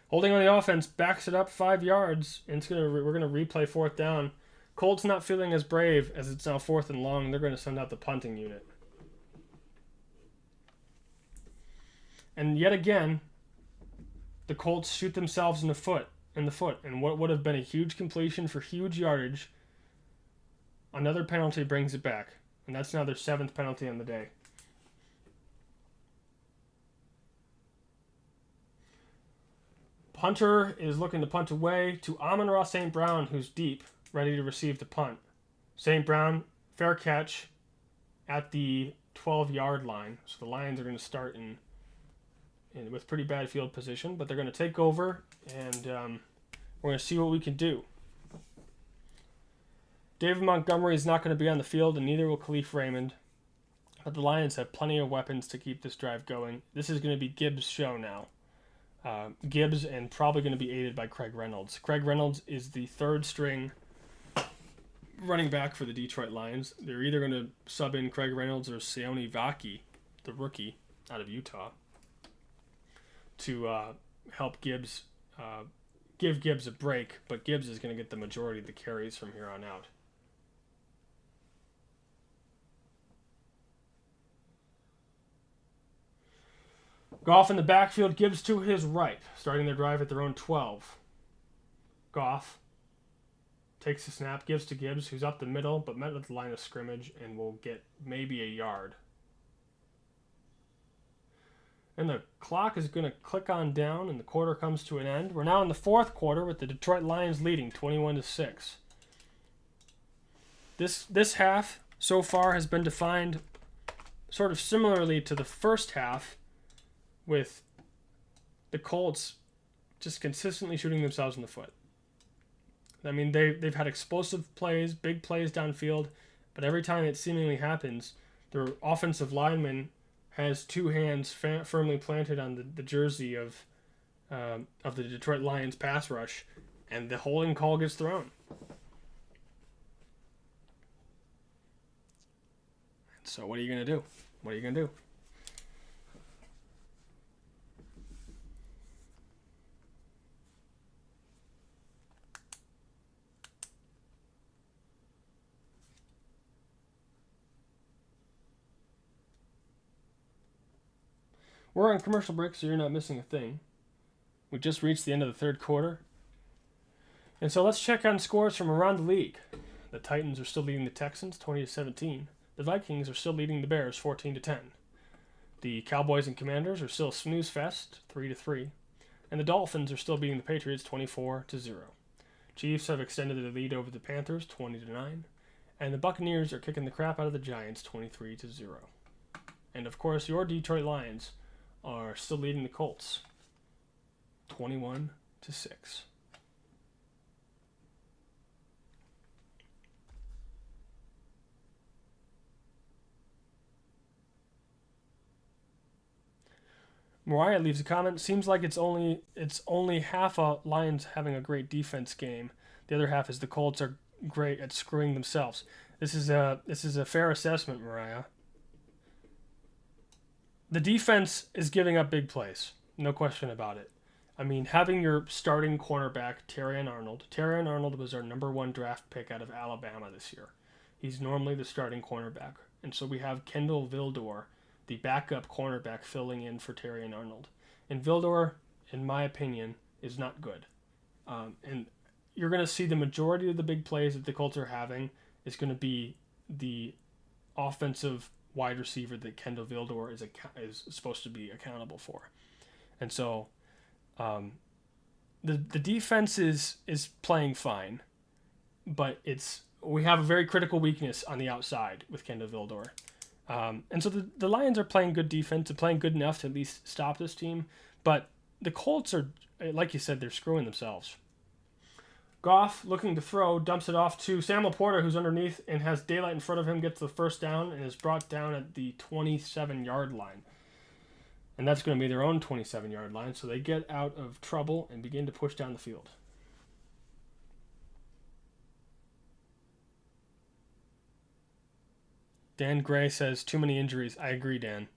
Holding on the offense, backs it up 5 yards, and we're gonna replay 4th down. Colts not feeling as brave as it's now 4th and long. They're going to send out the punting unit. And yet again, the Colts shoot themselves in the foot. And what would have been a huge completion for huge yardage, another penalty brings it back. And that's now their 7th penalty on the day. Punter is looking to punt away to Amon-Ra St. Brown, who's deep, ready to receive the punt. St. Brown, fair catch at the 12-yard line. So the Lions are going to start in with pretty bad field position, but they're going to take over, and we're going to see what we can do. David Montgomery is not going to be on the field, and neither will Khalif Raymond. But the Lions have plenty of weapons to keep this drive going. This is going to be Gibbs' show now. Gibbs, and probably going to be aided by Craig Reynolds. Craig Reynolds is the 3rd-string running back for the Detroit Lions. They're either going to sub in Craig Reynolds or Sione Vaki, the rookie out of Utah, to help Gibbs, give Gibbs a break, but Gibbs is going to get the majority of the carries from here on out. Goff in the backfield, Gibbs to his right, starting their drive at their own 12. Goff takes the snap, gives to Gibbs, who's up the middle, but met at the line of scrimmage and will get maybe a yard. And the clock is going to click on down, and the quarter comes to an end. We're now in the 4th quarter with the Detroit Lions leading 21-6. This half so far has been defined sort of similarly to the first half, with the Colts just consistently shooting themselves in the foot. I mean, they've had explosive plays, big plays downfield, but every time it seemingly happens, their offensive lineman has two hands firmly planted on the jersey of the Detroit Lions pass rush, and the holding call gets thrown. So what are you going to do? What are you going to do? We're on commercial break, so you're not missing a thing. We just reached the end of the third quarter. And so let's check on scores from around the league. The Titans are still leading the Texans 20-17. The Vikings are still leading the Bears 14-10. The Cowboys and Commanders are still snooze fest 3-3. And the Dolphins are still beating the Patriots 24-0. Chiefs have extended their lead over the Panthers 20-9. And the Buccaneers are kicking the crap out of the Giants 23-0. And of course, your Detroit Lions are still leading the Colts 21-6. Mariah leaves a comment. Seems like it's only half a Lions having a great defense game. The other half is the Colts are great at screwing themselves. This is a fair assessment, Mariah. The defense is giving up big plays. No question about it. I mean, having your starting cornerback, Terrion Arnold was our number 1 draft pick out of Alabama this year. He's normally the starting cornerback. And so we have Kendall Vildor, the backup cornerback, filling in for Terrion Arnold. And Vildor, in my opinion, is not good. And you're going to see the majority of the big plays that the Colts are having is going to be the offensive wide receiver that Kendall Vildor is supposed to be accountable for. And so the defense is playing fine, but we have a very critical weakness on the outside with Kendall Vildor. And so the Lions are playing good defense and playing good enough to at least stop this team. But the Colts are, like you said, they're screwing themselves. Goff, looking to throw, dumps it off to Sam Laporta, who's underneath and has daylight in front of him, gets the first down, and is brought down at the 27-yard line. And that's going to be their own 27-yard line, so they get out of trouble and begin to push down the field. Dan Gray says, too many injuries. I agree, Dan.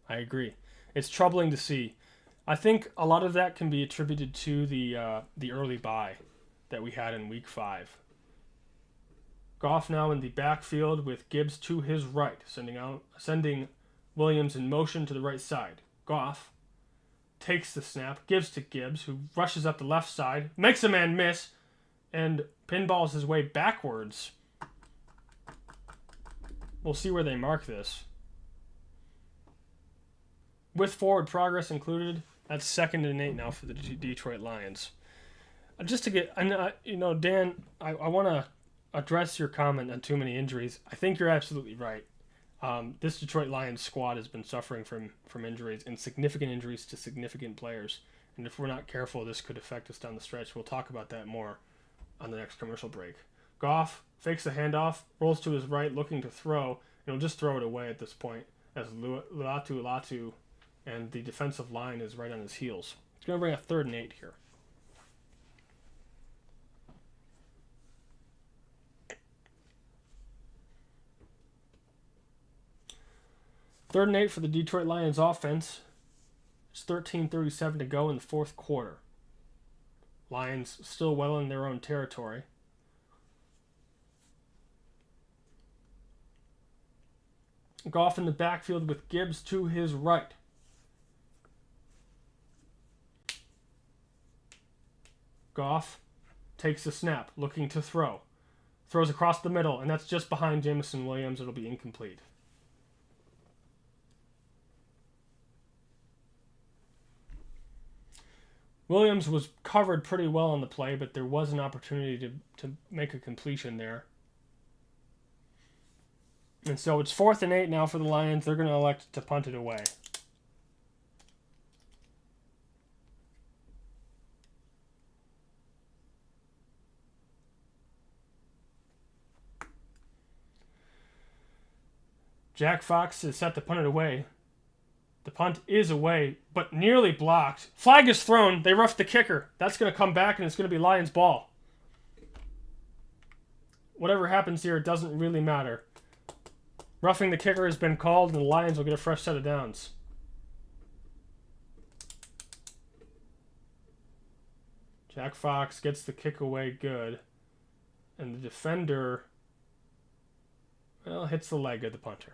I agree. It's troubling to see. I think a lot of that can be attributed to the early bye that we had in Week 5. Goff now in the backfield with Gibbs to his right, sending Williams in motion to the right side. Goff takes the snap, gives to Gibbs, who rushes up the left side, makes a man miss, and pinballs his way backwards. We'll see where they mark this. With forward progress included, that's 2nd and 8 now for the Detroit Lions. Just to get, Dan, I want to address your comment on too many injuries. I think you're absolutely right. This Detroit Lions squad has been suffering from injuries, and significant injuries to significant players. And if we're not careful, this could affect us down the stretch. We'll talk about that more on the next commercial break. Goff fakes the handoff, rolls to his right, looking to throw, and he'll just throw it away at this point, as Latu and the defensive line is right on his heels. It's going to bring a 3rd and 8 here. Third and 8 for the Detroit Lions offense. It's 13:37 to go in the 4th quarter. Lions still well in their own territory. Goff in the backfield with Gibbs to his right. Goff takes the snap, looking to throw. Throws across the middle, and that's just behind Jameson Williams. It'll be incomplete. Williams was covered pretty well on the play, but there was an opportunity to make a completion there. And so it's 4th and 8 now for the Lions. They're going to elect to punt it away. Jack Fox is set to punt it away. The punt is away, but nearly blocked. Flag is thrown. They roughed the kicker. That's going to come back, and it's going to be Lions ball. Whatever happens here, it doesn't really matter. Roughing the kicker has been called, and the Lions will get a fresh set of downs. Jack Fox gets the kick away good. And the defender, well, hits the leg of the punter.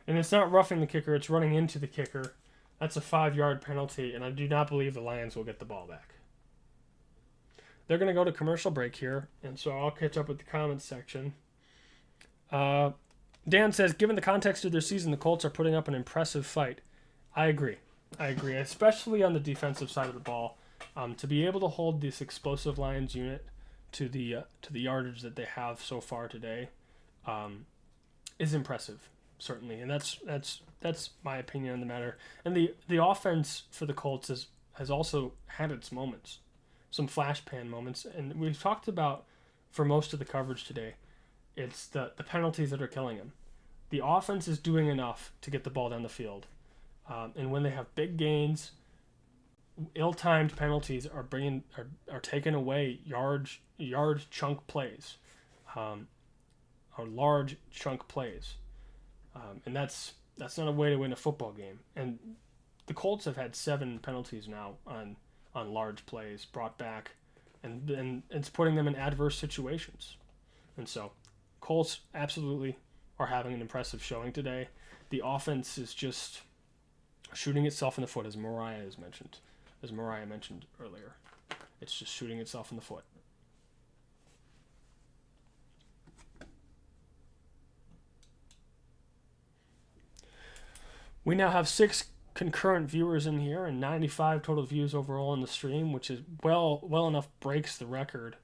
And it's not roughing the kicker, it's running into the kicker. That's a 5-yard penalty, and I do not believe the Lions will get the ball back. They're going to go to commercial break here, and so I'll catch up with the comments section. Dan says, given the context of their season, the Colts are putting up an impressive fight. I agree, especially on the defensive side of the ball. To be able to hold this explosive Lions unit to the yardage that they have so far today is impressive, certainly, and that's my opinion on the matter. And the offense for the Colts has also had its moments, some flash pan moments, and we've talked about for most of the coverage today. It's the penalties that are killing him. The offense is doing enough to get the ball down the field. And when they have big gains, ill-timed penalties are taking away yard chunk plays, or large chunk plays. And that's not a way to win a football game. And the Colts have had 7 penalties now on large plays brought back, and it's putting them in adverse situations. And so Colts absolutely are having an impressive showing today. The offense is just shooting itself in the foot, as Mariah mentioned earlier. It's just shooting itself in the foot. We now have 6 concurrent viewers in here and 95 total views overall on the stream, which is well enough breaks the record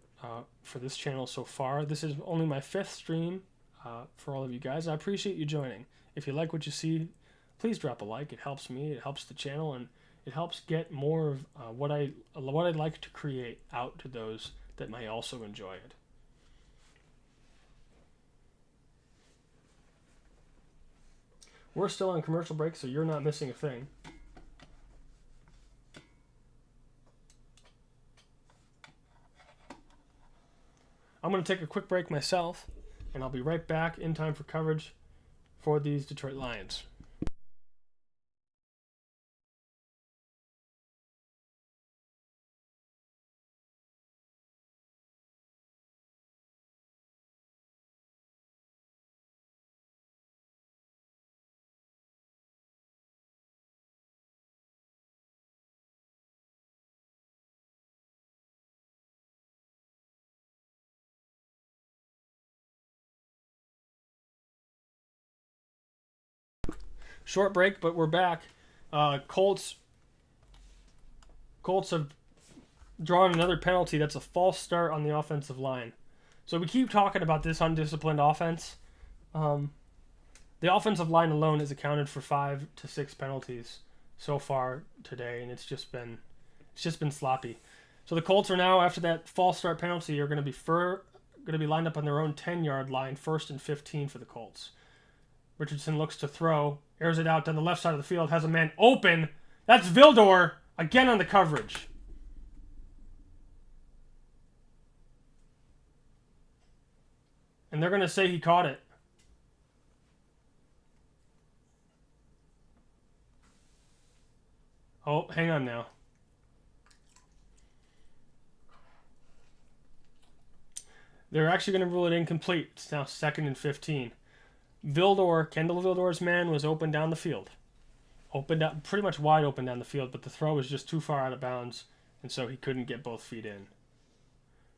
for this channel so far. This is only my 5th stream for all of you guys. I appreciate you joining. If you like what you see, please drop a like. It helps me, it helps the channel, and it helps get more of what I'd like to create out to those that may also enjoy it. We're still on commercial break, so you're not missing a thing. I'm going to take a quick break myself, and I'll be right back in time for coverage for these Detroit Lions. Short break, but we're back. Colts have drawn another penalty. That's a false start on the offensive line. So we keep talking about this undisciplined offense. The offensive line alone has accounted for 5 to 6 penalties so far today, and it's just been sloppy. So the Colts are now, after that false start penalty, are going to be lined up on their own 10-yard line, 1st and 15 for the Colts. Richardson looks to throw, airs it out down the left side of the field, has a man open. That's Vildor, again on the coverage. And they're going to say he caught it. Oh, hang on now. They're actually going to rule it incomplete. It's now 2nd and 15. Kendall Vildor's man was open down the field. Pretty much wide open down the field, but the throw was just too far out of bounds, and so he couldn't get both feet in.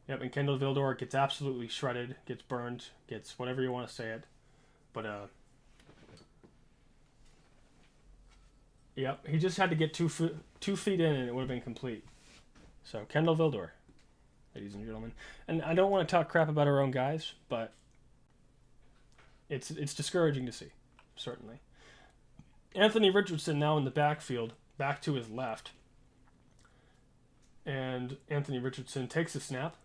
Yep, and Kendall Vildor gets absolutely shredded, gets burned, gets whatever you want to say it. But, yep, he just had to get 2 feet in, and it would have been complete. So, Kendall Vildor, ladies and gentlemen. And I don't want to talk crap about our own guys, but it's discouraging to see, certainly. Anthony Richardson now in the backfield back to his left. And Anthony Richardson takes the snap,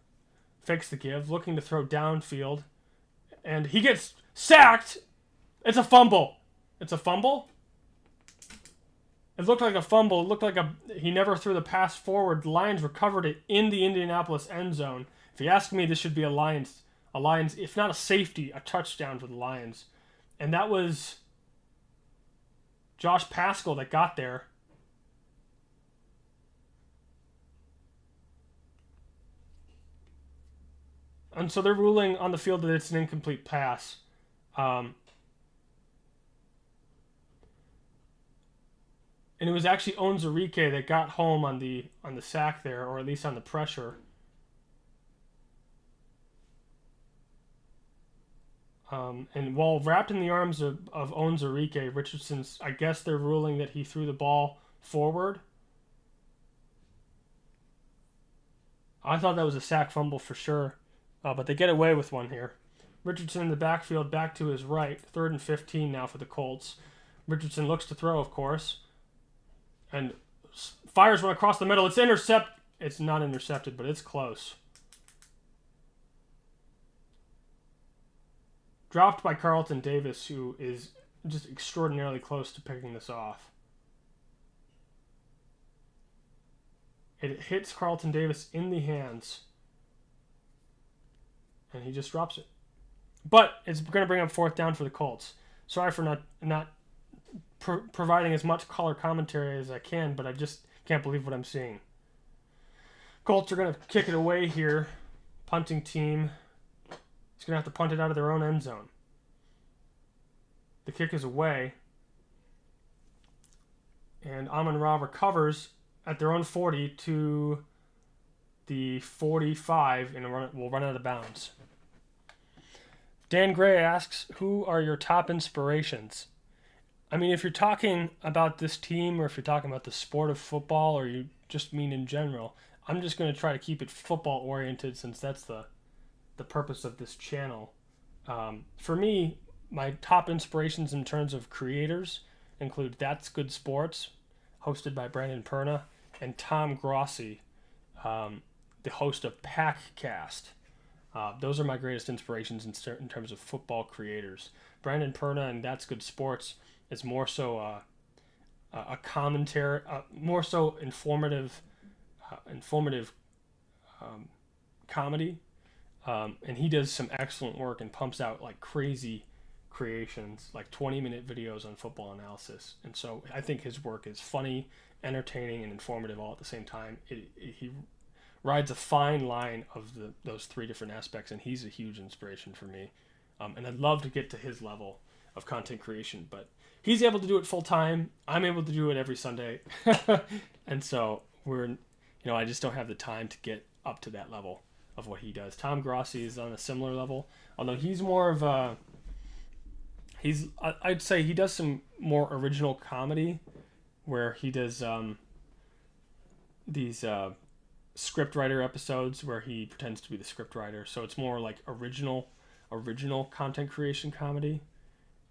fakes the give, looking to throw downfield, and he gets sacked. It's a fumble. It's a fumble? It looked like a fumble. It looked like he never threw the pass forward. The Lions recovered it in the Indianapolis end zone. If you ask me, this should be a Lions, if not a safety, a touchdown for the Lions. And that was Josh Pascal that got there. And so they're ruling on the field that it's an incomplete pass. And it was actually Onwuzurike that got home on the sack there, or at least on the pressure. And while wrapped in the arms of Onwuzurike, Richardson's, I guess they're ruling that he threw the ball forward. I thought that was a sack fumble for sure. But they get away with one here. Richardson in the backfield, back to his right. 3rd and 15 now for the Colts. Richardson looks to throw, of course. And fires one across the middle. It's not intercepted, but it's close. Dropped by Carlton Davis, who is just extraordinarily close to picking this off. It hits Carlton Davis in the hands. And he just drops it. But it's going to bring up 4th down for the Colts. Sorry for not providing as much color commentary as I can, but I just can't believe what I'm seeing. Colts are going to kick it away here. Punting team. He's going to have to punt it out of their own end zone. The kick is away. And Amon-Ra recovers at their own 40 to the 45 and will run out of bounds. Dan Gray asks, who are your top inspirations? I mean, if you're talking about this team or if you're talking about the sport of football or you just mean in general, I'm just going to try to keep it football oriented since that's the purpose of this channel. For me, my top inspirations in terms of creators include That's Good Sports, hosted by Brandon Perna, and Tom Grossi, the host of Packcast. Those are my greatest inspirations in terms of football creators. Brandon Perna and That's Good Sports is more so a commentary, more so informative comedy, and he does some excellent work and pumps out like crazy creations, like 20-minute videos on football analysis. And so I think his work is funny, entertaining, and informative all at the same time. He rides a fine line of those 3 different aspects, and he's a huge inspiration for me. And I'd love to get to his level of content creation, but he's able to do it full time. I'm able to do it every Sunday. And so I just don't have the time to get up to that level of what he does. Tom Grossi is on a similar level, although he's more of I'd say he does some more original comedy where he does these scriptwriter episodes where he pretends to be the scriptwriter. So it's more like original content creation comedy.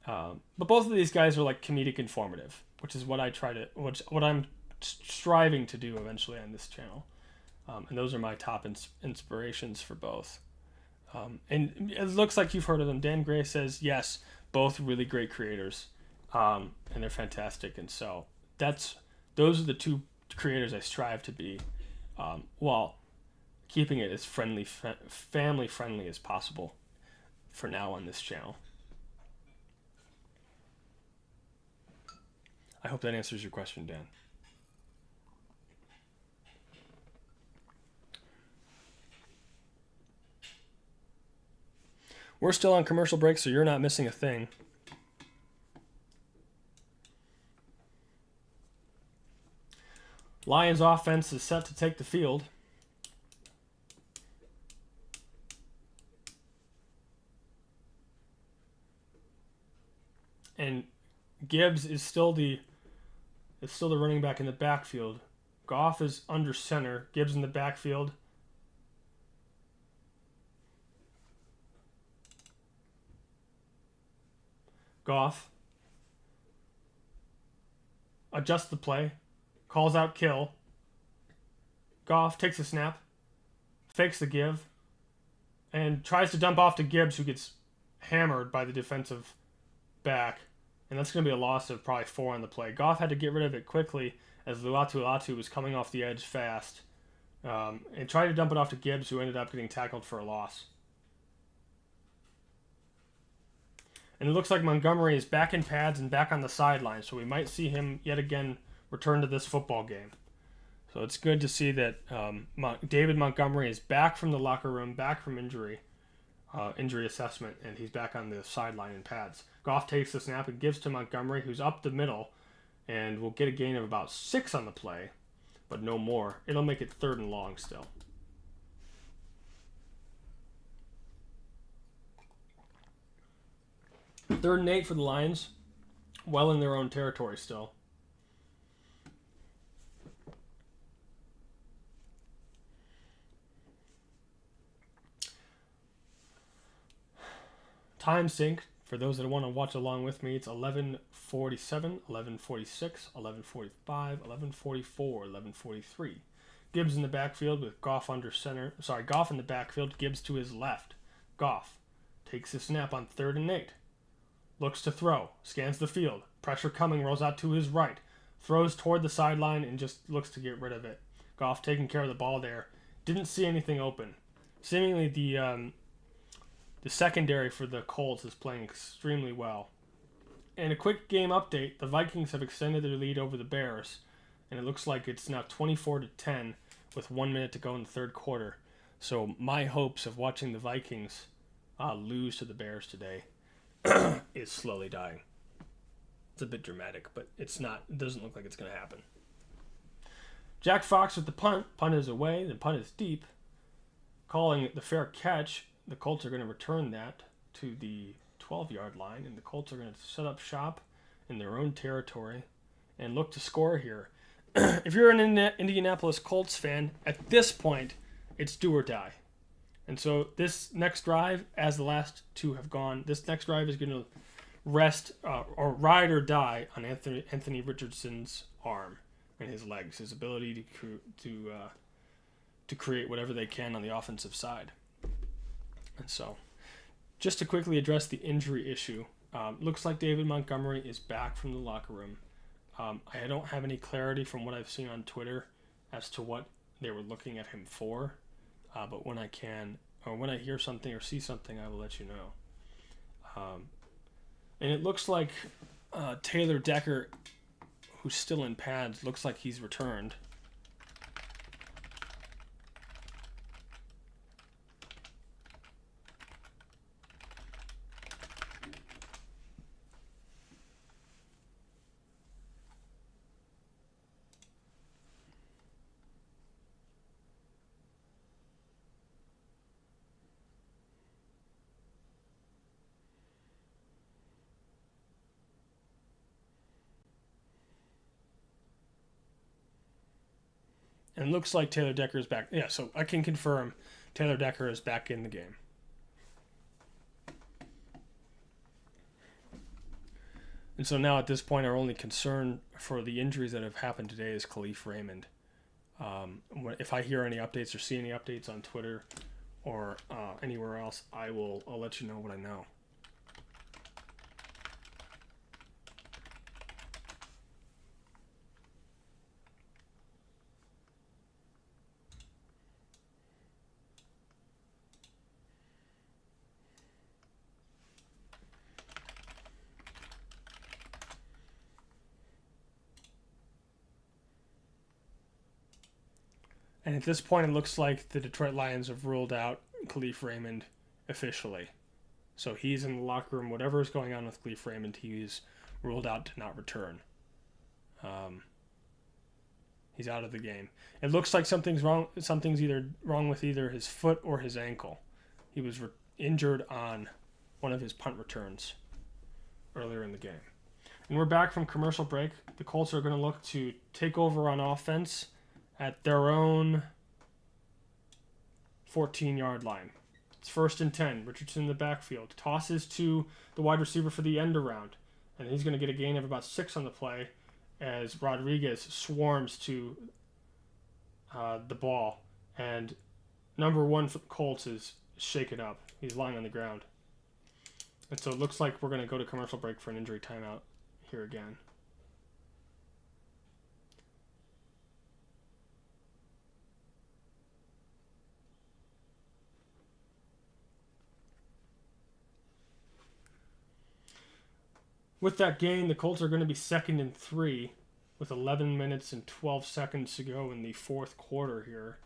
But both of these guys are like comedic informative, which is what what I'm striving to do eventually on this channel. And those are my top inspirations for both. And it looks like you've heard of them. Dan Gray says, yes, both really great creators. And they're fantastic. And so those are the 2 creators I strive to be, while keeping it as family friendly as possible for now on this channel. I hope that answers your question, Dan. We're still on commercial break, so you're not missing a thing. Lions offense is set to take the field. And Gibbs is still the running back in the backfield. Goff is under center. Gibbs in the backfield. Goff. Adjust the play. calls out kill. Goff takes a snap, fakes the give, and tries to dump off to Gibbs, who gets hammered by the defensive back. And that's going to be a loss of probably 4 on the play. Goff had to get rid of it quickly as Luatu was coming off the edge fast. And tried to dump it off to Gibbs, who ended up getting tackled for a loss. And it looks like Montgomery is back in pads and back on the sideline, so we might see him yet again return to this football game. So it's good to see that David Montgomery is back from the locker room, back from injury assessment, and he's back on the sideline in pads. Goff takes the snap and gives to Montgomery, who's up the middle, and will get a gain of about 6 on the play, but no more. It'll make it 3rd and long still. Third and 8 for the Lions, well in their own territory still. Time sync, for those that want to watch along with me, it's 11:47, 11:46, 11:45, 11:44, 11:43. Gibbs in the backfield with Goff under center. Goff in the backfield, Gibbs to his left. Goff takes the snap on 3rd and 8. Looks to throw, scans the field. Pressure coming, rolls out to his right. Throws toward the sideline and just looks to get rid of it. Goff taking care of the ball there. Didn't see anything open. Seemingly the secondary for the Colts is playing extremely well. And a quick game update, the Vikings have extended their lead over the Bears, and it looks like it's now 24-10 with 1 minute to go in the 3rd quarter. So my hopes of watching the Vikings lose to the Bears today is slowly dying. It's a bit dramatic, but it's not. It doesn't look like it's going to happen. Jack Fox with the punt. Punt is away. The punt is deep. Calling it the fair catch. The Colts are going to return that to the 12-yard line, and the Colts are going to set up shop in their own territory and look to score here. If you're an Indianapolis Colts fan, at this point, it's do or die. And so this next drive, as the last 2 have gone, this next drive is going to rest or ride or die on Anthony Richardson's arm and his legs, his ability to create whatever they can on the offensive side. And so, just to quickly address the injury issue, looks like David Montgomery is back from the locker room. I don't have any clarity from what I've seen on Twitter as to what they were looking at him for, but when I can, or when I hear something or see something, I will let you know. And it looks like Taylor Decker, who's still in pads, looks like he's returned. And it looks like Taylor Decker is back. Yeah, so I can confirm Taylor Decker is back in the game. And so now at this point, our only concern for the injuries that have happened today is Khalif Raymond. If I hear any updates or see any updates on Twitter or anywhere else, I'll let you know what I know. And at this point, it looks like the Detroit Lions have ruled out Khalif Raymond officially. So he's in the locker room. Whatever is going on with Khalif Raymond, he's ruled out to not return. He's out of the game. It looks like something's wrong. Something's either wrong with either his foot or his ankle. He was injured on one of his punt returns earlier in the game. And we're back from commercial break. The Colts are going to look to take over on offense at their own 14-yard line. It's 1st and 10. Richardson in the backfield. Tosses to the wide receiver for the end around. And he's going to get a gain of about 6 on the play. as Rodriguez swarms to the ball, and number one for the Colts is shaken up. He's lying on the ground. And so it looks like we're going to go to commercial break for an injury timeout here again. With that gain, the Colts are going to be 2nd and 3 with 11 minutes and 12 seconds to go in the fourth quarter here.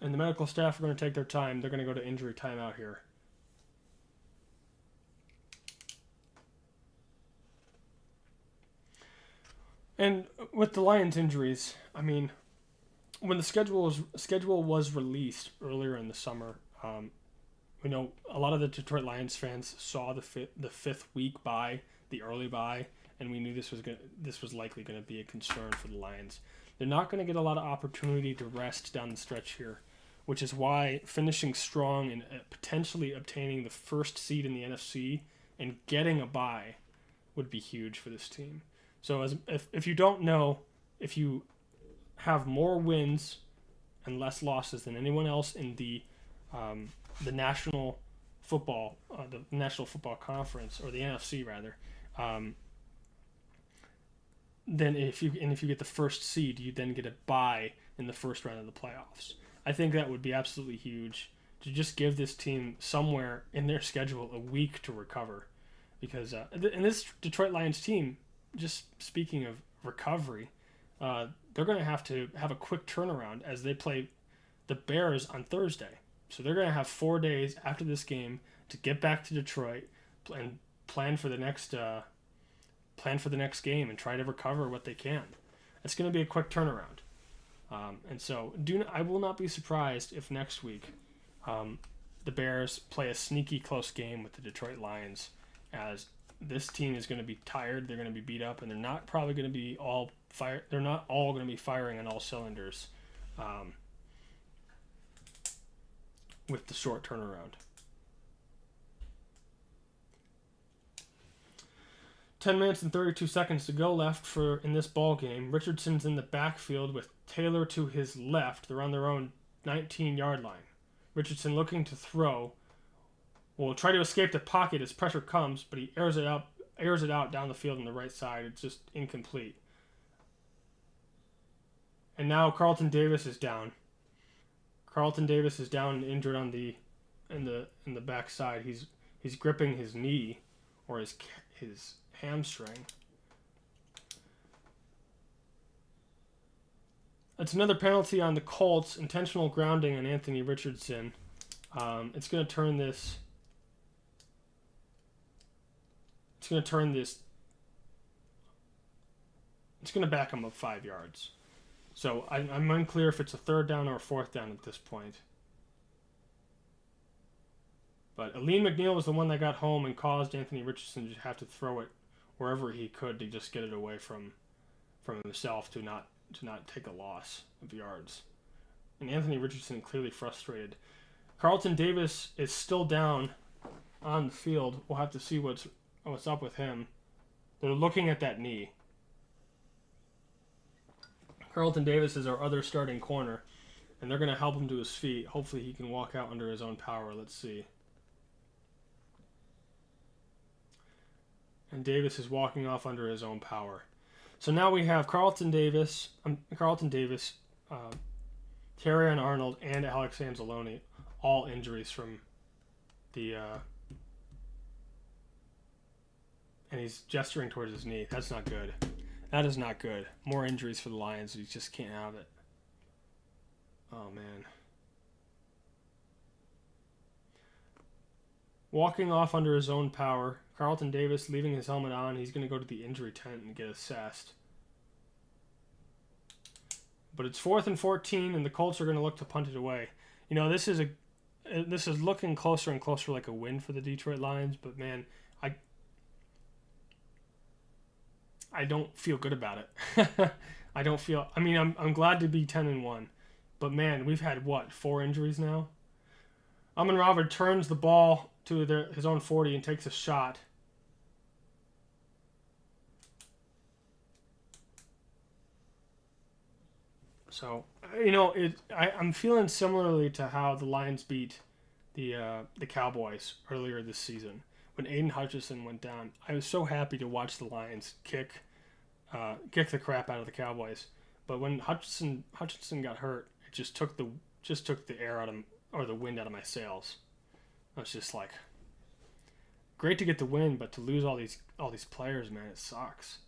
And the medical staff are going to take their time. They're going to go to injury timeout here. And with the Lions injuries, I mean, when the schedule was released earlier in the summer, you know, a lot of the Detroit Lions fans saw the fifth week bye, the early bye, and we knew this was likely going to be a concern for the Lions. They're not going to get a lot of opportunity to rest down the stretch here, which is why finishing strong and potentially obtaining the first seed in the NFC and getting a bye would be huge for this team. So if you don't know, if you have more wins and less losses than anyone else in the National Football Conference, or the NFC rather, then if you get the first seed, you then get a bye in the first round of the playoffs. I think that would be absolutely huge to just give this team somewhere in their schedule a week to recover, because and this Detroit Lions team, just speaking of recovery, they're going to have a quick turnaround as they play the Bears on Thursday. So they're going to have 4 days after this game to get back to Detroit and plan for the next game and try to recover what they can. It's going to be a quick turnaround. And so I will not be surprised if next week the Bears play a sneaky close game with the Detroit Lions, as this team is going to be tired, they're going to be beat up, and they're not probably going to be they're not all going to be firing on all cylinders with the short turnaround. 10 minutes and 32 seconds to go left in this ball game. Richardson's in the backfield with Taylor to his left. They're on their own 19-yard line. Richardson looking to throw. Will try to escape the pocket as pressure comes, but he airs it out down the field on the right side. It's just incomplete. And now Carlton Davis is down. Carlton Davis is down and injured on in the backside. He's gripping his knee or his hamstring. That's another penalty on the Colts. Intentional grounding on Anthony Richardson. It's going to turn this. It's going to back him up 5 yards. So I'm unclear if it's a third down or a fourth down at this point. But Aleen McNeil was the one that got home and caused Anthony Richardson to have to throw it wherever he could to just get it away from himself to not take a loss of yards. And Anthony Richardson clearly frustrated. Carlton Davis is still down on the field. We'll have to see what's up with him. They're looking at that knee. Carlton Davis is our other starting corner, and they're going to help him to his feet. Hopefully he can walk out under his own power. Let's see. And Davis is walking off under his own power. So now we have Carlton Davis, Terrion Arnold, and Alex Anzalone, all injuries from the... and he's gesturing towards his knee. That's not good. That is not good. More injuries for the Lions. You just can't have it. Oh, man. Walking off under his own power. Carlton Davis leaving his helmet on. He's going to go to the injury tent and get assessed. But it's 4th and 14, and the Colts are going to look to punt it away. You know, this is looking closer and closer like a win for the Detroit Lions, but man, I don't feel good about it. I'm glad to be 10-1, but man, we've had 4 injuries now. Amon-Ra returns the ball to his own 40 and takes a shot. So, I'm feeling similarly to how the Lions beat the Cowboys earlier this season when Aiden Hutchinson went down. I was so happy to watch the Lions kick the crap out of the Cowboys. But when Hutchinson got hurt, it just took the air out of, or the wind out of my sails. I was just like, great to get the win, but to lose all these players, man, it sucks.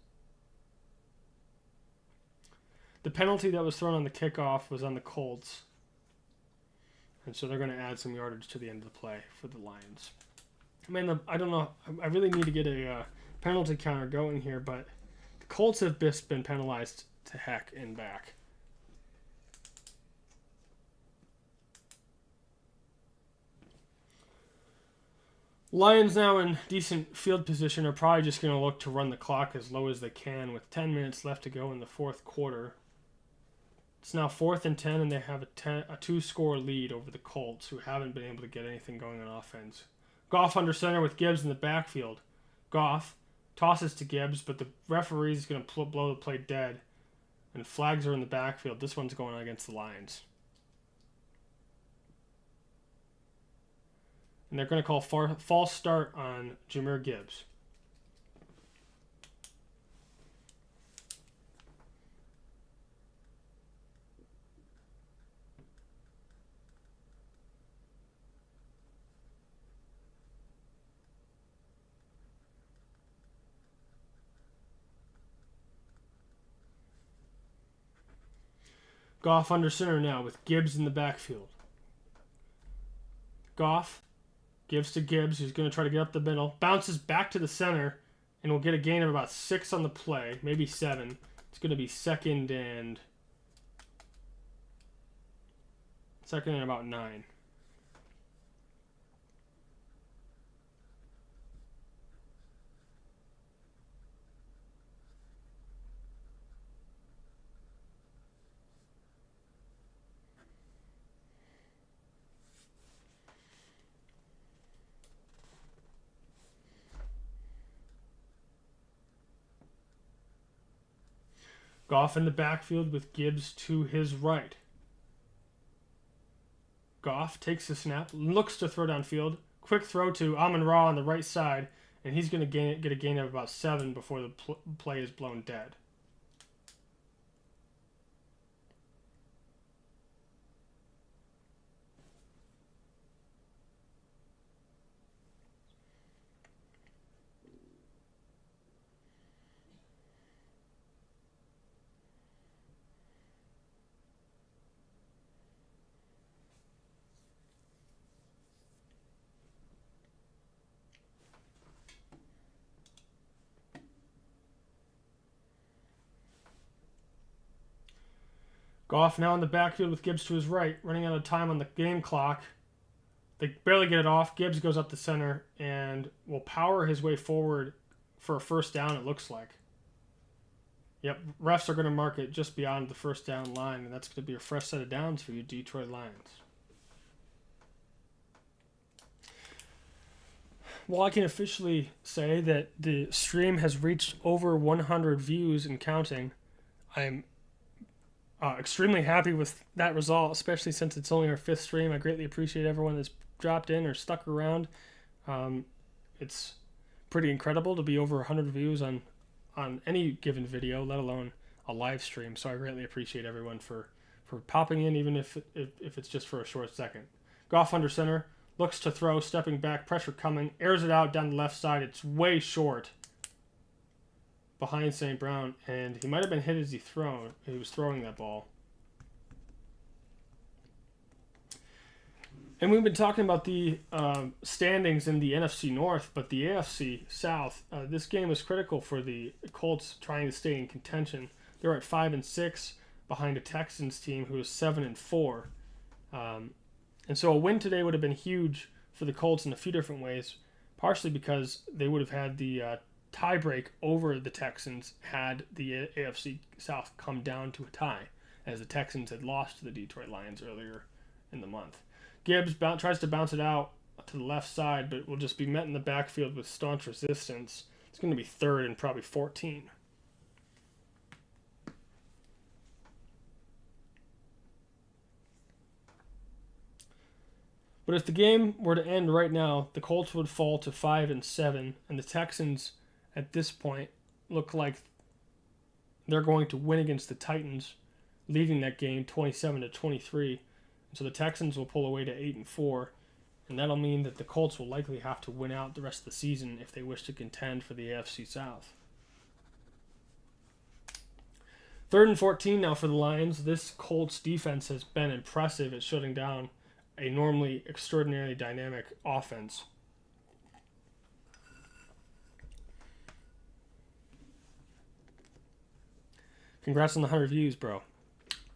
The penalty that was thrown on the kickoff was on the Colts. And so they're going to add some yardage to the end of the play for the Lions. I mean, I don't know. I really need to get a penalty counter going here, but the Colts have just been penalized to heck and back. Lions now in decent field position are probably just going to look to run the clock as low as they can with 10 minutes left to go in the fourth quarter. It's now 4th and 10, and they have a 2-score lead over the Colts, who haven't been able to get anything going on offense. Goff under center with Gibbs in the backfield. Goff tosses to Gibbs, but the referee is going to blow the play dead, and flags are in the backfield. This one's going on against the Lions. And they're going to call false start on Jahmyr Gibbs. Goff under center now with Gibbs in the backfield. Goff gives to Gibbs, who's going to try to get up the middle. Bounces back to the center, and will get a gain of about 6 on the play, maybe 7. It's going to be second and about 9. Goff in the backfield with Gibbs to his right. Goff takes the snap, looks to throw downfield. Quick throw to Amon-Ra on the right side, and he's going to get a gain of about 7 before the play is blown dead. Goff now in the backfield with Gibbs to his right, running out of time on the game clock. They barely get it off. Gibbs goes up the center and will power his way forward for a first down, it looks like. Yep, refs are going to mark it just beyond the first down line, and that's going to be a fresh set of downs for you Detroit Lions. Well, I can officially say that the stream has reached over 100 views and counting. I'm extremely happy with that result, especially since it's only our 5th stream. I greatly appreciate everyone that's dropped in or stuck around. It's pretty incredible to be over 100 views on any given video, let alone a live stream. So I greatly appreciate everyone for popping in, even if it's just for a short second. Goff under center, looks to throw, stepping back, pressure coming, airs it out down the left side. It's way short behind St. Brown, and he might have been hit as he was throwing that ball. And we've been talking about the standings in the NFC North, but the AFC South, this game is critical for the Colts trying to stay in contention. They're at 5-6 behind a Texans team who is 7-4. And so a win today would have been huge for the Colts in a few different ways, partially because they would have had the tiebreak over the Texans had the AFC South come down to a tie, as the Texans had lost to the Detroit Lions earlier in the month. Gibbs tries to bounce it out to the left side, but will just be met in the backfield with staunch resistance. It's going to be 3rd and probably 14. But if the game were to end right now, the Colts would fall to 5-7, and the Texans at this point look like they're going to win against the Titans, leading that game 27-23. And so the Texans will pull away to 8-4, and that'll mean that the Colts will likely have to win out the rest of the season if they wish to contend for the AFC South. 3rd and 14 now for the Lions. This Colts defense has been impressive at shutting down a normally extraordinarily dynamic offense. Congrats on the 100 views, bro.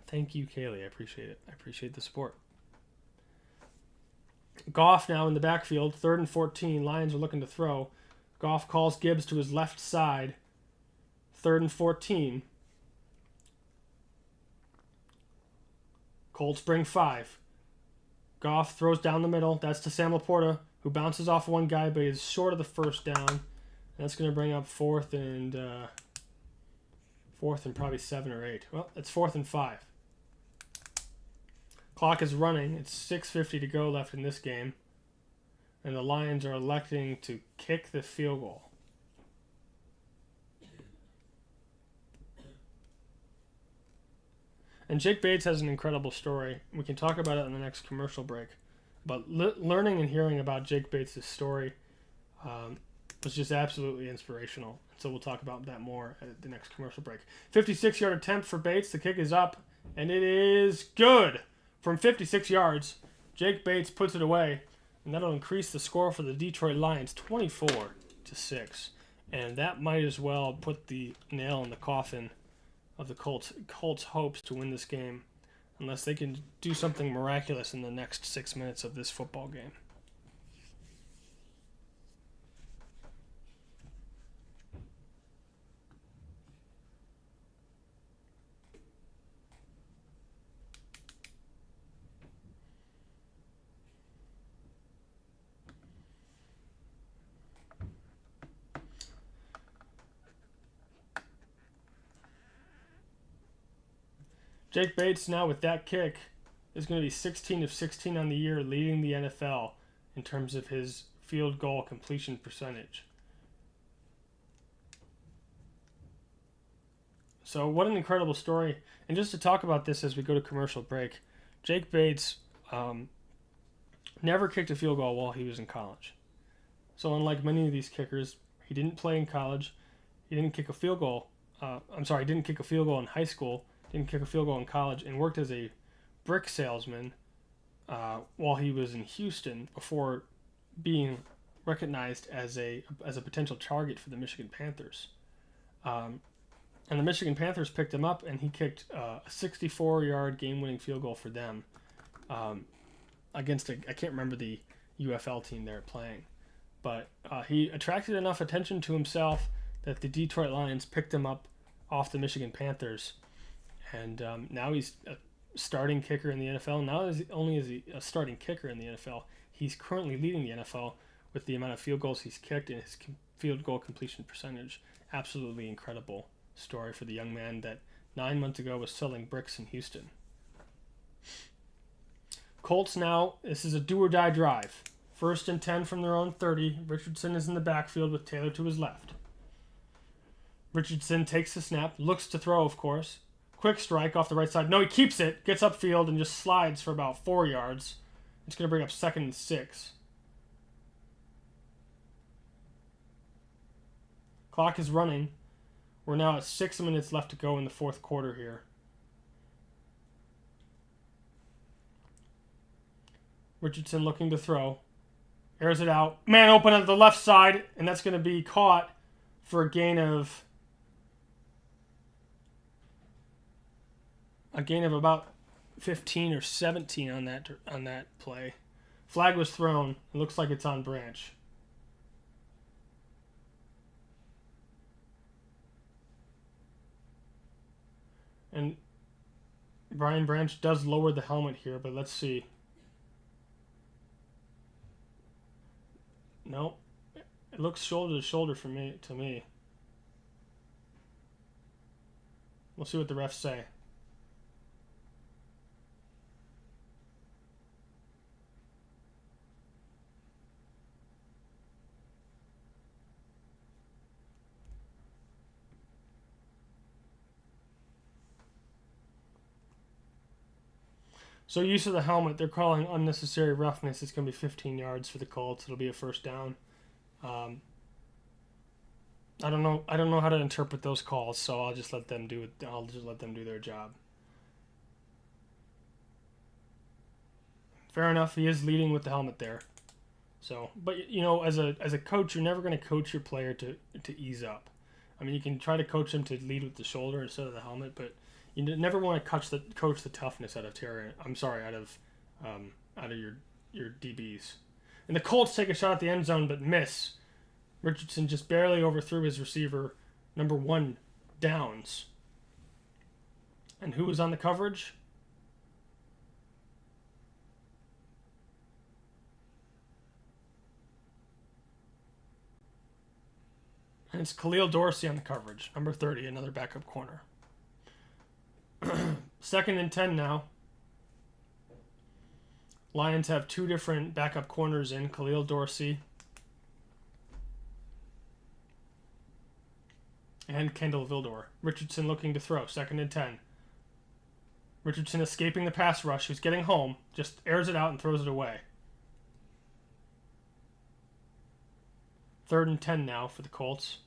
Thank you, Kaylee. I appreciate it. I appreciate the support. Goff now in the backfield. 3rd and 14. Lions are looking to throw. Goff calls Gibbs to his left side. 3rd and 14. Colts bring 5. Goff throws down the middle. That's to Sam Laporta, who bounces off one guy, but is short of the first down. And that's going to bring up 4th and probably 7 or 8. Well, it's 4th and 5. Clock is running. It's 6:50 to go left in this game. And the Lions are electing to kick the field goal. And Jake Bates has an incredible story. We can talk about it in the next commercial break. But learning and hearing about Jake Bates' story was just absolutely inspirational. So we'll talk about that more at the next commercial break. 56-yard attempt for Bates. The kick is up, and it is good. From 56 yards, Jake Bates puts it away, and that'll increase the score for the Detroit Lions 24-6. And that might as well put the nail in the coffin of the Colts' hopes to win this game, unless they can do something miraculous in the next 6 minutes of this football game. Jake Bates now with that kick is going to be 16 of 16 on the year, leading the NFL in terms of his field goal completion percentage. So what an incredible story. And just to talk about this as we go to commercial break, Jake Bates never kicked a field goal while he was in college. So unlike many of these kickers, he didn't play in college. He didn't kick a field goal. He didn't kick a field goal in high school. Didn't kick a field goal in college, and worked as a brick salesman while he was in Houston before being recognized as a potential target for the Michigan Panthers. And the Michigan Panthers picked him up, and he kicked a 64-yard game-winning field goal for them against I can't remember the UFL team they were playing. But he attracted enough attention to himself that the Detroit Lions picked him up off the Michigan Panthers. And now he's a starting kicker in the NFL. Not only is he a starting kicker in the NFL, he's currently leading the NFL with the amount of field goals he's kicked and his field goal completion percentage. Absolutely incredible story for the young man that 9 months ago was selling bricks in Houston. Colts now, this is a do-or-die drive. 1st and 10 from their own 30. Richardson is in the backfield with Taylor to his left. Richardson takes the snap, looks to throw, of course. Quick strike off the right side. No, he keeps it, gets upfield, and just slides for about 4 yards. It's going to bring up 2nd and 6. Clock is running. We're now at 6 minutes left to go in the 4th quarter here. Richardson looking to throw. Airs it out. Man open on the left side, and that's going to be caught for a gain of about 15 or 17 on that play. Flag was thrown. It looks like it's on Branch. And Brian Branch does lower the helmet here, but let's see. Nope. It looks shoulder to shoulder for me. To me. We'll see what the refs say. So use of the helmet, they're calling unnecessary roughness. It's going to be 15 yards for the Colts. It'll be a first down. I don't know. I don't know how to interpret those calls, so I'll just let them do it. I'll just let them do their job. Fair enough. He is leading with the helmet there. So, but you know, as a coach, you're never going to coach your player to ease up. I mean, you can try to coach them to lead with the shoulder instead of the helmet, but you never want to coach the toughness out of Terry. I'm sorry, out of your DBs. And the Colts take a shot at the end zone, but miss. Richardson just barely overthrew his receiver, number 1, Downs. And who was on the coverage? And it's Khalil Dorsey on the coverage, number 30, another backup corner. 2nd and 10 now. Lions have 2 different backup corners in, Khalil Dorsey and Kendall Vildor. Richardson looking to throw, 2nd and 10. Richardson escaping the pass rush, who's getting home, just airs it out and throws it away. 3rd and 10 now for the Colts.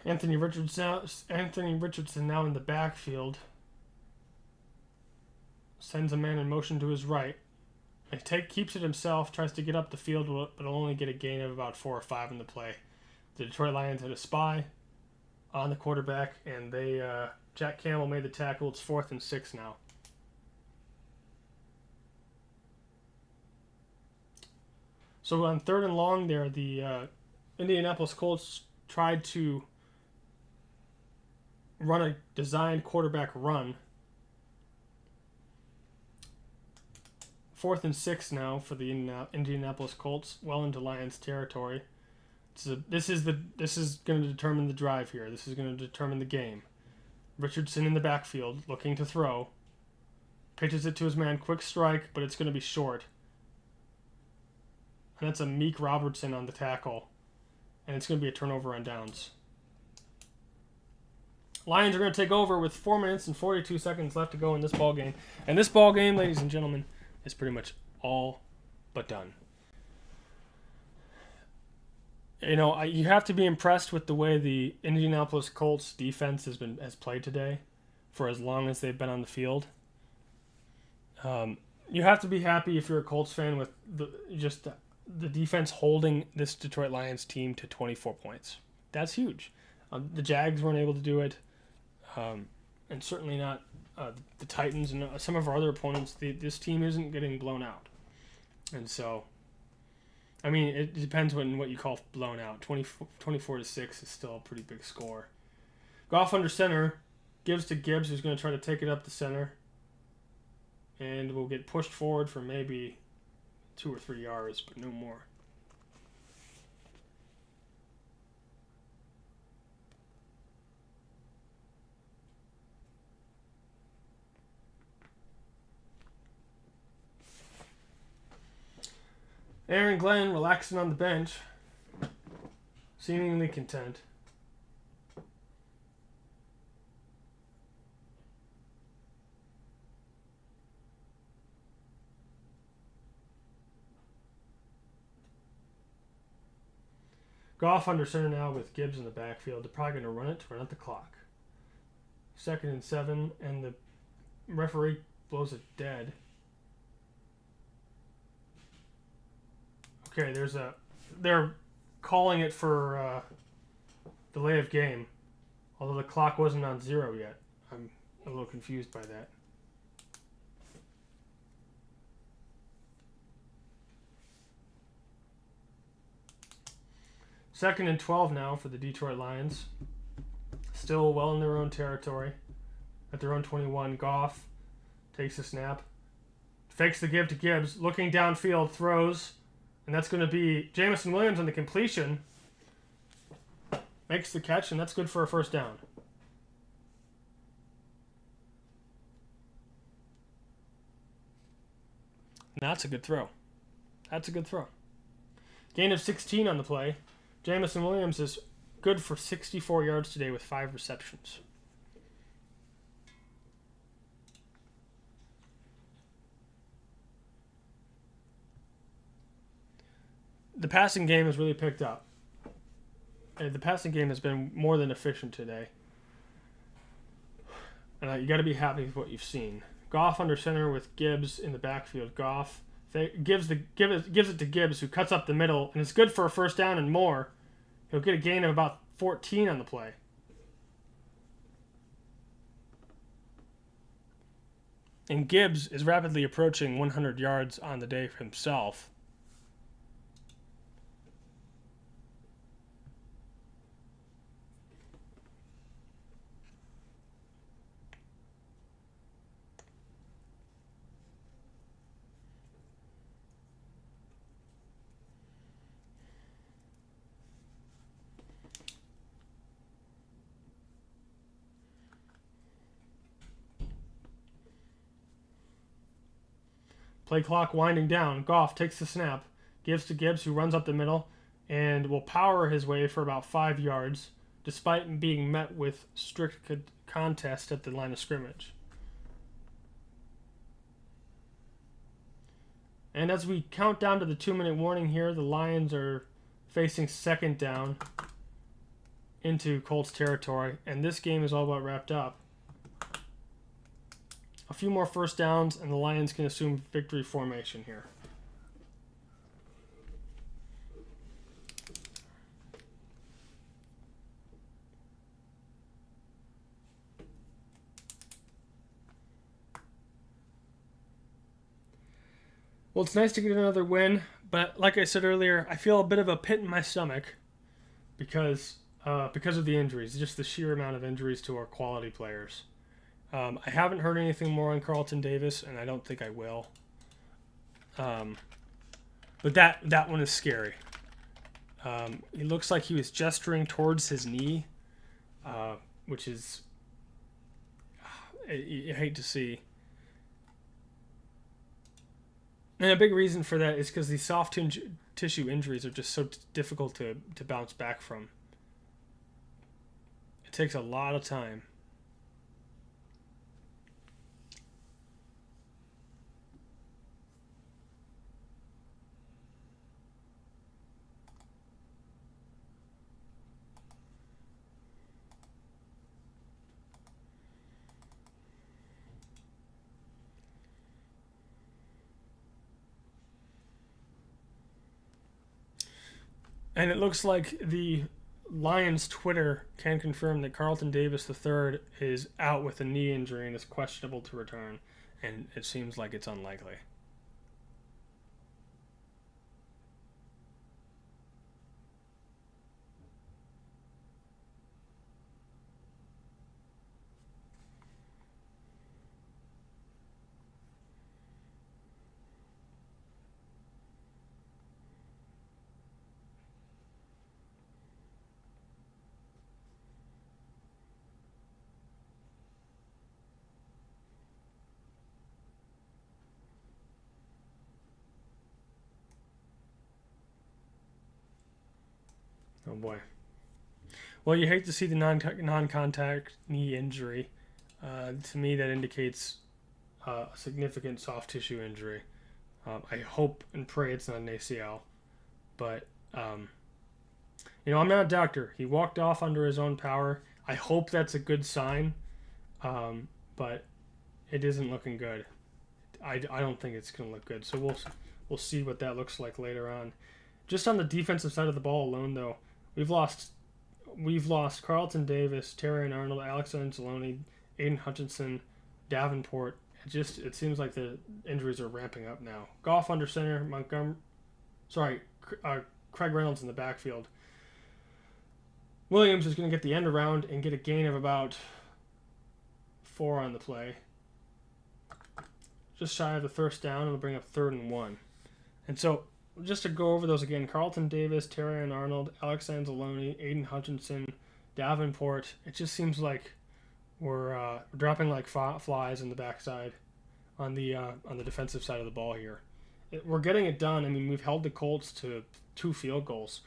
Anthony Richardson now in the backfield. Sends a man in motion to his right. Keeps it himself, tries to get up the field, but will only get a gain of about 4 or 5 in the play. The Detroit Lions had a spy on the quarterback, and Jack Campbell made the tackle. It's 4th and 6 now. So on 3rd and long there, the Indianapolis Colts tried to run a designed quarterback run. 4th and 6 now for the Indianapolis Colts, well into Lions territory. This is going to determine the drive here. This is going to determine the game. Richardson in the backfield, looking to throw. Pitches it to his man, quick strike, but it's going to be short. And that's a Meek Robertson on the tackle. And it's going to be a turnover on downs. Lions are going to take over with 4 minutes and 42 seconds left to go in this ball game. And this ball game, ladies and gentlemen, is pretty much all but done. You know, you have to be impressed with the way the Indianapolis Colts defense has played today for as long as they've been on the field. You have to be happy if you're a Colts fan with the defense holding this Detroit Lions team to 24 points. That's huge. The Jags weren't able to do it, and certainly not the Titans and some of our other opponents. This team isn't getting blown out. And so, I mean, it depends on what you call blown out. 24 to 6 is still a pretty big score. Goff under center, gives to Gibbs, who's going to try to take it up the center. And will get pushed forward for maybe 2 or 3 yards, but no more. Aaron Glenn relaxing on the bench, seemingly content. Goff under center now with Gibbs in the backfield. They're probably going to run it to run out the clock. 2nd and 7, and the referee blows it dead. Okay, they're calling it for delay play of game. Although the clock wasn't on 0 yet. I'm a little confused by that. Second and 12 now for the Detroit Lions. Still well in their own territory. At their own 21, Goff takes a snap. Fakes the give to Gibbs. Looking downfield, throws. And that's going to be Jamison Williams on the completion. Makes the catch, and that's good for a first down. And that's a good throw. That's a good throw. Gain of 16 on the play. Jamison Williams is good for 64 yards today with 5 receptions. The passing game has really picked up. And the passing game has been more than efficient today. And you got to be happy with what you've seen. Goff under center with Gibbs in the backfield. Goff gives it to Gibbs, who cuts up the middle, and it's good for a first down and more. He'll get a gain of about 14 on the play. And Gibbs is rapidly approaching 100 yards on the day for himself. Play clock winding down. Goff takes the snap, gives to Gibbs, who runs up the middle, and will power his way for about 5 yards, despite being met with strict contest at the line of scrimmage. And as we count down to the 2-minute warning here, the Lions are facing second down into Colts territory, and this game is all but wrapped up. A few more first downs, and the Lions can assume victory formation here. Well, it's nice to get another win, but like I said earlier, I feel a bit of a pit in my stomach because of the injuries, just the sheer amount of injuries to our quality players. I haven't heard anything more on Carlton Davis, and I don't think I will. But that one is scary. It looks like he was gesturing towards his knee, which is I hate to see. And a big reason for that is because these soft tissue injuries are just so difficult to bounce back from. It takes a lot of time. And it looks like the Lions Twitter can confirm that Carlton Davis III is out with a knee injury and is questionable to return. And it seems like it's unlikely. Oh boy. Well, you hate to see the non-contact knee injury. To me, that indicates a significant soft tissue injury. I hope and pray it's not an ACL. But, I'm not a doctor. He walked off under his own power. I hope that's a good sign. But it isn't looking good. I don't think it's going to look good. So we'll see what that looks like later on. Just on the defensive side of the ball alone, though, we've lost we've lost Carlton Davis, Terry Arnold, Alex Anzalone, Aiden Hutchinson, Davenport. It seems like the injuries are ramping up now. Goff under center, Craig Reynolds in the backfield. Williams is going to get the end around and get a gain of about 4 on the play. Just shy of the first down, and it'll bring up 3rd and 1. And so, just to go over those again, Carlton Davis, Terry Arnold, Alex Anzalone, Aiden Hutchinson, Davenport. It just seems like we're dropping like flies in the backside on the defensive side of the ball here. We're getting it done. I mean, we've held the Colts to 2 field goals,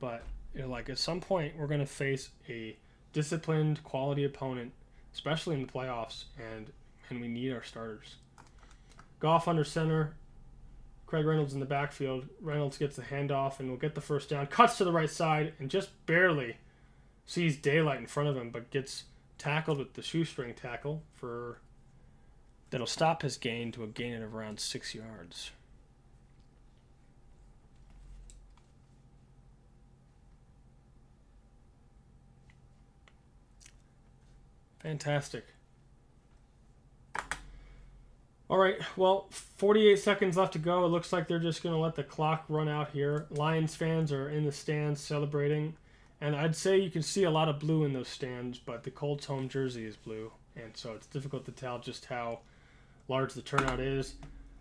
but like at some point we're going to face a disciplined, quality opponent, especially in the playoffs, and we need our starters. Goff under center, Craig Reynolds in the backfield. Reynolds gets the handoff and will get the first down. Cuts to the right side and just barely sees daylight in front of him, but gets tackled with the shoestring tackle that'll stop his gain to a gain of around 6 yards. Fantastic. All right, well, 48 seconds left to go. It looks like they're just going to let the clock run out here. Lions fans are in the stands celebrating, and I'd say you can see a lot of blue in those stands, but the Colts home jersey is blue, and so it's difficult to tell just how large the turnout is.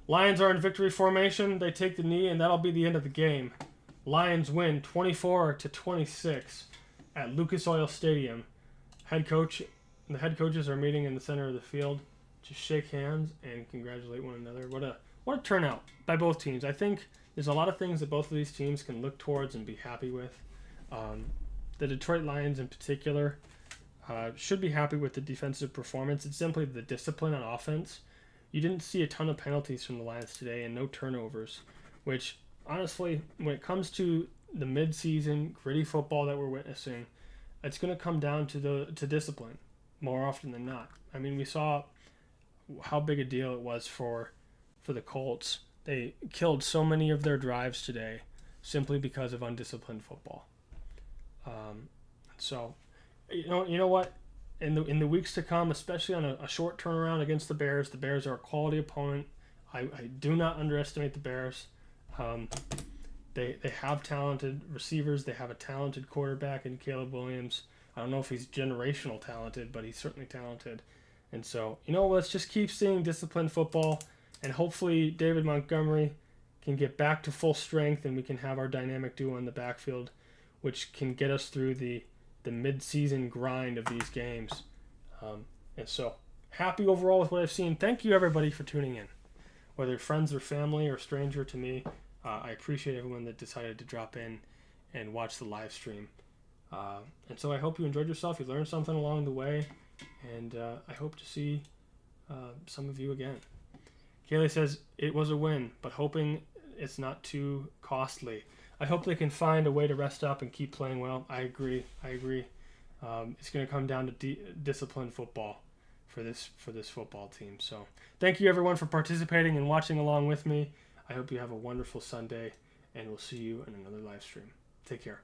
Lions are in victory formation. They take the knee, and that'll be the end of the game. Lions win 24-26 at Lucas Oil Stadium. The head coaches are meeting in the center of the field. Just shake hands and congratulate one another. What a turnout by both teams. I think there's a lot of things that both of these teams can look towards and be happy with. The Detroit Lions in particular should be happy with the defensive performance. It's simply the discipline on offense. You didn't see a ton of penalties from the Lions today and no turnovers, which honestly, when it comes to the mid-season gritty football that we're witnessing, it's going to come down to discipline more often than not. I mean, we saw how big a deal it was for the Colts. They killed so many of their drives today simply because of undisciplined football. So, you know what? In the weeks to come, especially on a short turnaround against the Bears are a quality opponent. I do not underestimate the Bears. They have talented receivers. They have a talented quarterback in Caleb Williams. I don't know if he's generational talented, but he's certainly talented. And so, let's just keep seeing disciplined football, and hopefully David Montgomery can get back to full strength and we can have our dynamic duo in the backfield, which can get us through the mid-season grind of these games. And so, happy overall with what I've seen. Thank you, everybody, for tuning in. Whether friends or family or stranger to me, I appreciate everyone that decided to drop in and watch the live stream. And so I hope you enjoyed yourself. You learned something along the way. And I hope to see some of you again. Kaylee says, it was a win, but hoping it's not too costly. I hope they can find a way to rest up and keep playing well. I agree. It's going to come down to disciplined football for this football team. So thank you, everyone, for participating and watching along with me. I hope you have a wonderful Sunday, and we'll see you in another live stream. Take care.